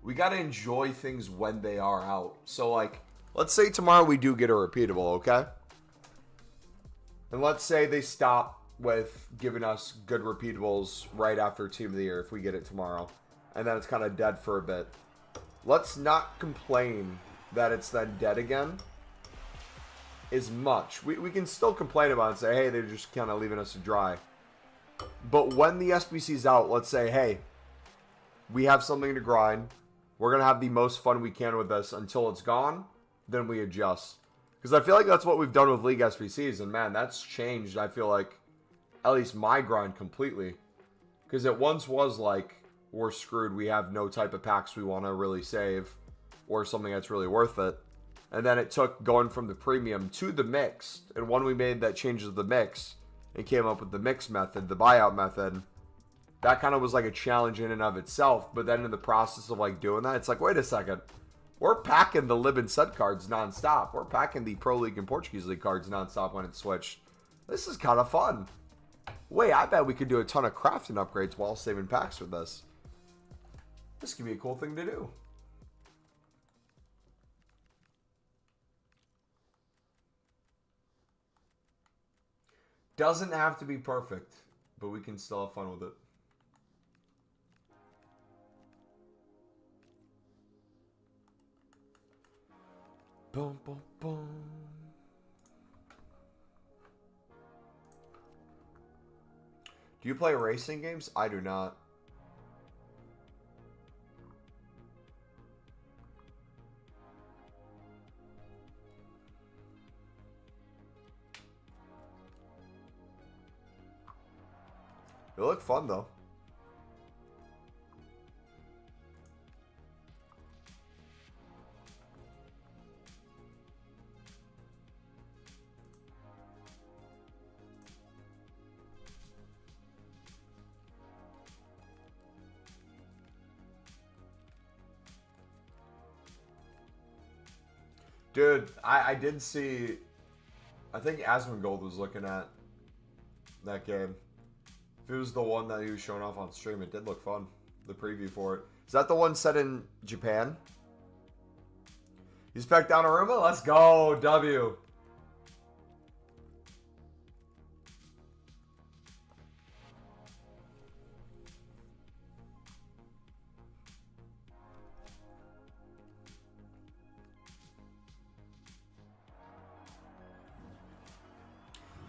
we got to enjoy things when they are out. So like, let's say tomorrow we do get a repeatable, okay? And let's say they stop with giving us good repeatables right after Team of the Year if we get it tomorrow. And then it's kind of dead for a bit. Let's not complain that it's then dead again as much. We can still complain about it and say, hey, they're just kind of leaving us to dry. But when the SBC's out, let's say, hey, we have something to grind. We're going to have the most fun we can with this until it's gone. Then we adjust. Because I feel like that's what we've done with League SBCs. And man, that's changed, I feel like, at least my grind completely. Because it once was like, we're screwed. We have no type of packs we want to really save. Or something that's really worth it. And then it took going from the premium to the mixed. And when we made that changes the mix and came up with the mix method, the buyout method, that kind of was like a challenge in and of itself. But then in the process of like doing that, it's like, wait a second. We're packing the Lib and Sud cards nonstop. We're packing the Pro League and Portuguese League cards nonstop when it's switched. This is kind of fun. Wait, I bet we could do a ton of crafting upgrades while saving packs with this. This could be a cool thing to do. Doesn't have to be perfect, but we can still have fun with it. Boom, boom, boom. Do you play racing games? I do not. They look fun, though. Dude, I did see... I think Asmongold was looking at that game. If it was the one that he was showing off on stream, it did look fun. The preview for it. Is that the one set in Japan? He's back down Aruma? Let's go, W.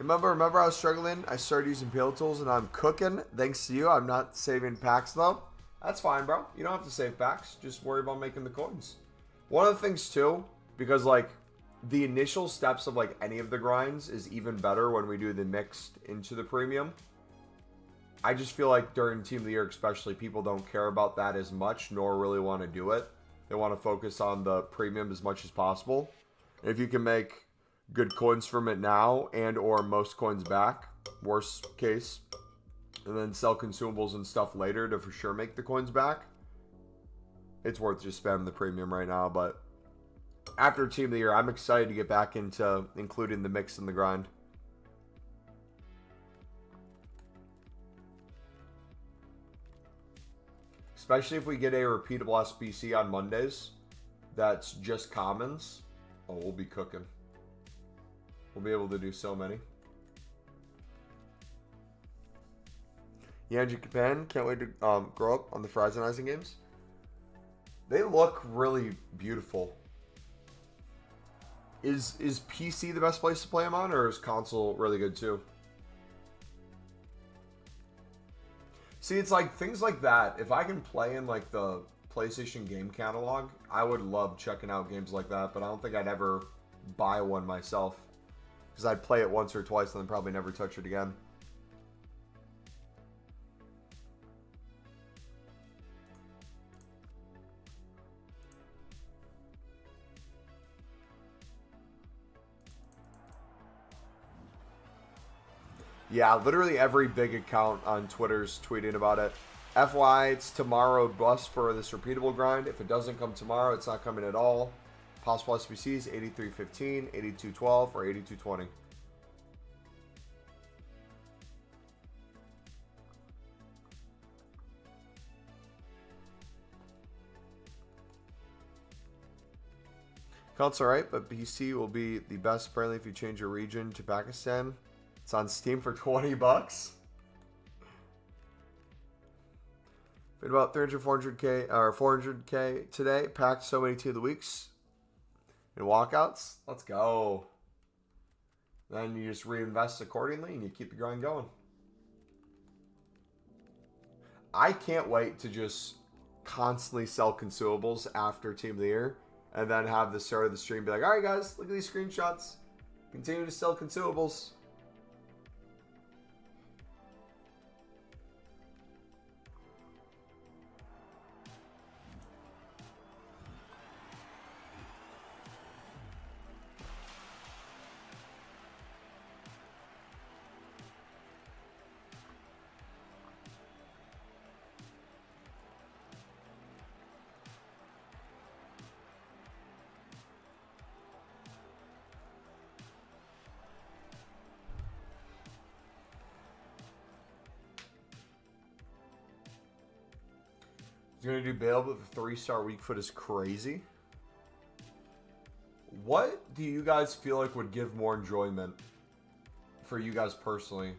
Remember I was struggling? I started using Pale Tools and I'm cooking. Thanks to you. I'm not saving packs though. That's fine, bro. You don't have to save packs. Just worry about making the coins. One of the things too, because like the initial steps of like any of the grinds is even better when we do the mixed into the premium. I just feel like during Team of the Year especially, people don't care about that as much nor really want to do it. They want to focus on the premium as much as possible. If you can make good coins from it now and or most coins back, worst case, and then sell consumables and stuff later to for sure make the coins back, it's worth just spamming the premium right now. But after Team of the Year, I'm excited to get back into including the mix and the grind. Especially if we get a repeatable SBC on Mondays that's just commons. Oh, we'll be cooking. We'll be able to do so many. Yanji Japan, can't wait to grow up on the Fryzenizing games. They look really beautiful. Is PC the best place to play them on, or is console really good too? See, it's like things like that. If I can play in like the PlayStation game catalog, I would love checking out games like that, but I don't think I'd ever buy one myself. Because I'd play it once or twice and then probably never touch it again. Yeah, literally every big account on Twitter's tweeting about it. FYI, it's tomorrow bust for this repeatable grind. If it doesn't come tomorrow, it's not coming at all. Possible SBCs 8315, 8212, or 8220. Count's alright, but BC will be the best apparently if you change your region to Pakistan. It's on Steam for 20 bucks. Been about 300, 400k or 400k today. Packed so many 2 of the weeks. And walkouts. Let's go. Then you just reinvest accordingly and you keep the grind going. I can't wait to just constantly sell consumables after Team of the Year. And then have the start of the stream be like, alright guys, look at these screenshots. Continue to sell consumables. He's going to do bail, but the 3-star weak foot is crazy. What do you guys feel like would give more enjoyment for you guys personally?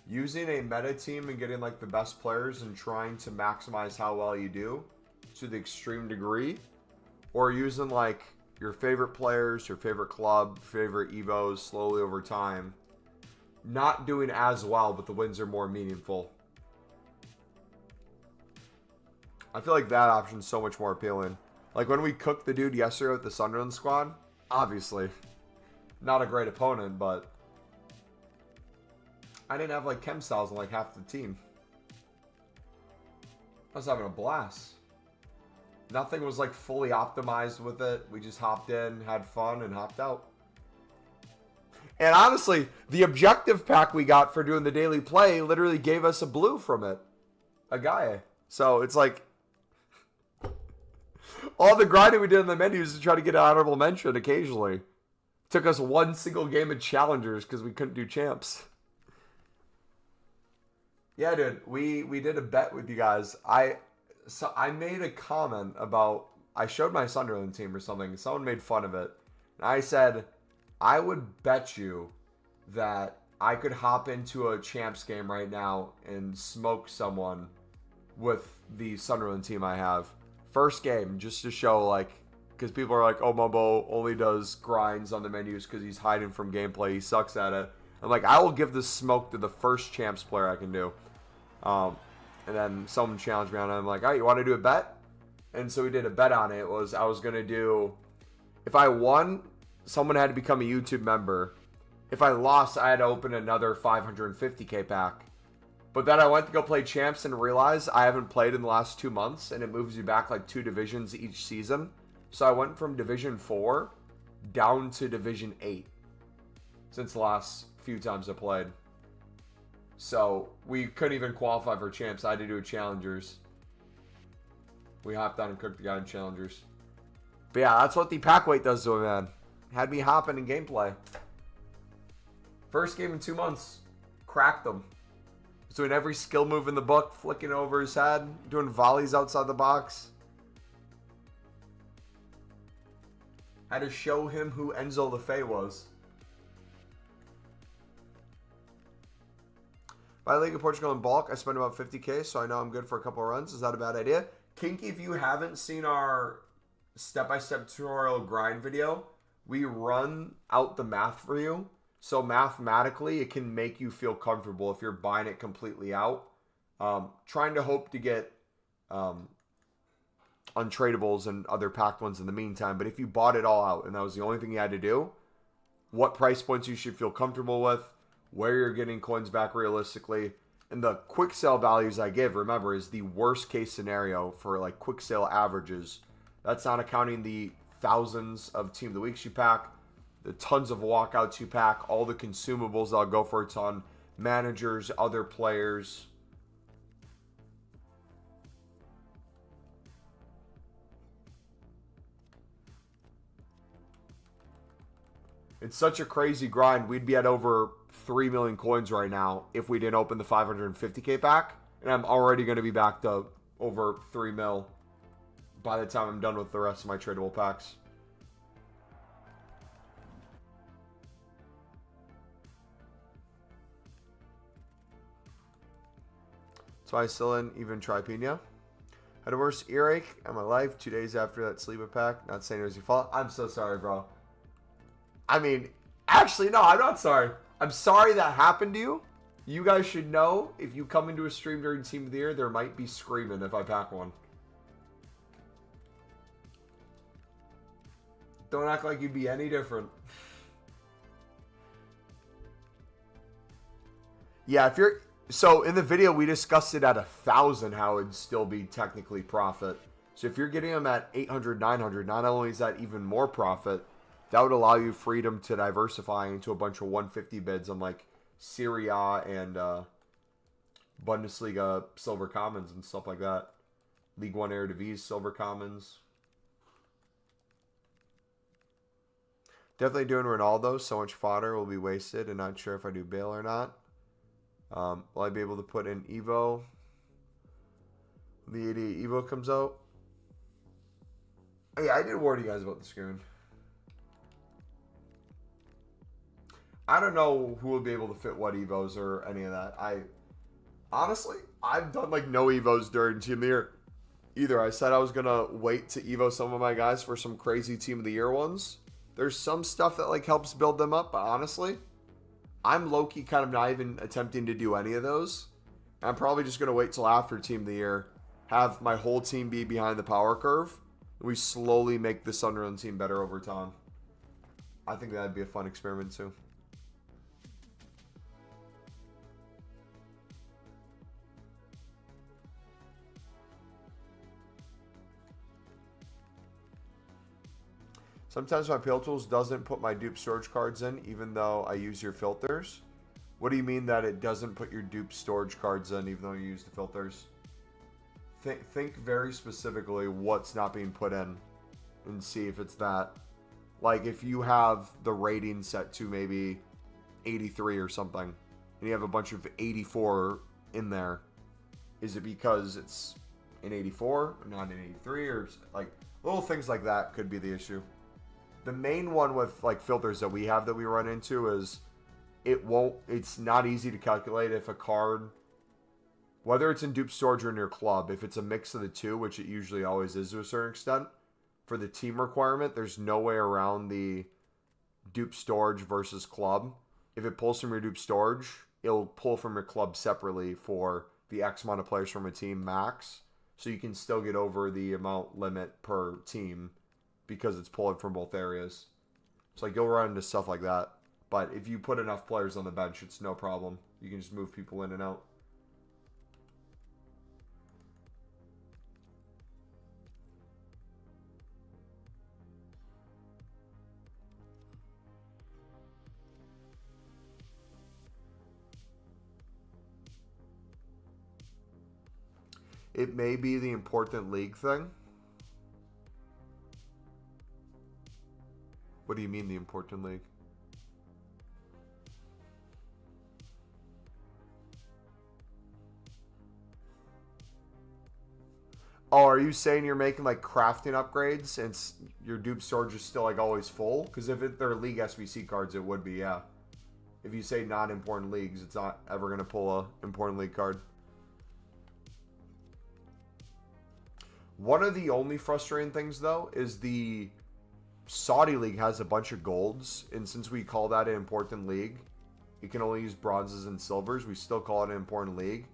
Using a meta team and getting like the best players and trying to maximize how well you do to the extreme degree? Or using like your favorite players, your favorite club, favorite Evos slowly over time not doing as well, but the wins are more meaningful. I feel like that option is so much more appealing. Like when we cooked the dude yesterday with the Sunderland squad, obviously not a great opponent, but I didn't have like chem styles in like half the team. I was having a blast. Nothing was like fully optimized with it. We just hopped in, had fun, and hopped out. And honestly, the objective pack we got for doing the daily play literally gave us a blue from it. A Gaia. So it's like all the grinding we did in the menus to try to get an honorable mention occasionally. Took us one single game of challengers because we couldn't do champs. Yeah, dude, we did a bet with you guys. I made a comment about, I showed my Sunderland team or something. Someone made fun of it. And I said, I would bet you that I could hop into a champs game right now and smoke someone with the Sunderland team I have. First game, just to show, like, because people are like, oh, Mumbo only does grinds on the menus because he's hiding from gameplay. He sucks at it. I'm like, I will give this smoke to the first champs player I can do. And then someone challenged me on it. I'm like, all right, you want to do a bet? And so we did a bet on it. I was going to do, if I won, someone had to become a YouTube member. If I lost, I had to open another 550k pack. But then I went to go play champs and realized I haven't played in the last 2 months, and it moves you back like 2 divisions each season. So I went from Division 4 down to Division 8 since the last few times I played. So we couldn't even qualify for champs. I had to do a challengers. We hopped on and cooked the guy in challengers. But yeah, that's what the pack weight does to a man. Had me hopping in gameplay. First game in 2 months. Cracked them. Was doing every skill move in the book. Flicking over his head. Doing volleys outside the box. Had to show him who Enzo Lefebvre was. Buy League of Portugal in bulk. I spent about 50k, so I know I'm good for a couple of runs. Is that a bad idea? Kinky, if you haven't seen our step-by-step tutorial grind video, we run out the math for you. So mathematically, it can make you feel comfortable if you're buying it completely out. Trying to hope to get untradables and other packed ones in the meantime. But if you bought it all out and that was the only thing you had to do, what price points you should feel comfortable with, where you're getting coins back realistically, and the quick sale values I give, remember, is the worst case scenario for like quick sale averages. That's not accounting the thousands of Team of the Weeks you pack, the tons of walkouts you pack, all the consumables that'll go for a ton, managers, other players. It's such a crazy grind. We'd be at over 3 million coins right now if we didn't open the 550k pack. And I'm already going to be back to over 3 mil by the time I'm done with the rest of my tradable packs. So I still didn't even try Pina. Had a worse earache in my life 2 days after that sleep pack. Not saying it was your fault. I'm so sorry, bro. I mean, actually, no, I'm not sorry. I'm sorry that happened to you. You guys should know, if you come into a stream during Team of the Year, there might be screaming if I pack one. Don't act like you'd be any different. Yeah, if you're... So, in the video, we discussed it at 1,000, how it'd still be technically profit. So, if you're getting them at 800, 900, not only is that even more profit, that would allow you freedom to diversify into a bunch of 150 bids on like Serie A and Bundesliga Silver Commons and stuff like that. League One Eredivisie Silver Commons. Definitely doing Ronaldo. So much fodder will be wasted, and not sure if I do Bale or not. Will I be able to put in Evo? The 88 Evo comes out. Oh, yeah, I did warn you guys about the screen. I don't know who will be able to fit what Evos or any of that. Honestly, I've done like no Evos during Team of the Year. either. I said I was going to wait to Evo some of my guys for some crazy Team of the Year ones. There's some stuff that like helps build them up, but honestly, I'm low-key kind of not even attempting to do any of those. I'm probably just going to wait till after Team of the Year, have my whole team be behind the power curve, and we slowly make the Sunrun team better over time. I think that'd be a fun experiment too. Sometimes my Pill Tools doesn't put my dupe storage cards in, even though I use your filters. What do you mean that it doesn't put your dupe storage cards in, even though you use the filters? Think very specifically what's not being put in, and see if it's that. Like if you have the rating set to maybe 83 or something, and you have a bunch of 84 in there, is it because it's an 84 or not an 83, or like little things like that could be the issue. The main one with like filters that we have that we run into is it's not easy to calculate if a card, whether it's in dupe storage or in your club, if it's a mix of the two, which it usually always is to a certain extent, for the team requirement, there's no way around the dupe storage versus club. If it pulls from your dupe storage, it'll pull from your club separately for the X amount of players from a team max, so you can still get over the amount limit per team because it's pulling from both areas. So like you'll run into stuff like that. But if you put enough players on the bench, it's no problem. You can just move people in and out. It may be the important league thing. What do you mean the important league? Oh, are you saying you're making like crafting upgrades and your dupe storage is still like always full? Because if they're league SBC cards, it would be, yeah. If you say not important leagues, it's not ever going to pull a important league card. One of the only frustrating things, though, is the Saudi League has a bunch of golds, and since we call that an important league, you can only use bronzes and silvers. We still call it an important league.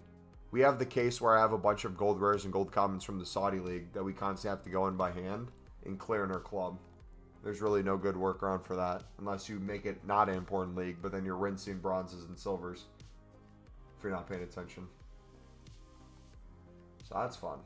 We have the case where I have a bunch of gold rares and gold commons from the Saudi League that we constantly have to go in by hand and clear in our club. There's really no good workaround for that, unless you make it not an important league, but then you're rinsing bronzes and silvers if you're not paying attention. So that's fun.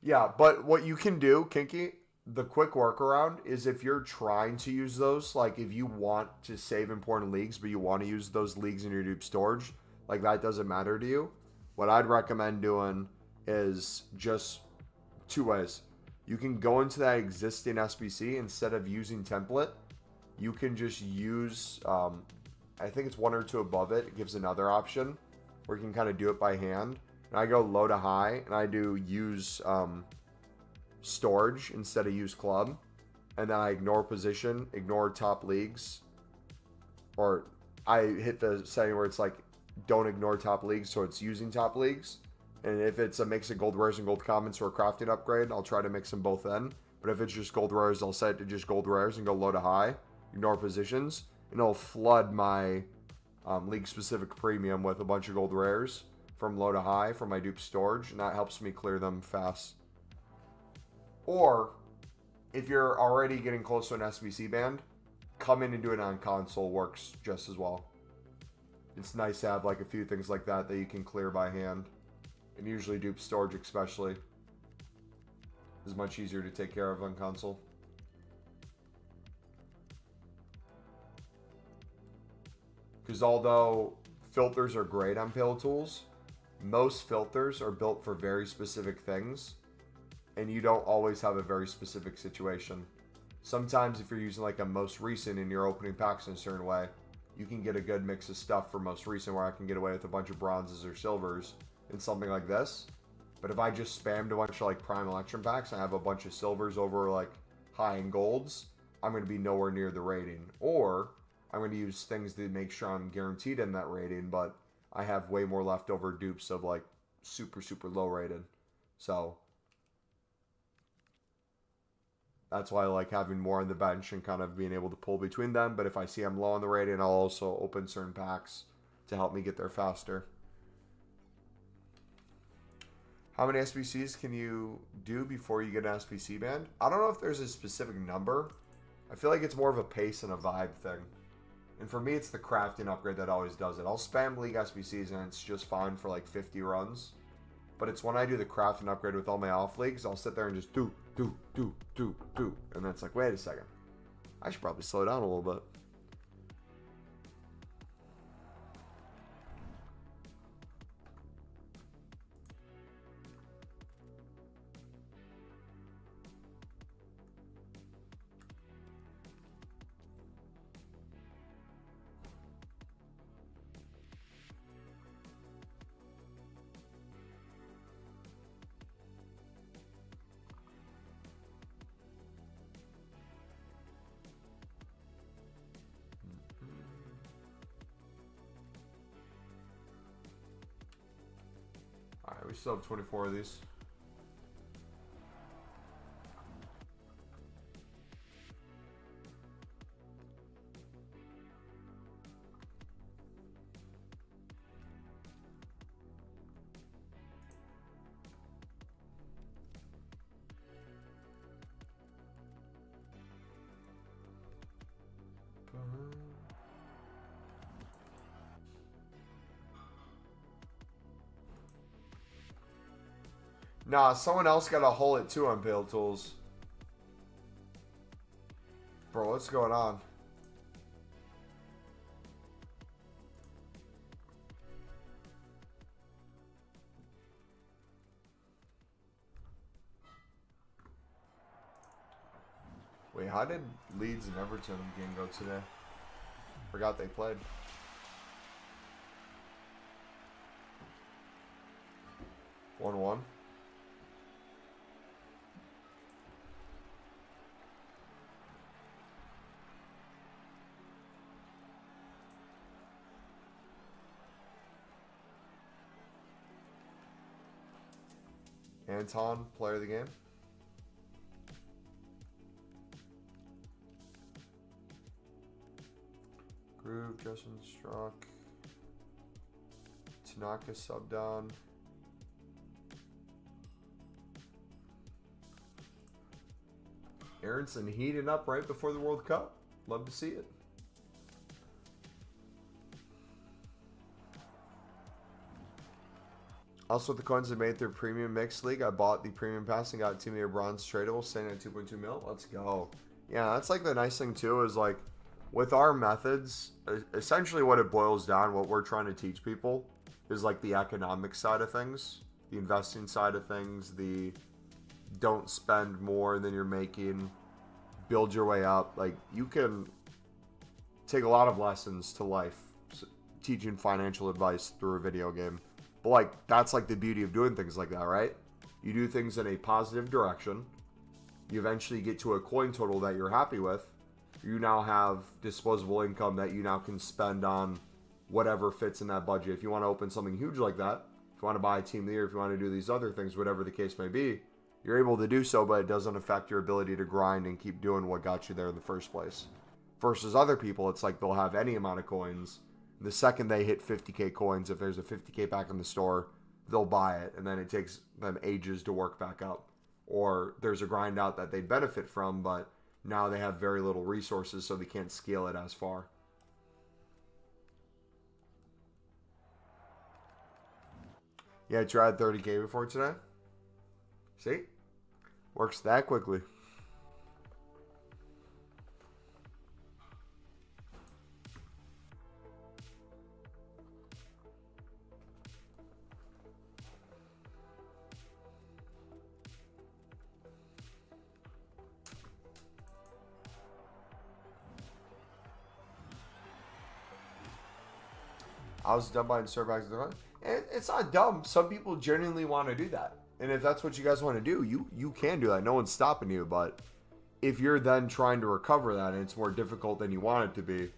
Yeah, but what you can do, Kinky, the quick workaround is if you're trying to use those, like if you want to save important leagues, but you want to use those leagues in your dupe storage, like that doesn't matter to you. What I'd recommend doing is just two ways. You can go into that existing SBC instead of using template. You can just use, I think it's one or two above it. It gives another option where you can kind of do it by hand. And I go low to high, and I do use storage instead of use club. And then I ignore position, ignore top leagues. Or I hit the setting where it's like, don't ignore top leagues, so it's using top leagues. And if it's a mix of gold rares and gold commons or a crafting upgrade, I'll try to mix them both in. But if it's just gold rares, I'll set it to just gold rares and go low to high, ignore positions. And it'll flood my league-specific premium with a bunch of gold rares from low to high from my dupe storage, and that helps me clear them fast. Or if you're already getting close to an SBC band, come in and do it on console works just as well. It's nice to have like a few things like that that you can clear by hand, and usually dupe storage especially is much easier to take care of on console. Because although filters are great on Pill Tools, most filters are built for very specific things, and you don't always have a very specific situation. Sometimes if you're using like a most recent and you're opening packs in a certain way, you can get a good mix of stuff for most recent where I can get away with a bunch of bronzes or silvers in something like this. But if I just spammed a bunch of like prime election packs and I have a bunch of silvers over like high end golds, I'm going to be nowhere near the rating. Or I'm going to use things to make sure I'm guaranteed in that rating, but I have way more leftover dupes of like super, super low rated. So that's why I like having more on the bench and kind of being able to pull between them. But if I see I'm low on the rating, I'll also open certain packs to help me get there faster. How many SBCs can you do before you get an SBC band? I don't know if there's a specific number. I feel like it's more of a pace and a vibe thing. And for me, it's the crafting upgrade that always does it. I'll spam League SBCs and it's just fine for like 50 runs. But it's when I do the crafting upgrade with all my off leagues, I'll sit there and just do. And then it's like, wait a second. I should probably slow down a little bit. Alright, we still have 24 of these. Nah, someone else got a hole it too on Pale Tools. Bro, what's going on? Wait, how did Leeds and Everton game go today? Forgot they played. One. Anton, player of the game. Groove, Justin Struck. Tanaka subbed on. Aronson heating up right before the World Cup. Love to see it. Also, with the coins I made through Premium Mixed League, I bought the Premium Pass and got Team of the Year Bronze tradable, staying at 2.2 mil. Let's go. Yeah, that's like the nice thing too is like with our methods, essentially what it boils down, what we're trying to teach people is like the economic side of things, the investing side of things, the don't spend more than you're making, build your way up. Like you can take a lot of lessons to life teaching financial advice through a video game. But like that's like the beauty of doing things like that, right? You do things in a positive direction. You eventually get to a coin total that you're happy with. You now have disposable income that you now can spend on whatever fits in that budget. If you want to open something huge like that, if you want to buy a Team of the Year, if you want to do these other things, whatever the case may be, you're able to do so, but it doesn't affect your ability to grind and keep doing what got you there in the first place. Versus other people, it's like they'll have any amount of coins. The second they hit 50k coins, if there's a 50k pack in the store, they'll buy it, and then it takes them ages to work back up. Or there's a grind out that they benefit from, but now they have very little resources, so they can't scale it as far. Yeah, I tried 30k before today. See? Works that quickly. I was dumb buying Starbucks. It's not dumb. Some people genuinely want to do that. And if that's what you guys want to do, you can do that. No one's stopping you. But if you're then trying to recover that and it's more difficult than you want it to be,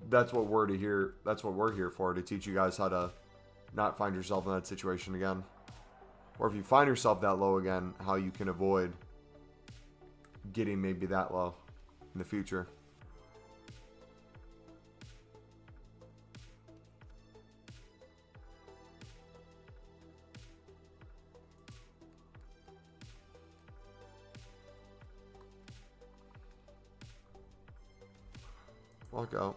that's what we're here for, to teach you guys how to not find yourself in that situation again. Or if you find yourself that low again, how you can avoid getting maybe that low in the future. Walk out.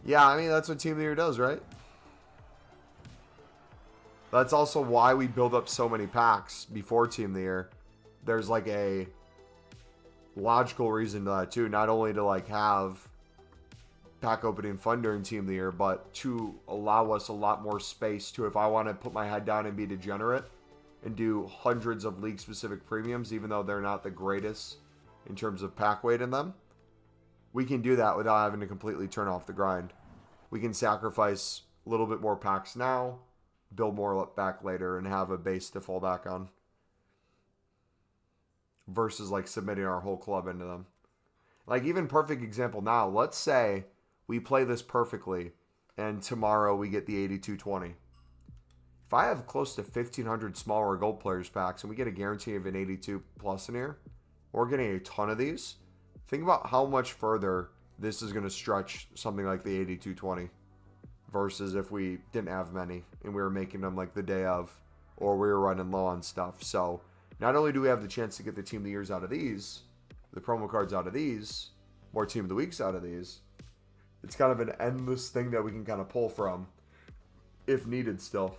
Yeah, I mean, that's what Team of the Year does, right? That's also why we build up so many packs before Team of the Year. There's like a logical reason to that too. Not only to like have pack opening fun during Team of the Year, but to allow us a lot more space to, if I want to put my head down and be degenerate and do hundreds of league specific premiums, even though they're not the greatest in terms of pack weight in them, we can do that without having to completely turn off the grind. We can sacrifice a little bit more packs now, build more back later, and have a base to fall back on. Versus like submitting our whole club into them. Like even perfect example now, let's say we play this perfectly and tomorrow we get the 8220. If I have close to 1,500 smaller gold players packs and we get a guarantee of an 82 plus in here, we're getting a ton of these. Think about how much further this is going to stretch something like the 8220 versus if we didn't have many and we were making them like the day of, or we were running low on stuff. So not only do we have the chance to get the Team of the Years out of these, the promo cards out of these, more Team of the Weeks out of these, it's kind of an endless thing that we can kind of pull from if needed still.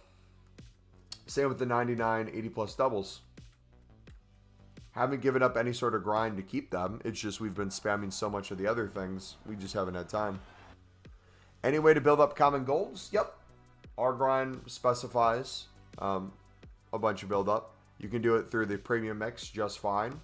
Same with the 99, 80 plus doubles. Haven't given up any sort of grind to keep them. It's just we've been spamming so much of the other things. We just haven't had time. Any way to build up common goals? Yep. Our grind specifies a bunch of build up. You can do it through the premium mix just fine,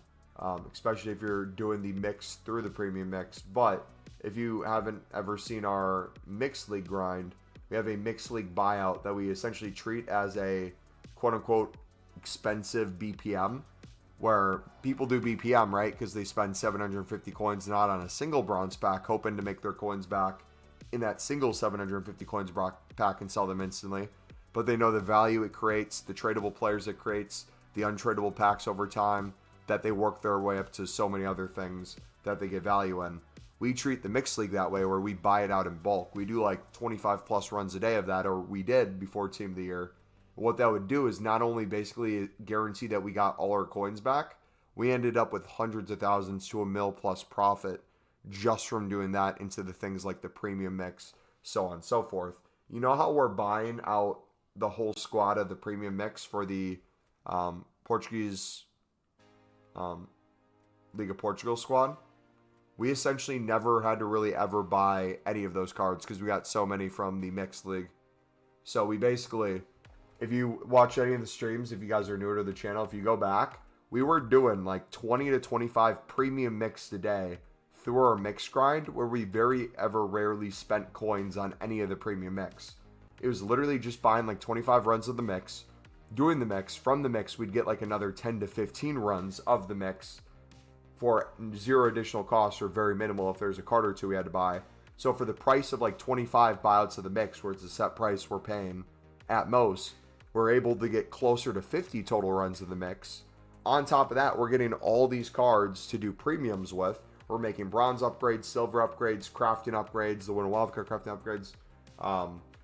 especially if you're doing the mix through the premium mix. But if you haven't ever seen our mixed league grind, we have a mixed league buyout that we essentially treat as a quote-unquote expensive BPM, where people do BPM, right? Because they spend 750 coins not on a single bronze pack, hoping to make their coins back in that single 750 coins pack and sell them instantly. But they know the value it creates, the tradable players it creates, the untradeable packs over time, that they work their way up to so many other things that they get value in. We treat the mixed league that way, where we buy it out in bulk. We do like 25 plus runs a day of that, or we did before Team of the Year. What that would do is not only basically guarantee that we got all our coins back, we ended up with hundreds of thousands to $1 million plus profit just from doing that into the things like the premium mix, so on and so forth. You know how we're buying out the whole squad of the premium mix for the Portuguese League of Portugal squad? We essentially never had to really ever buy any of those cards because we got so many from the mixed league. So we basically, if you watch any of the streams, if you guys are newer to the channel, if you go back, we were doing like 20 to 25 premium mix a day through our mix grind, where we very ever rarely spent coins on any of the premium mix. It was literally just buying like 25 runs of the mix, doing the mix. From the mix, we'd get like another 10 to 15 runs of the mix for zero additional cost, or very minimal if there's a card or two we had to buy. So for the price of like 25 buyouts of the mix, where it's a set price we're paying at most, we're able to get closer to 50 total runs of the mix. On top of that, we're getting all these cards to do premiums with. We're making bronze upgrades, silver upgrades, crafting upgrades, the Winter Wildcard crafting upgrades.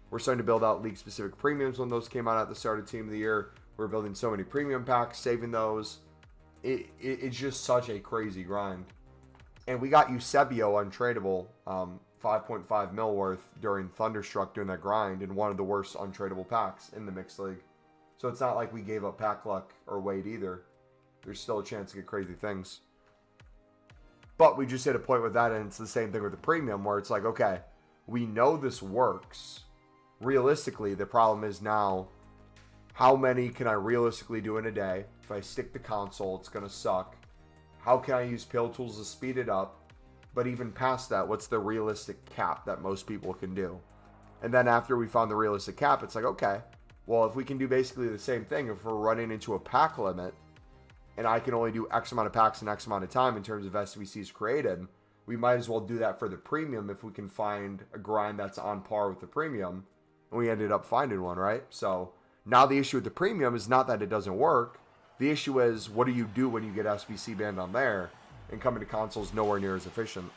We're starting to build out league-specific premiums when those came out at the start of Team of the Year. We're building so many premium packs, saving those. It's just such a crazy grind. And we got Eusebio untradeable, 5.5 mil worth during Thunderstruck doing that grind, in one of the worst untradeable packs in the mixed league. So it's not like we gave up pack luck or weight either. There's still a chance to get crazy things. But we just hit a point with that, and it's the same thing with the premium, where it's like, okay, we know this works. Realistically, the problem is now, how many can I realistically do in a day? If I stick to console, it's going to suck. How can I use pill tools to speed it up? But even past that, what's the realistic cap that most people can do? And then after we found the realistic cap, it's like, okay, well, if we can do basically the same thing, if we're running into a pack limit, and I can only do X amount of packs in X amount of time in terms of SBCs created, we might as well do that for the premium if we can find a grind that's on par with the premium. And we ended up finding one, right? So now the issue with the premium is not that it doesn't work. The issue is, what do you do when you get SBC banned on there? And coming to consoles nowhere near as efficient.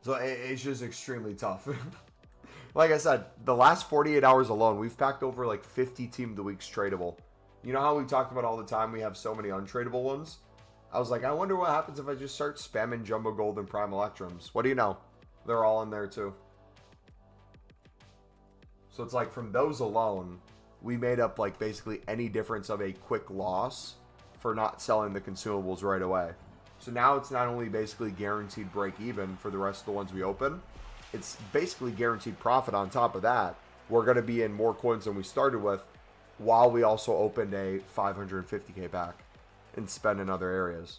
So it's just extremely tough. Like I said, the last 48 hours alone, we've packed over like 50 Team of the Weeks tradable. You know how we talked about all the time we have so many untradeable ones? I was like, I wonder what happens if I just start spamming Jumbo Gold and Prime Electrums. What do you know? They're all in there too. So it's like from those alone, we made up like basically any difference of a quick loss for not selling the consumables right away. So now it's not only basically guaranteed break even for the rest of the ones we open, it's basically guaranteed profit on top of that. We're going to be in more coins than we started with, while we also opened a 550k pack and spend in other areas.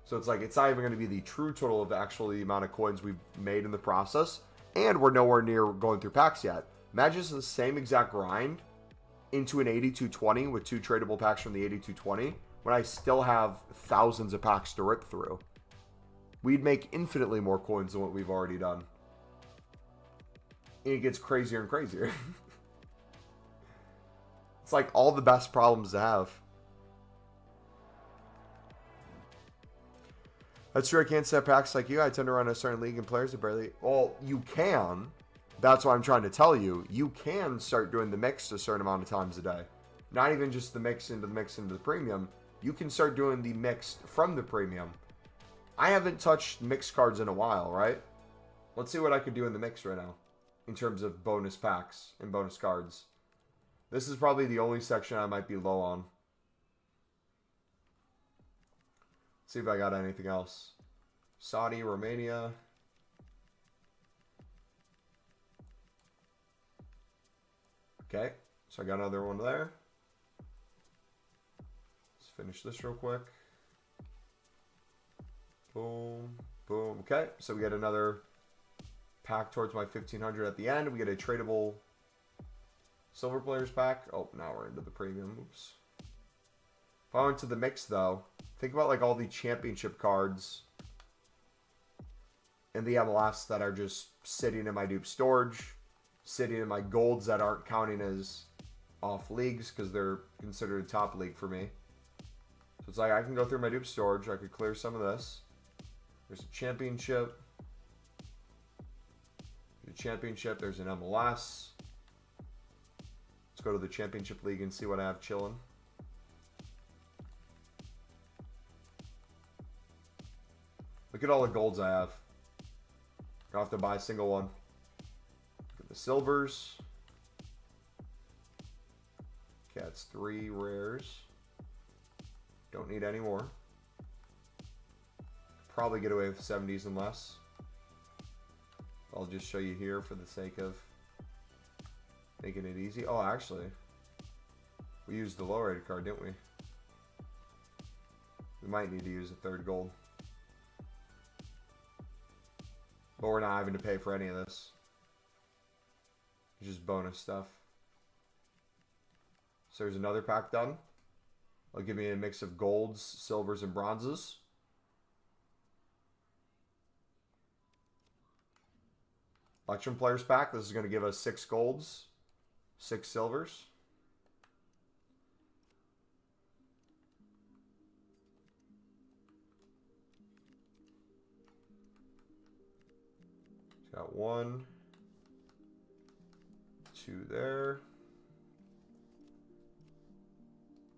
So it's like, it's not even going to be the true total of actually the amount of coins we've made in the process, and we're nowhere near going through packs yet. Imagine the same exact grind into an 8220 with 2 tradable packs from the 8220 when I still have thousands of packs to rip through. We'd make infinitely more coins than what we've already done. And it gets crazier and crazier. It's like all the best problems to have. That's true, I can't set packs like you. I tend to run a certain league and players are barely... Well, you can. That's what I'm trying to tell you. You can start doing the mix a certain amount of times a day. Not even just the mix into the premium. You can start doing the mix from the premium. I haven't touched mix cards in a while, right? Let's see what I could do in the mix right now. In terms of bonus packs and bonus cards. This is probably the only section I might be low on. Let's see if I got anything else. Saudi, Romania. Okay, so I got another one there. Let's finish this real quick. Boom, boom. Okay, so we get another pack towards my 1500 at the end. We get a tradable silver players pack. Oh, now we're into the premium. Oops. If I went to the mix though, think about like all the championship cards in the MLS that are just sitting in my dupe storage, sitting in my golds that aren't counting as off leagues because they're considered a top league for me. So it's like I can go through my dupe storage. I could clear some of this. There's a championship. Championship, there's an MLS. Let's go to the championship league and see what I have chilling. Look at all the golds I have. Don't have to buy a single one. Look at the silvers. Okay, that's 3 rares. Don't need any more. Probably get away with 70s and less. I'll just show you here for the sake of making it easy. Oh, actually, we used the low rated card, didn't we? We might need to use a 3rd gold. But we're not having to pay for any of this. It's just bonus stuff. So there's another pack done. It'll give me a mix of golds, silvers, and bronzes. Electrum Players Pack. This is going to give us 6 golds, 6 silvers. Got 1, 2 there.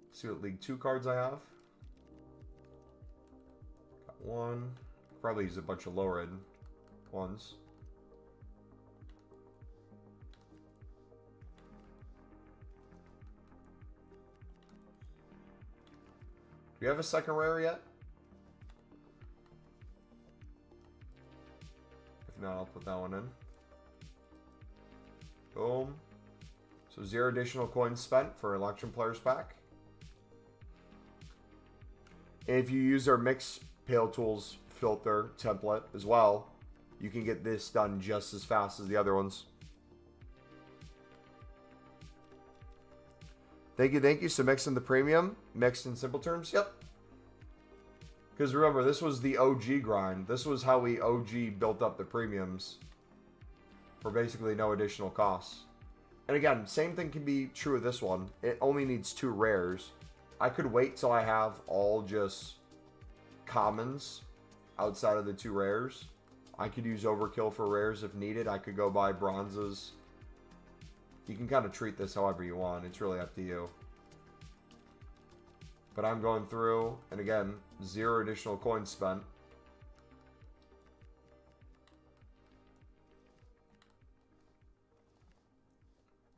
Let's see what League 2 cards I have. Got 1. Probably use a bunch of lower end ones. Do you have a second rare yet? If not, I'll put that one in. Boom. So 0 additional coins spent for Electrum Players Pack. And if you use our Mix Pale Tools filter template as well, you can get this done just as fast as the other ones. Thank you, thank you. So mixing the premium, mixed in simple terms. Yep. Because remember, this was the OG grind. This was how we OG built up the premiums for basically no additional costs. And again, same thing can be true of this one. It only needs 2 rares. I could wait till I have all just commons outside of the 2 rares. I could use overkill for rares if needed. I could go buy bronzes. You can kind of treat this however you want. It's really up to you. But I'm going through, and again, 0 additional coins spent.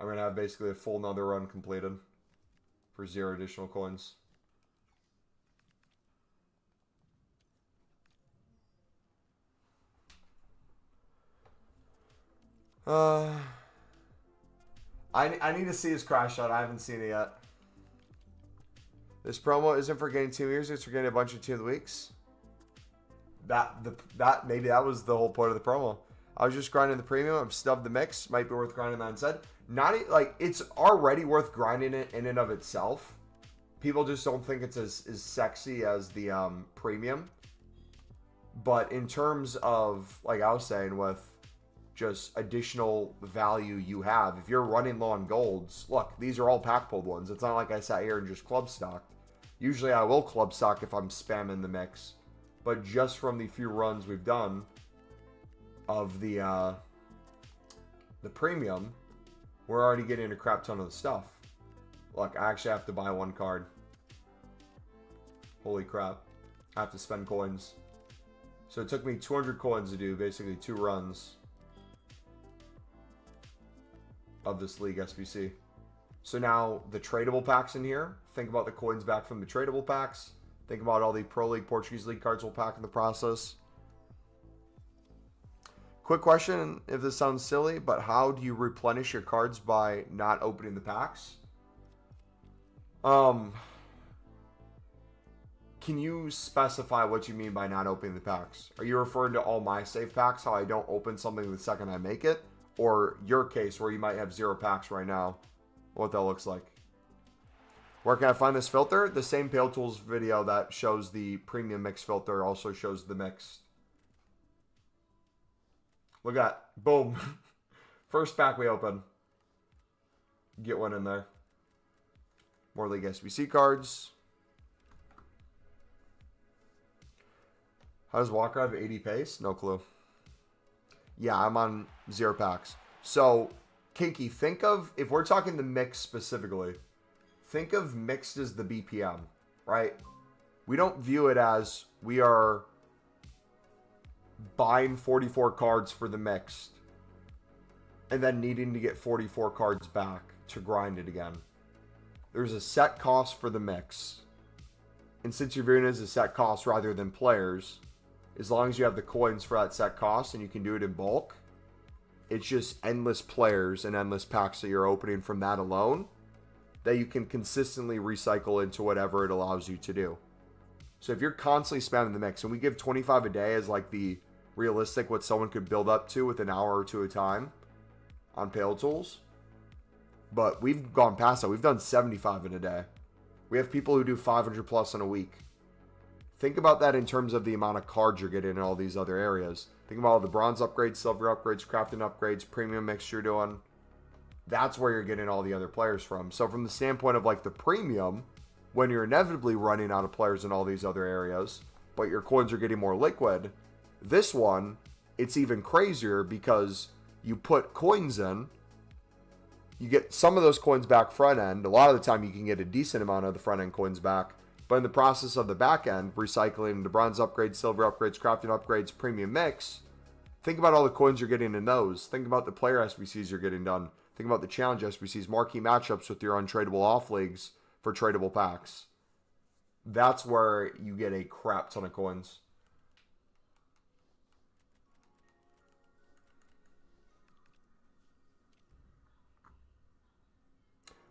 I'm going to have basically a full another run completed for 0 additional coins. I need to see his crash shot. I haven't seen it yet. This promo isn't for getting team years, it's for getting a bunch of team of the weeks. Maybe that was the whole point of the promo. I was just grinding the premium. I've stubbed the mix. Might be worth grinding that instead. Not like it's already worth grinding it in and of itself. People just don't think it's as sexy as the premium. But in terms of, like I was saying, with just additional value you have, if you're running low on golds, look, these are all pack pulled ones. It's not like I sat here and just club stocked. Usually I will club stock if I'm spamming the mix. But just from the few runs we've done of the premium, we're already getting a crap ton of the stuff. Look, I actually have to buy 1 card. Holy crap. I have to spend coins. So it took me 200 coins to do basically 2 runs of this League SBC. So now the tradable packs in here. Think about the coins back from the tradable packs. Think about all the Pro League, Portuguese League cards we'll pack in the process. Quick question, if this sounds silly, but how do you replenish your cards by not opening the packs? Can you specify what you mean by not opening the packs? Are you referring to all my save packs, how I don't open something the second I make it? Or your case where you might have 0 packs right now, what that looks like? Where can I find this filter? The same Pale Tools video that shows the premium mix filter also shows the mixed. Look at that. Boom. First pack we open. Get one in there. More League SBC cards. How does Walker have 80 pace? No clue. Yeah, I'm on 0 packs. So, Kinky, think of, if we're talking the mix specifically, think of mixed as the BPM, right? We don't view it as we are buying 44 cards for the mixed and then needing to get 44 cards back to grind it again. There's a set cost for the mix. And since you're viewing it as a set cost rather than players, as long as you have the coins for that set cost and you can do it in bulk, it's just endless players and endless packs that you're opening from that alone that you can consistently recycle into whatever it allows you to do. So if you're constantly spamming the mix, and we give 25 a day as like the realistic what someone could build up to with an hour or 2 at a time on Pale Tools, but we've gone past that. We've done 75 in a day. We have people who do 500 plus in a week. Think about that in terms of the amount of cards you're getting in all these other areas. Think about all the bronze upgrades, silver upgrades, crafting upgrades, premium mix you're doing. That's where you're getting all the other players from. So from the standpoint of like the premium, when you're inevitably running out of players in all these other areas, but your coins are getting more liquid, this one, it's even crazier because you put coins in, you get some of those coins back front end. A lot of the time you can get a decent amount of the front end coins back. But in the process of the back end, recycling the bronze upgrades, silver upgrades, crafting upgrades, premium mix, think about all the coins you're getting in those. Think about the player SBCs you're getting done. Think about the challenge SBCs, marquee matchups with your untradeable off leagues for tradable packs. That's where you get a crap ton of coins.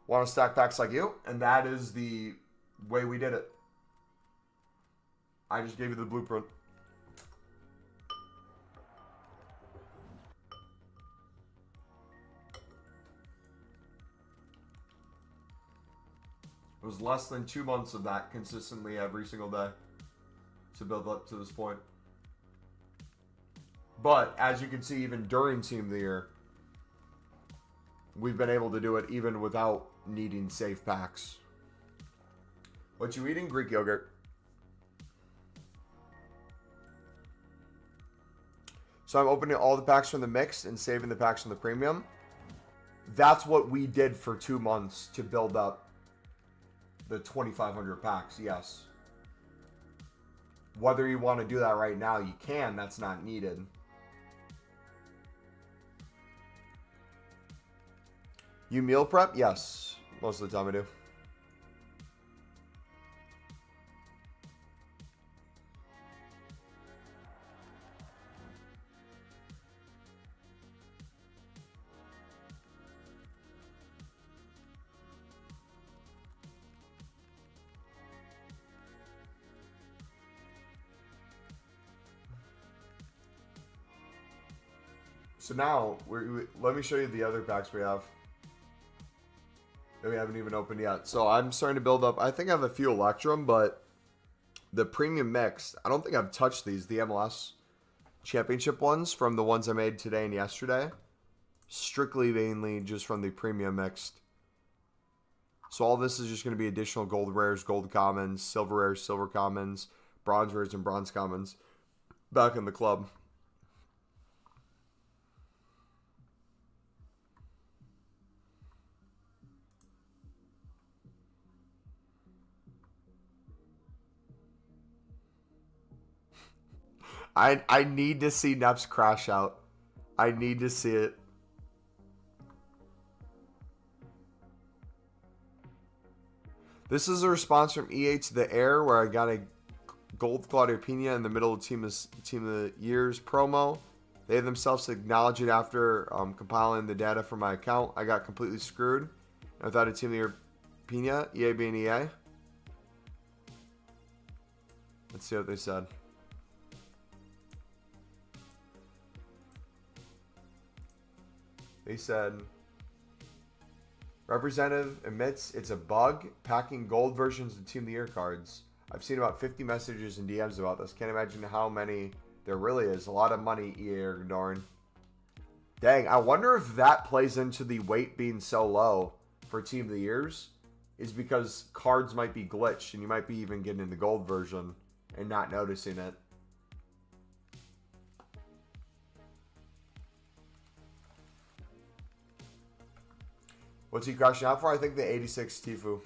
Want to stack packs like you? And that is the way we did it. I just gave you the blueprint. It was less than 2 months of that consistently every single day to build up to this point. But as you can see, even during Team of the Year, we've been able to do it even without needing safe packs. What you eating? Greek yogurt. So I'm opening all the packs from the mix and saving the packs from the premium. That's what we did for 2 months to build up the 2,500 packs, yes. Whether you want to do that right now, you can. That's not needed. You meal prep? Yes. Most of the time I do. So now, let me show you the other packs we have that we haven't even opened yet. So I'm starting to build up. I think I have a few Electrum, but the premium mix, I don't think I've touched these. The MLS championship ones from the ones I made today and yesterday. Strictly mainly just from the premium mixed. So all this is just going to be additional gold rares, gold commons, silver rares, silver commons, bronze rares, and bronze commons back in the club. I need to see Neps crash out. I need to see it. This is a response from EA to the Air, where I got a gold Claudio Pina in the middle of Team of the Year's promo. They themselves acknowledged it after compiling the data from my account. I got completely screwed. Without a Team of the Year Pina, EA being EA. Let's see what they said. They said, representative admits it's a bug packing gold versions of Team of the Year cards. I've seen about 50 messages and DMs about this. Can't imagine how many there really is. A lot of money EA are ignoring. Dang, I wonder if that plays into the weight being so low for Team of the Years. Is because cards might be glitched and you might be even getting the gold version and not noticing it. What's he crashing out for? I think the 86 Tifu.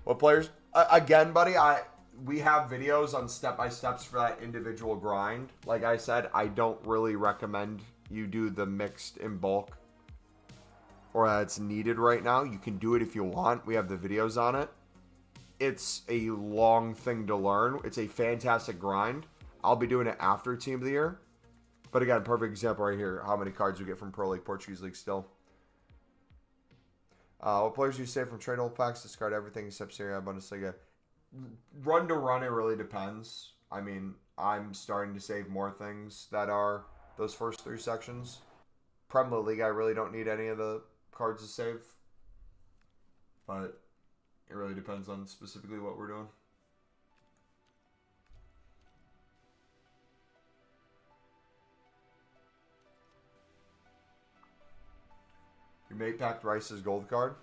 What players? Again, buddy, we have videos on step-by-steps for that individual grind. Like I said, I don't really recommend you do the mixed in bulk or that's needed right now. You can do it if you want. We have the videos on it. It's a long thing to learn. It's a fantastic grind. I'll be doing it after Team of the Year. But again, perfect example right here. How many cards we get from Pro League, Portuguese League still. What players do you save from trade old packs? Discard everything except Serie A, Bundesliga. Run to run, it really depends. I mean, I'm starting to save more things that are those first 3 sections. Premier League, I really don't need any of the cards to save. But it really depends on specifically what we're doing. Your mate packed Rice's gold card.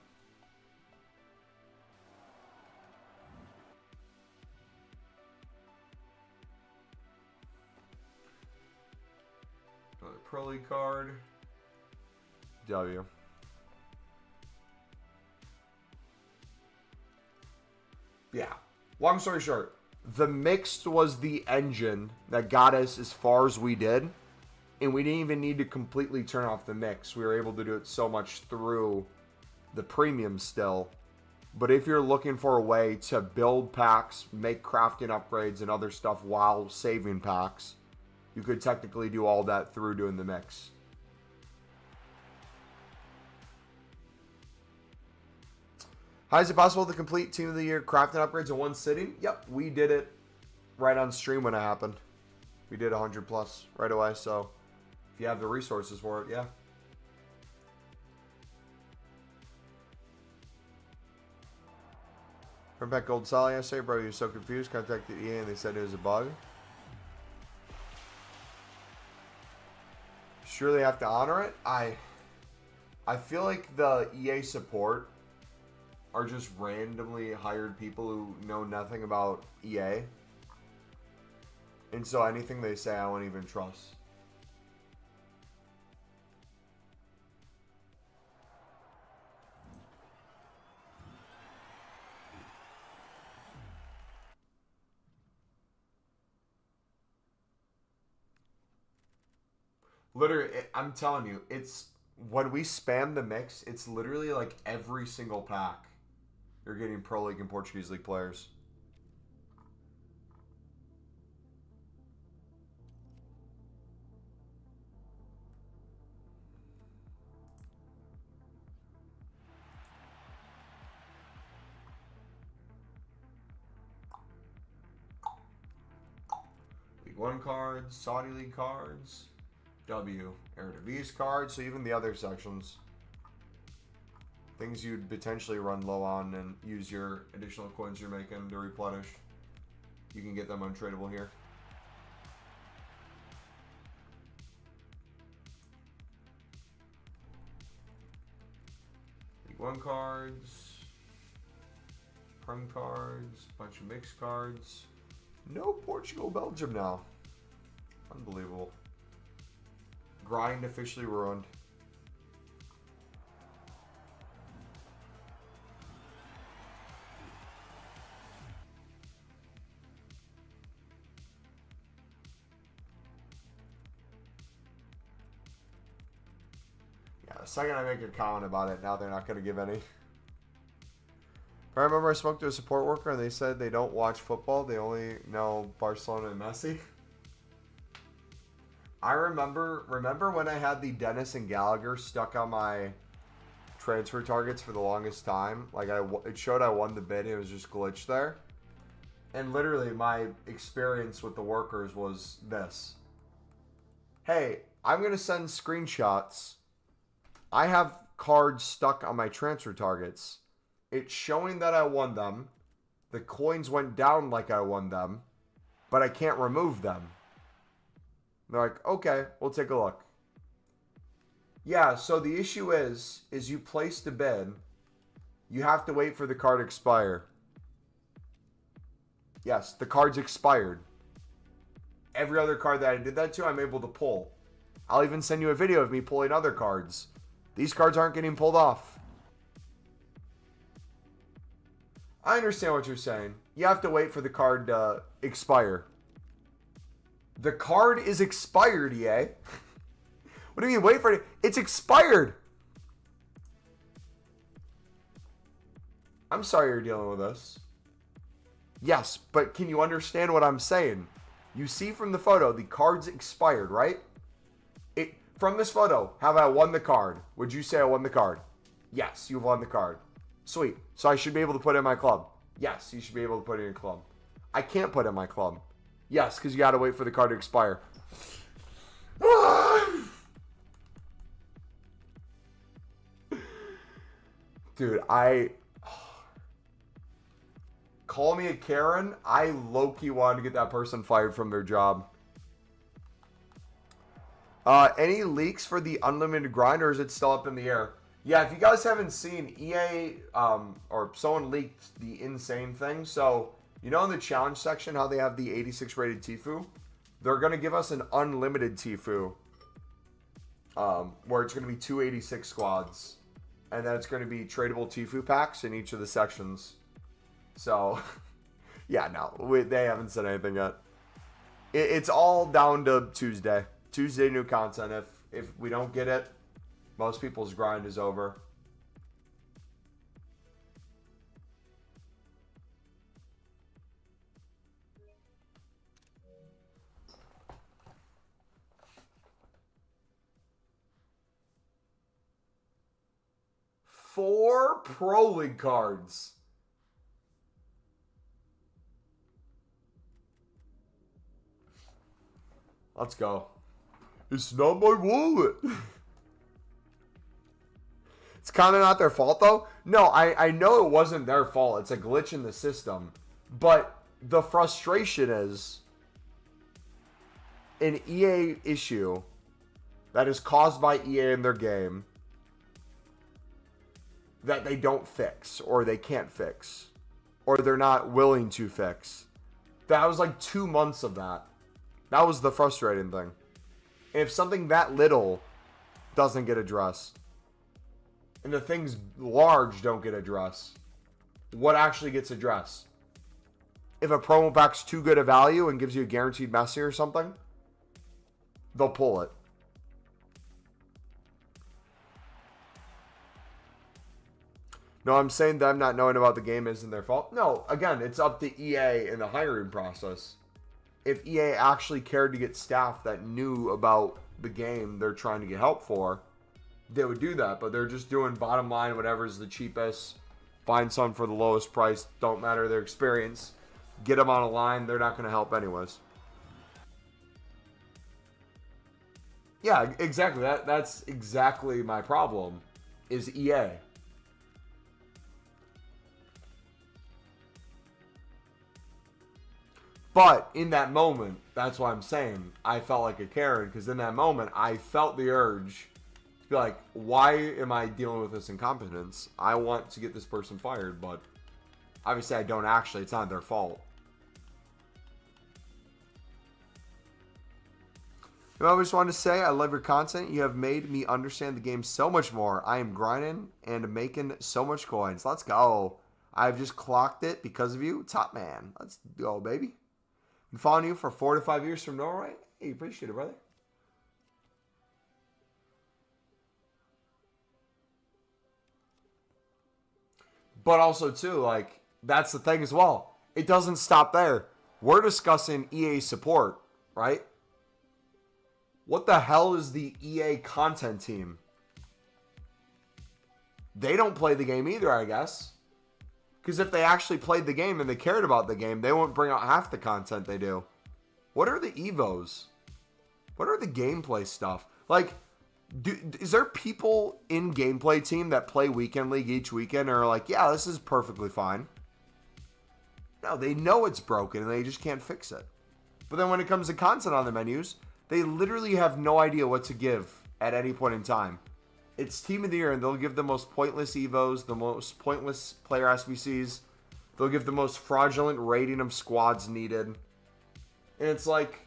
Another Pro League card. W. Yeah. Long story short, the mixed was the engine that got us as far as we did. And we didn't even need to completely turn off the mix. We were able to do it so much through the premium still. But if you're looking for a way to build packs, make crafting upgrades and other stuff while saving packs, you could technically do all that through doing the mix. How is it possible to complete Team of the Year crafting upgrades in one sitting? Yep, we did it right on stream when it happened. We did 100 plus right away, so if you have the resources for it, yeah. Run back Gold Solid yesterday, bro. You were so confused. Contacted EA and they said it was a bug. Surely have to honor it. I feel like the EA support are just randomly hired people who know nothing about EA. And so anything they say, I won't even trust. Literally, I'm telling you, it's when we spam the mix, it's literally like every single pack you're getting Pro League and Portuguese League players. League 1 cards, Saudi League cards, W, Eredivisie cards, so even the other sections. Things you'd potentially run low on and use your additional coins you're making to replenish. You can get them untradeable here. League 1 cards, Prem cards, bunch of mixed cards. No Portugal, Belgium now. Unbelievable. Grind officially ruined. Yeah, the second I make a comment about it, now they're not going to give any. I remember I spoke to a support worker and they said they don't watch football. They only know Barcelona and Messi. I remember when I had the Dennis and Gallagher stuck on my transfer targets for the longest time. Like it showed I won the bid. It was just glitched there. And literally my experience with the workers was this. Hey, I'm going to send screenshots. I have cards stuck on my transfer targets. It's showing that I won them. The coins went down like I won them. But I can't remove them. They're like, okay, we'll take a look. Yeah, so the issue is you place the bid. You have to wait for the card to expire. Yes, the card's expired. Every other card that I did that to, I'm able to pull. I'll even send you a video of me pulling other cards. These cards aren't getting pulled off. I understand what you're saying. You have to wait for the card to expire. The card is expired, EA. What do you mean wait for it? It's expired. I'm sorry you're dealing with this. Yes, but can you understand what I'm saying? You see from the photo, the card's expired, right? From this photo, have I won the card? Would you say I won the card? Yes, you've won the card. Sweet. So I should be able to put it in my club. Yes, you should be able to put it in your club. I can't put it in my club. Yes, because you got to wait for the card to expire. Dude, call me a Karen. I low-key wanted to get that person fired from their job. Any leaks for the unlimited grind, or is it still up in the air? Yeah, if you guys haven't seen, EA or someone leaked the insane thing. So, you know in the challenge section how they have the 86 rated Tfue? They're going to give us an unlimited Tfue. Where it's going to be 286 squads. And then it's going to be tradable Tfue packs in each of the sections. So, yeah, no. They haven't said anything yet. It's all down to Tuesday. Tuesday new content. If we don't get it, most people's grind is over. Four Pro League cards. Let's go. It's not my wallet. It's kind of not their fault, though. No, I know it wasn't their fault. It's a glitch in the system. But the frustration is an EA issue that is caused by EA in their game that they don't fix, or they can't fix, or they're not willing to fix. That was like 2 months of that. That was the frustrating thing. And if something that little doesn't get addressed, and the things large don't get addressed, what actually gets addressed? If a promo pack's too good a value and gives you a guaranteed Messi or something, they'll pull it. No, I'm saying them not knowing about the game isn't their fault. No, again, it's up to EA in the hiring process. If EA actually cared to get staff that knew about the game they're trying to get help for, they would do that. But they're just doing bottom line, whatever's the cheapest. Find someone for the lowest price. Don't matter their experience. Get them on a line. They're not going to help anyways. Yeah, exactly. That's exactly my problem, is EA. But in that moment, that's why I'm saying I felt like a Karen, because in that moment, I felt the urge to be like, why am I dealing with this incompetence? I want to get this person fired, but obviously I don't actually. It's not their fault. I just wanted to say I love your content. You have made me understand the game so much more. I am grinding and making so much coins. Let's go. I've just clocked it because of you. Top man. Let's go, baby. Been following you for 4 to 5 years from Norway. Hey, appreciate it, brother. But also, too, like, that's the thing as well. It doesn't stop there. We're discussing EA support, right? What the hell is the EA content team? They don't play the game either, I guess. Because if they actually played the game and they cared about the game, they wouldn't bring out half the content they do. What are the Evos? What are the gameplay stuff? Like, is there people in gameplay team that play Weekend League each weekend and are like, yeah, this is perfectly fine? No, they know it's broken and they just can't fix it. But then when it comes to content on the menus, they literally have no idea what to give at any point in time. It's Team of the Year, and they'll give the most pointless Evos, the most pointless player SBCs. They'll give the most fraudulent rating of squads needed. And it's like,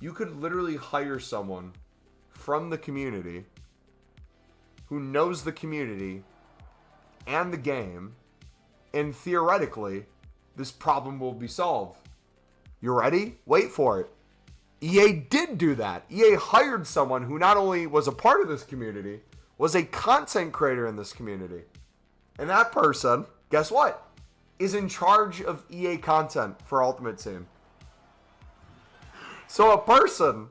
you could literally hire someone from the community who knows the community and the game, and theoretically, this problem will be solved. You ready? Wait for it. EA did do that. EA hired someone who not only was a part of this community, was a content creator in this community. And that person, guess what? Is in charge of EA content for Ultimate Team. So a person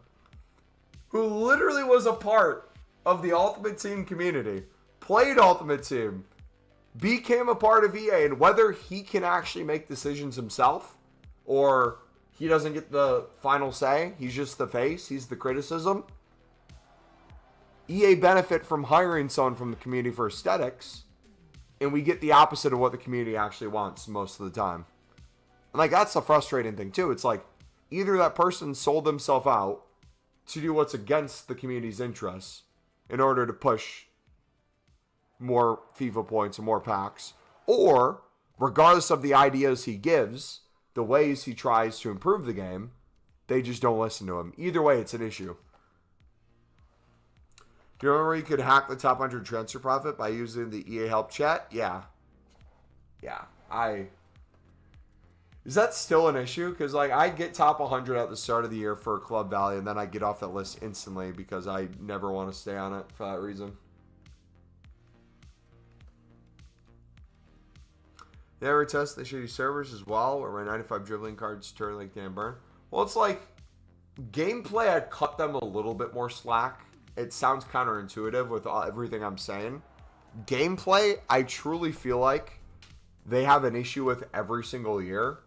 who literally was a part of the Ultimate Team community, played Ultimate Team, became a part of EA, and whether he can actually make decisions himself, or he doesn't get the final say, he's just the face, he's the criticism. EA benefit from hiring someone from the community for aesthetics, and we get the opposite of what the community actually wants most of the time. And like, that's the frustrating thing too. It's like, either that person sold themselves out to do what's against the community's interests in order to push more FIFA points and more packs, or regardless of the ideas he gives, the ways he tries to improve the game, they just don't listen to him. Either way, it's an issue. Do you remember you could hack the top 100 transfer profit by using the EA help chat? Yeah. Is that still an issue? Because like, I get top 100 at the start of the year for Club Valley, and then I get off that list instantly because I never want to stay on it for that reason. They ever test the shitty servers as well, where my 95 dribbling cards turn like damn burn? Well, it's like, gameplay, I cut them a little bit more slack. It sounds counterintuitive with everything I'm saying. Gameplay, I truly feel like they have an issue with every single year.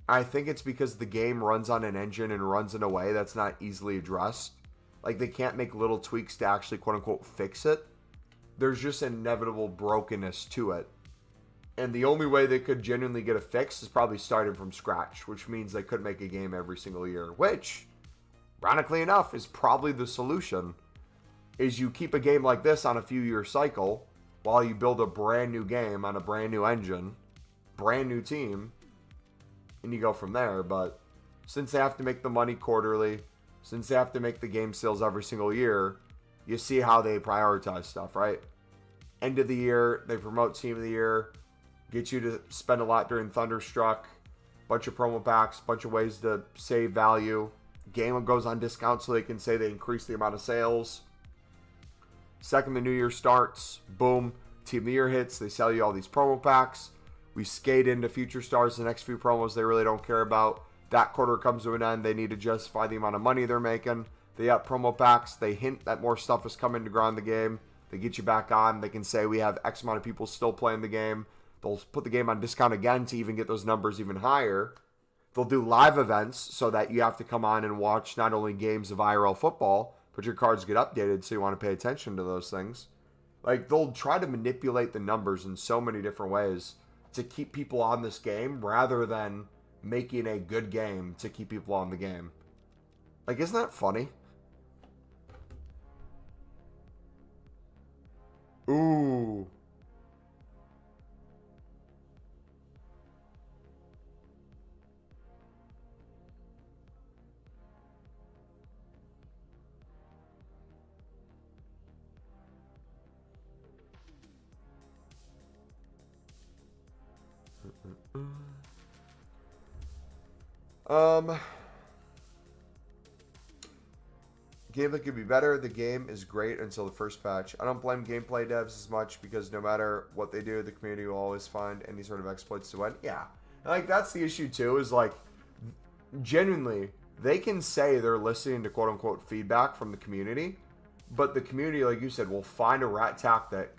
I think it's because the game runs on an engine and runs in a way that's not easily addressed. Like, they can't make little tweaks to actually, quote-unquote, fix it. There's just inevitable brokenness to it. And the only way they could genuinely get a fix is probably starting from scratch, which means they could make a game every single year, which, ironically enough, is probably the solution. Is you keep a game like this on a few-year cycle while you build a brand new game on a brand new engine, brand new team, and you go from there. But since they have to make the money quarterly, since they have to make the game sales every single year, you see how they prioritize stuff, right? End of the year, they promote Team of the Year, get you to spend a lot during Thunderstruck, bunch of promo packs, bunch of ways to save value. Game goes on discount so they can say they increase the amount of sales. Second the new year starts, boom, Team of the Year hits, they sell you all these promo packs. We skate into Future Stars, the next few promos they really don't care about. That quarter comes to an end, they need to justify the amount of money they're making. They have promo packs, they hint that more stuff is coming to grind the game. They get you back on, they can say we have X amount of people still playing the game. They'll put the game on discount again to even get those numbers even higher. They'll do live events so that you have to come on and watch not only games of IRL football, but your cards get updated so you want to pay attention to those things. Like, they'll try to manipulate the numbers in so many different ways to keep people on this game rather than making a good game to keep people on the game. Like, isn't that funny? Ooh. Gameplay could be better. The game is great until the first patch. I don't blame gameplay devs as much because no matter what they do, the community will always find any sort of exploits to win. Yeah. And like, that's the issue too, is like, genuinely, they can say they're listening to quote unquote feedback from the community, but the community, like you said, will find a rat tactic.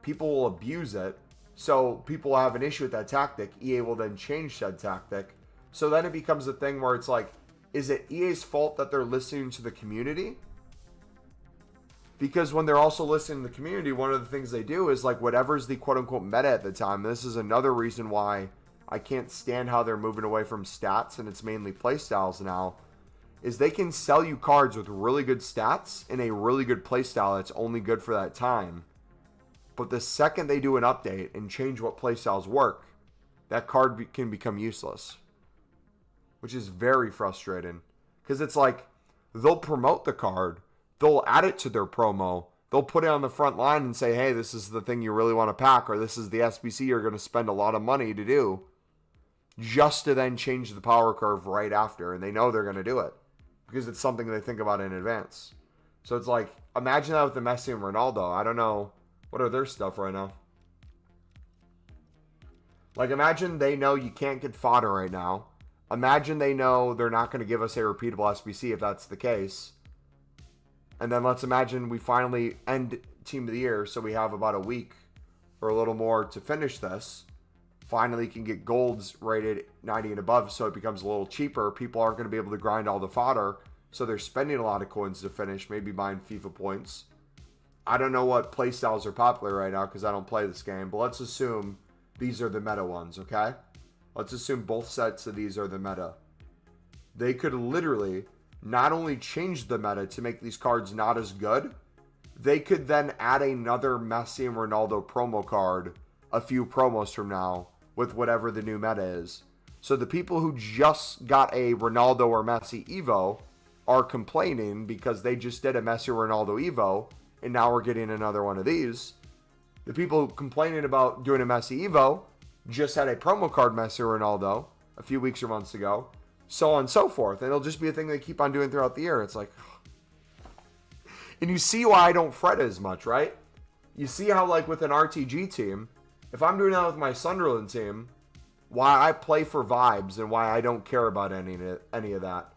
People will abuse it. So people will have an issue with that tactic. EA will then change said tactic. So then it becomes a thing where it's like, is it EA's fault that they're listening to the community? Because when they're also listening to the community, one of the things they do is like whatever's the quote-unquote meta at the time. This is another reason why I can't stand how they're moving away from stats and it's mainly playstyles now, is they can sell you cards with really good stats in a really good playstyle that's only good for that time. But the second they do an update and change what playstyles work, that card can become useless. Which is very frustrating. Because it's like, they'll promote the card, they'll add it to their promo, they'll put it on the front line and say, hey, this is the thing you really want to pack, or this is the SBC you're going to spend a lot of money to do, just to then change the power curve right after. And they know they're going to do it. Because it's something they think about in advance. So it's like, imagine that with the Messi and Ronaldo. I don't know, what are their stuff right now? Like, imagine they know you can't get fodder right now. Imagine they know they're not going to give us a repeatable SBC if that's the case. And then let's imagine we finally end Team of the Year, so we have about a week or a little more to finish this. Finally can get golds rated 90 and above, so it becomes a little cheaper. People aren't going to be able to grind all the fodder, so they're spending a lot of coins to finish, maybe buying FIFA points. I don't know what playstyles are popular right now because I don't play this game, but let's assume these are the meta ones, okay? Let's assume both sets of these are the meta. They could literally not only change the meta to make these cards not as good, they could then add another Messi and Ronaldo promo card a few promos from now with whatever the new meta is. So the people who just got a Ronaldo or Messi Evo are complaining because they just did a Messi or Ronaldo Evo and now we're getting another one of these. The people complaining about doing a Messi Evo just had a promo card Messi or Ronaldo a few weeks or months ago, so on and so forth. And it'll just be a thing they keep on doing throughout the year. It's like, and you see why I don't fret as much, right? You see how, like, with an RTG team, if I'm doing that with my Sunderland team, why I play for vibes and why I don't care about any of that.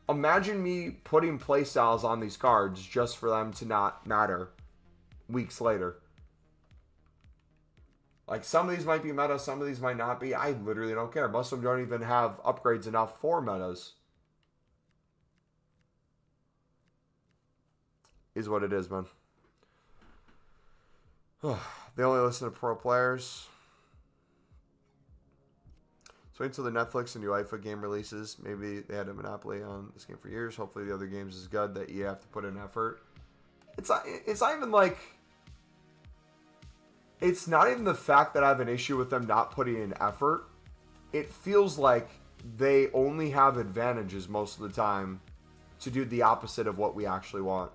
Imagine me putting playstyles on these cards just for them to not matter weeks later. Like, some of these might be meta, some of these might not be. I literally don't care. Most of them don't even have upgrades enough for metas. is what it is, man. They only listen to pro players. So wait until the Netflix and new FIFA game releases. Maybe they had a monopoly on this game for years. Hopefully the other games is good that you have to put in effort. It's not even like... It's not even the fact that I have an issue with them not putting in effort. It feels like they only have advantages most of the time to do the opposite of what we actually want.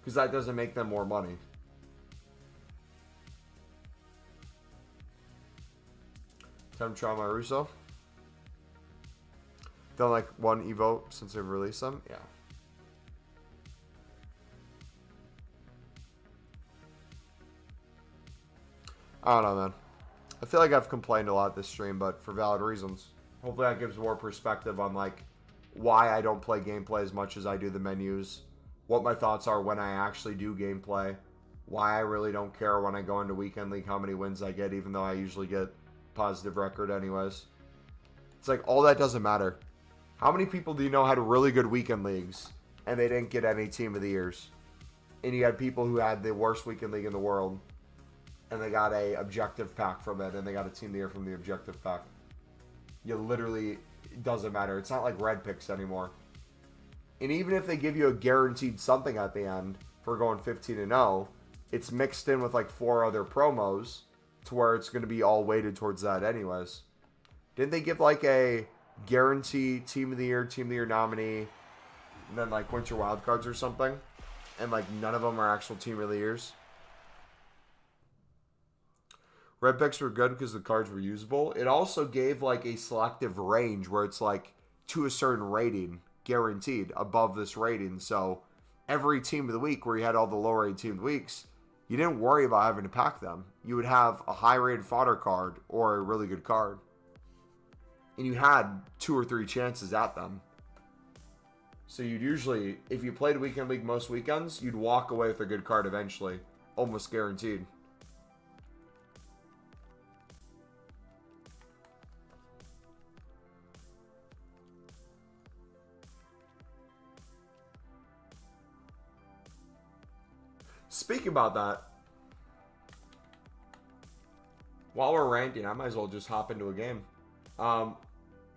Because that doesn't make them more money. Time to try my Russo. Done like one Evo since they've released them. Yeah. I don't know, man. I feel like I've complained a lot this stream, but for valid reasons. Hopefully that gives more perspective on like why I don't play gameplay as much as I do the menus. What my thoughts are when I actually do gameplay. Why I really don't care when I go into weekend league how many wins I get, even though I usually get positive record anyways. It's like all that doesn't matter. How many people do you know had really good weekend leagues and they didn't get any team of the years? And you had people who had the worst weekend league in the world and they got a objective pack from it and they got a team of the year from the objective pack. You literally, it doesn't matter. It's not like red picks anymore. And even if they give you a guaranteed something at the end for going 15-0, it's mixed in with like 4 other promos to where it's going to be all weighted towards that anyways. Didn't they give like a guarantee team of the year nominee, and then like winter wild cards or something? And like none of them are actual team of the years. Red picks were good because the cards were usable. It also gave like a selective range where it's like to a certain rating guaranteed above this rating. So every team of the week where you had all the low rated team of the weeks, you didn't worry about having to pack them. You would have a high rated fodder card or a really good card. And you had 2 or 3 chances at them. So you'd usually, if you played weekend league most weekends, you'd walk away with a good card eventually. Almost guaranteed. Speaking about that, while we're ranking, I might as well just hop into a game.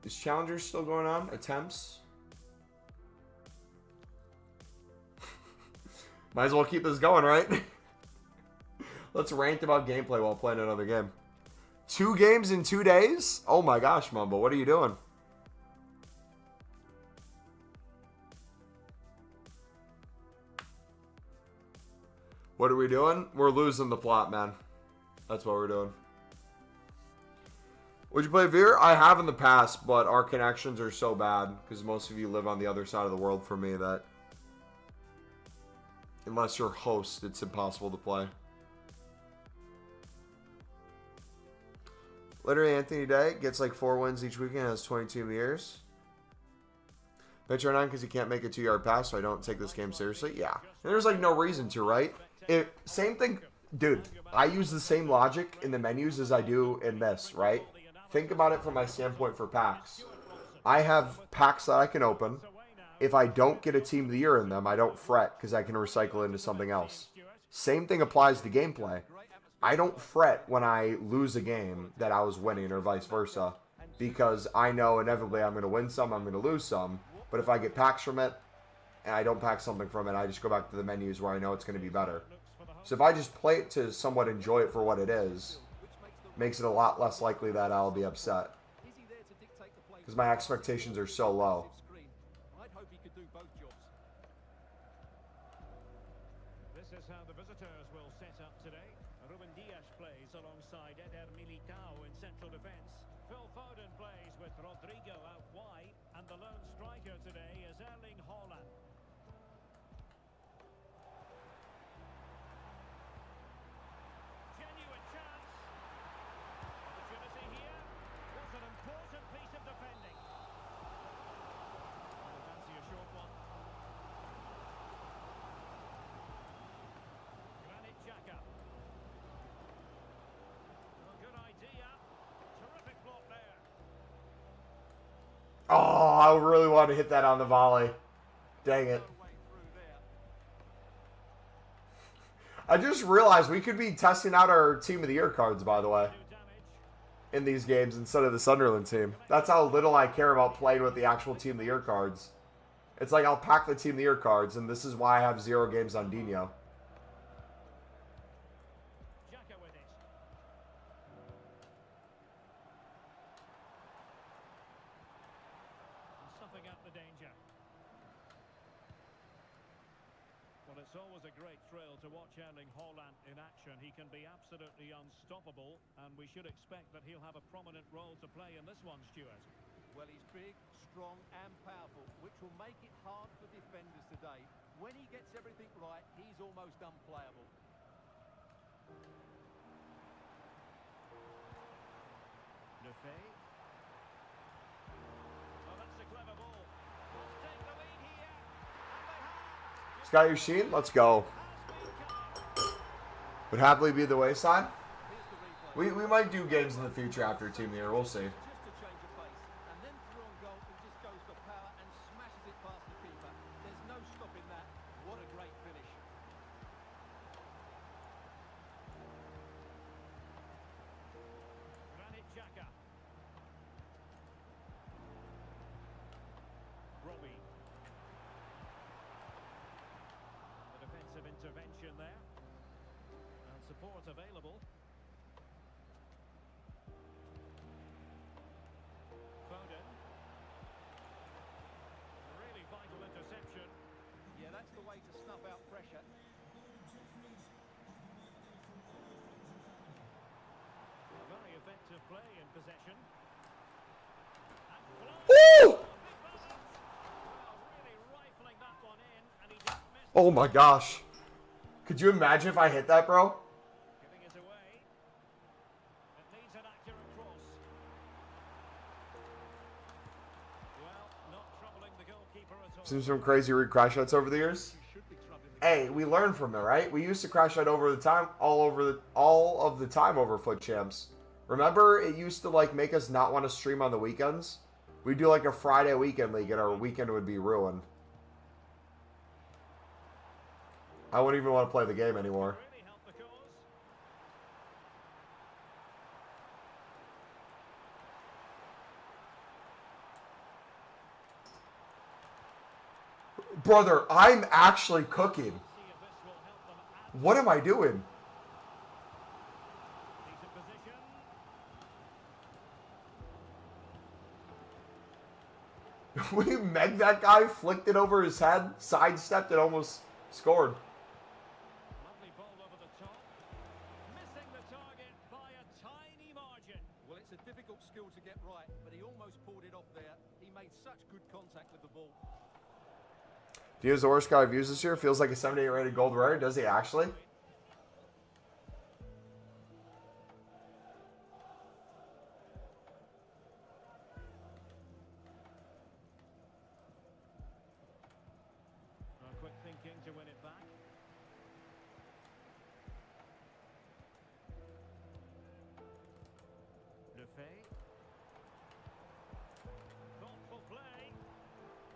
Is Challengers still going on? Attempts? Might as well keep this going, right? Let's rant about gameplay while playing another game. 2 games in 2 days? Oh my gosh, Mumbo, what are you doing? What are we doing? We're losing the plot, man. That's what we're doing. Would you play Veer? I have in the past, but our connections are so bad because most of you live on the other side of the world from me that unless you're host, it's impossible to play. Literally, Anthony Day gets like 4 wins each weekend, has 22 years. Metro 9 because he can't make a 2-yard pass, so I don't take this game seriously. Yeah. And there's like no reason to, right? Same thing. Dude, I use the same logic in the menus as I do in this, right? Think about it from my standpoint for packs. I have packs that I can open. If I don't get a team of the year in them, I don't fret because I can recycle into something else. Same thing applies to gameplay. I don't fret when I lose a game that I was winning or vice versa because I know inevitably I'm going to win some, I'm going to lose some. But if I get packs from it and I don't pack something from it, I just go back to the menus where I know it's going to be better. So if I just play it to somewhat enjoy it for what it is, makes it a lot less likely that I'll be upset. Because my expectations are so low. This is how the visitors will set up today. Ruben Dias plays alongside Eder Militao in central defence. Phil Foden plays with Rodrigo out wide. And the lone striker today is Erling Haaland. Genuine chance. Opportunity here. Was an important piece of defending. I fancy a short one. Granit Xhaka. Well, good idea. Terrific block there. Oh, I really want to hit that on the volley. Dang it. I just realized we could be testing out our Team of the Year cards, by the way, in these games instead of the Sunderland team. That's how little I care about playing with the actual Team of the Year cards. It's like I'll pack the Team of the Year cards, and this is why I have 0 games on Dino. It's always a great thrill to watch Erling Haaland in action. He can be absolutely unstoppable, and we should expect that he'll have a prominent role to play in this one, Stuart. Well, he's big, strong and powerful, which will make it hard for defenders today. When he gets everything right, he's almost unplayable. Lefay. Oh, that's a clever ball. Let's take the lead here. Scott Yushin, let's go. Would happily be the wayside. We might do games in the future after Team of the Year. We'll see. Just a change of pace. And then through on goal, he just goes for power and smashes it past the keeper. There's no stopping that. What a great finish. Granit Xhaka. Robbie. The defensive intervention there. And support available. Foden. Really vital interception. Yeah, that's the way to snuff out pressure. A very effective play in possession. And Woo! really rifling that one in, and he didn't miss. Oh my gosh. Could you imagine if I hit that, bro? Giving it away. It needs an accurate cross. Well, not troubling the goalkeeper at all. Seen some crazy red crash outs over the years. Hey, we learned from it, right? We used to crash out over the time, all of the time over Foot Champs. Remember, it used to like make us not want to stream on the weekends. We'd do like a Friday weekend league, and our weekend would be ruined. I wouldn't even want to play the game anymore. Really helped the cause. Brother, I'm actually cooking. See if this will help them add What am I doing? decent position. We megged that guy, flicked it over his head, sidestepped, and almost scored. Lovely ball over the top. Missing the target by a tiny margin. Well, it's a difficult skill to get right, but he almost pulled it off there. He made such good contact with the ball. Dio's the worst guy I've used this year. Feels like a 78 rated gold rare. Does he actually? Quick thinking to win it back. Lefay. Thoughtful play.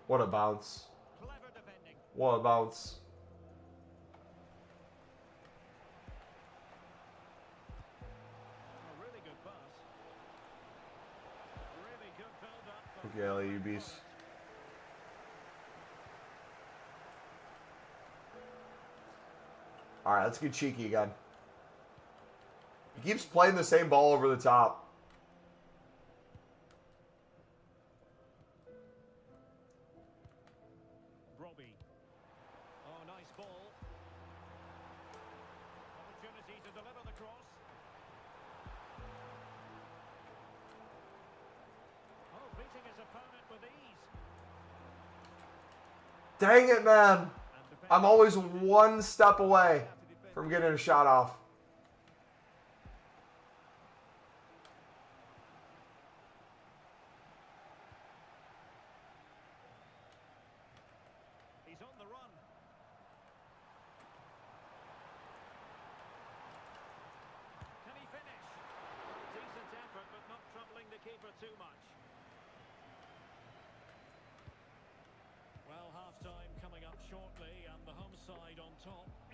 What a bounce. Clever defending. What a bounce. A really good pass. Really good build-up. Okay, LAUBs. Alright, let's get cheeky again. He keeps playing the same ball over the top. Robbie. Oh, nice ball. Opportunity to deliver the cross. Oh, beating his opponent with ease. Dang it, man. And I'm always one step away from getting a shot off. he's on the run. Can he finish? Decent effort, but not troubling the keeper too much. Well, half-time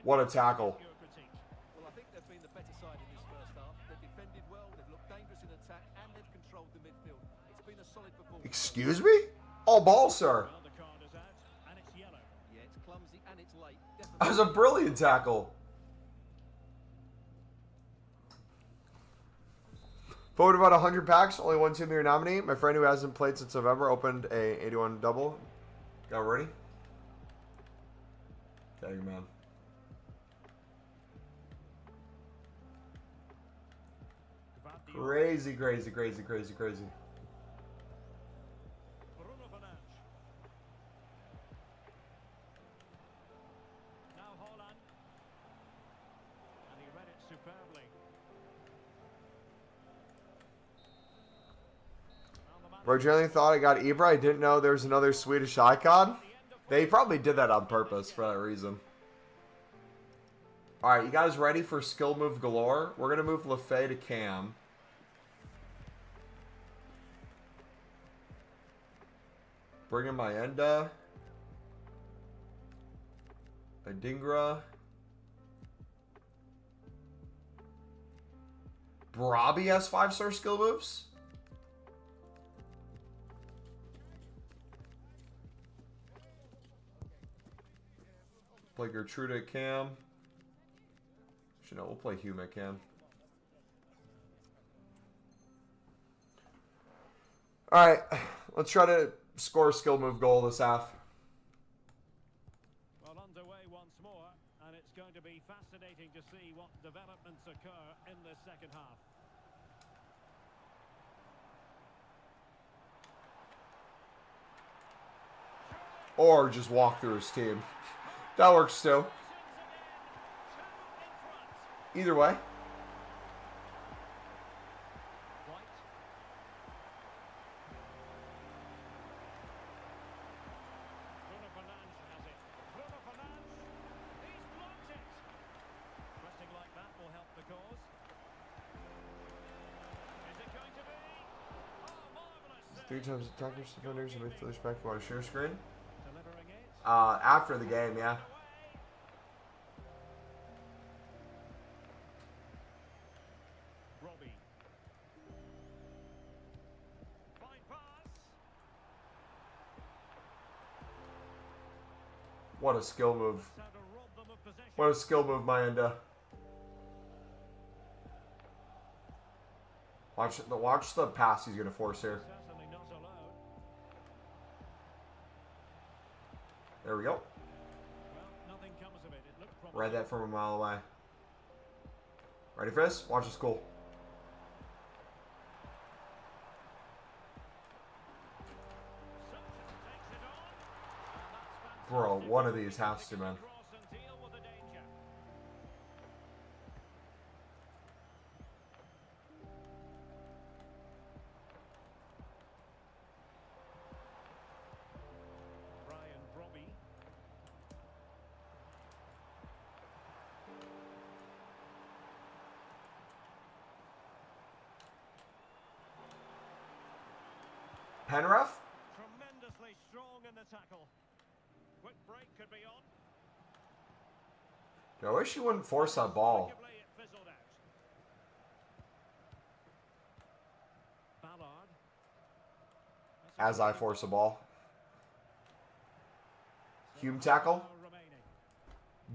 What a tackle. Well, I think they've been the better side in this first half. They've defended well, they've looked dangerous in attack, and they've controlled the midfield. It's been a solid performance. Excuse me? All ball, sir. Well, the card is out, and it's yellow. Yeah, it's clumsy and it's late. That was a brilliant tackle. Voted about 100 packs. Only one team there nominee. My friend who hasn't played since November opened a 81 double. Got ready? Thank you, man. Crazy, crazy, crazy, crazy, crazy. Bruno Fernandes. Now Holland. And he read it superbly. Bro, genuinely thought I got Ibra. I didn't know there was another Swedish icon. They probably did that on purpose for that reason. Alright, you guys ready for skill move galore? We're going to move Lefay to Cam. Bring in Mayenda. Adingra. Brabi has 5-star skill moves. Play Gertrude at Cam. Actually, no, we'll play Hume at Cam. Alright, let's try to score a skill move goal this half. Well, underway once more, and it's going to be fascinating to see what developments occur in the second half. Or just walk through his team. That works too. Either way. Bruno Fernandes has it. Bruno Fernandes, he's blocked it. Pressing like that will help the cause. Is it going to be? Oh, marvellous. 3 times attackers, defenders, and midfielders back to our share screen. Delivering it. After the game, yeah. Robbie. Fine pass. What a skill move. So to rob them of possession. What a skill move, Mayenda. Watch the pass he's gonna force here. Certainly not alone. There we go. Well, nothing comes of it. It looked promising. Read that from a mile away. Ready for this? Watch this goal. Such takes it on. And that's Bro, fantastic. one of these has to, man. Cross and deal with the danger. Brian Robbie. Penref? Tremendously strong in the tackle. Quick break could be on. Dude, I wish he wouldn't force that ball. Arguably it fizzled out. Ballard. As I force a ball. Hume tackle. Remaining.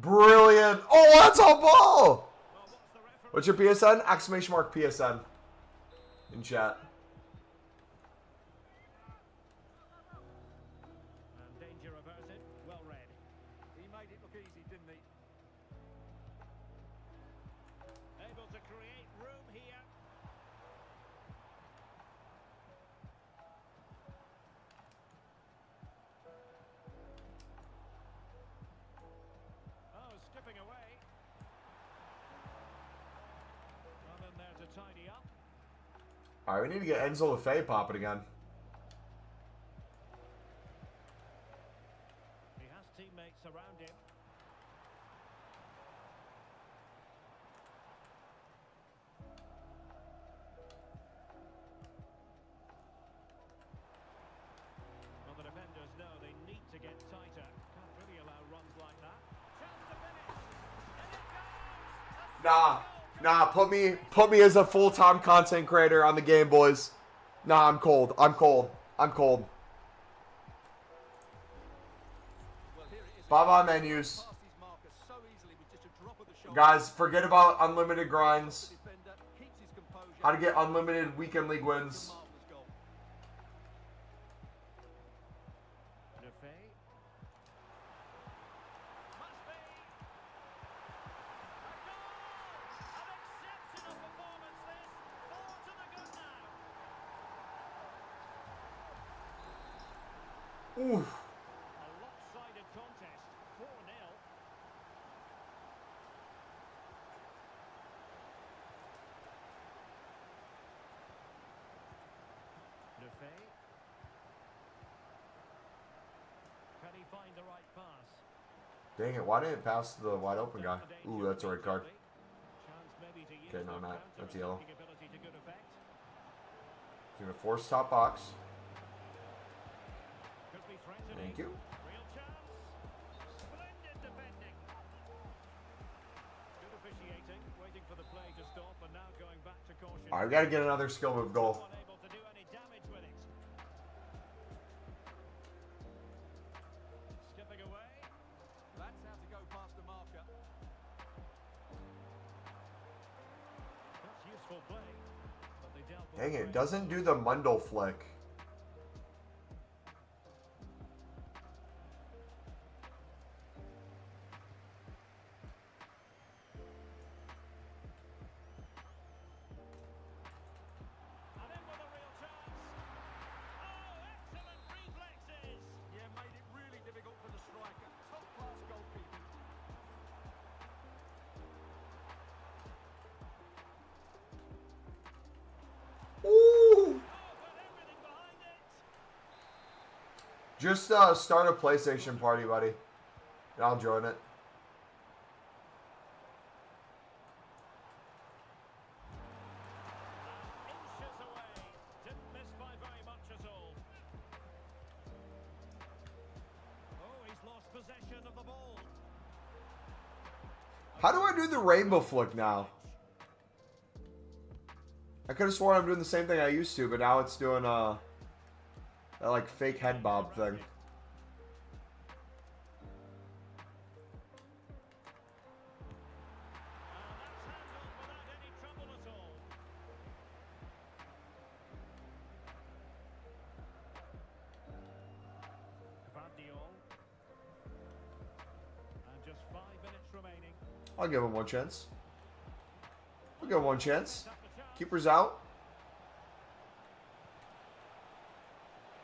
Brilliant. Oh, that's a ball! Well, what's the referee? What's your PSN? Exclamation mark PSN. In chat. And danger averted. Well read. He made it look easy, didn't he? Able to create room here. Oh, skipping away. Well in there to tidy up. Alright, we need to get Enzo Lefay popping again. He has teammates around him. Well, the defenders know they need to get tighter. Can't really allow runs like that. Chance to finish. Nah, put me as a full-time content creator on the game, boys. Nah, I'm cold. I'm cold. I'm cold. Well, here it is. Bye-bye menus. Past his marker so easily with just a drop of the shoulder. Guys, forget about unlimited grinds. Defender keeps his composure. How to get unlimited weekend league wins. Marvelous goal. Lefay. Must be. A goal! An exceptional performance this. 4 to the good now. Ooh. A lopsided contest. 4-0. Lefay. Can he find the right pass? Dang it, why didn't it pass to the wide open guy? Ooh, that's a red card. Chance maybe to use Okay, no, that not. That's counter-attacking yellow. ability to good effect. He's going to force top box. Could be threatening. Thank you. Real chance. Splendid defending. Good officiating, waiting for the play to stop, and now going back to caution. All right, we got to get another skill move goal. Unable to do any damage with it. Skipping away. That's how to go past the marker. That's useful play. But they dealt with Dang the it, prey. doesn't do the Mundle flick. And in with a real chance. Oh, excellent reflexes. Yeah, made it really difficult for the striker. Top-class goalkeeping. Ooh. Oh, put everything behind it. Just start a PlayStation party, buddy. And I'll join it. Inches away. Didn't miss by very much at all. Oh, he's lost possession of the ball. How do I do the rainbow flick now? I could have sworn I'm doing the same thing I used to, but now it's doing that like fake head bob thing. And that's handled without any trouble at all. Guardiola. And just 5 minutes remaining. I'll give him one chance. I'll give him one chance. Up the chance. Keeper's out.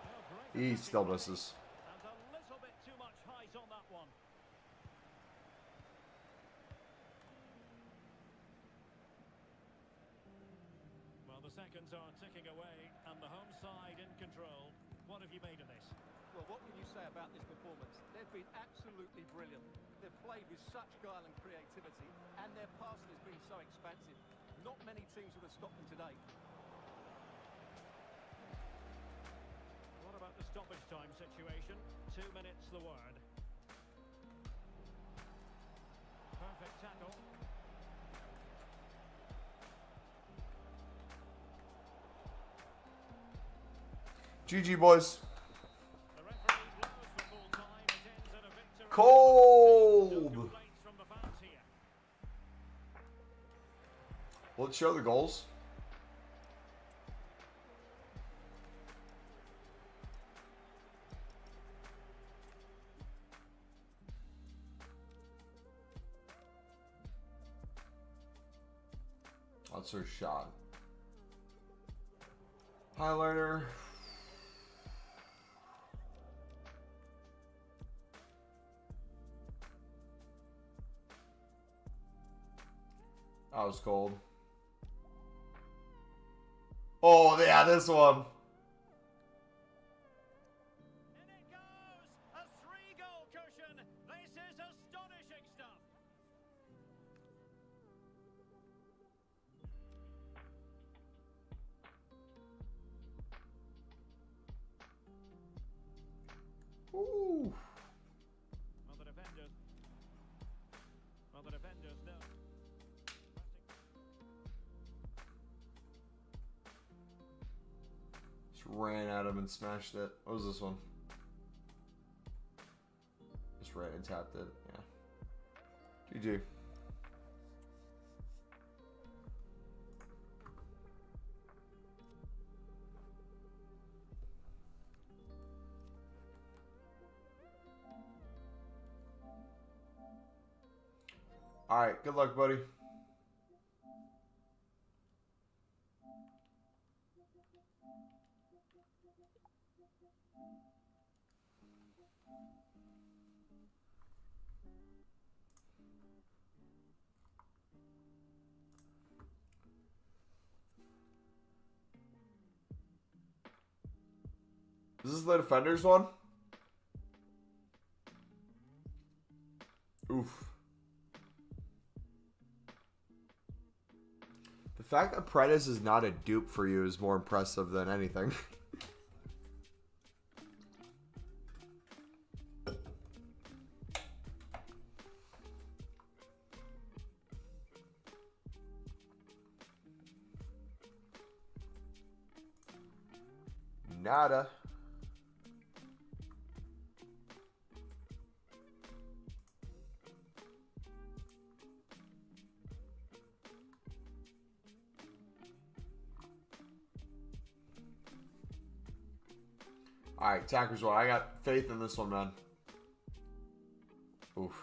Oh, great He attacking still play. misses. And a little bit too much height on that one. Well, the seconds are ticking away, and the home side in control. What have you made of this? Well, what can you say about this performance? They've been absolutely brilliant. They've played with such guile and creativity, and their passing has been so expansive. Not many teams would have stopped them today. What about the stoppage time situation? 2 minutes the word. Perfect tackle. GG, boys. The referee blows for full time. It ends in a victory. Cold. No complaints from the fans here. Let's show the goals. That's her shot. Highlighter. That was cold. Oh, yeah, this one. In it goes! A 3-goal cushion! This is astonishing stuff! Ooh. Well, the defenders know. ran at him and smashed it. What was this one? Just ran and tapped it. Yeah. GG. Alright, good luck, buddy. Is this the Defenders one? Oof. The fact that Prentice is not a dupe for you is more impressive than anything. Nada. Alright, Tackers one. I got faith in this one, man. Oof.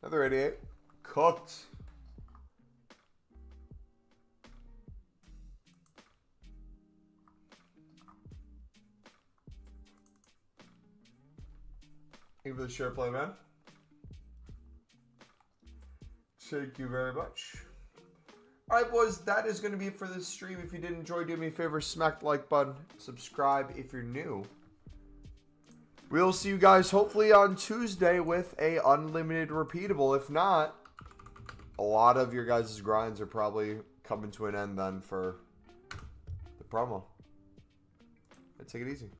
Another 88. Cooked. Thank you for the share play, man. Thank you very much. Alright, boys, that is going to be it for this stream. If you did enjoy, do me a favor, smack the like button. Subscribe if you're new. We'll see you guys hopefully on Tuesday with a unlimited repeatable. If not, a lot of your guys' grinds are probably coming to an end then for the promo. Take it easy.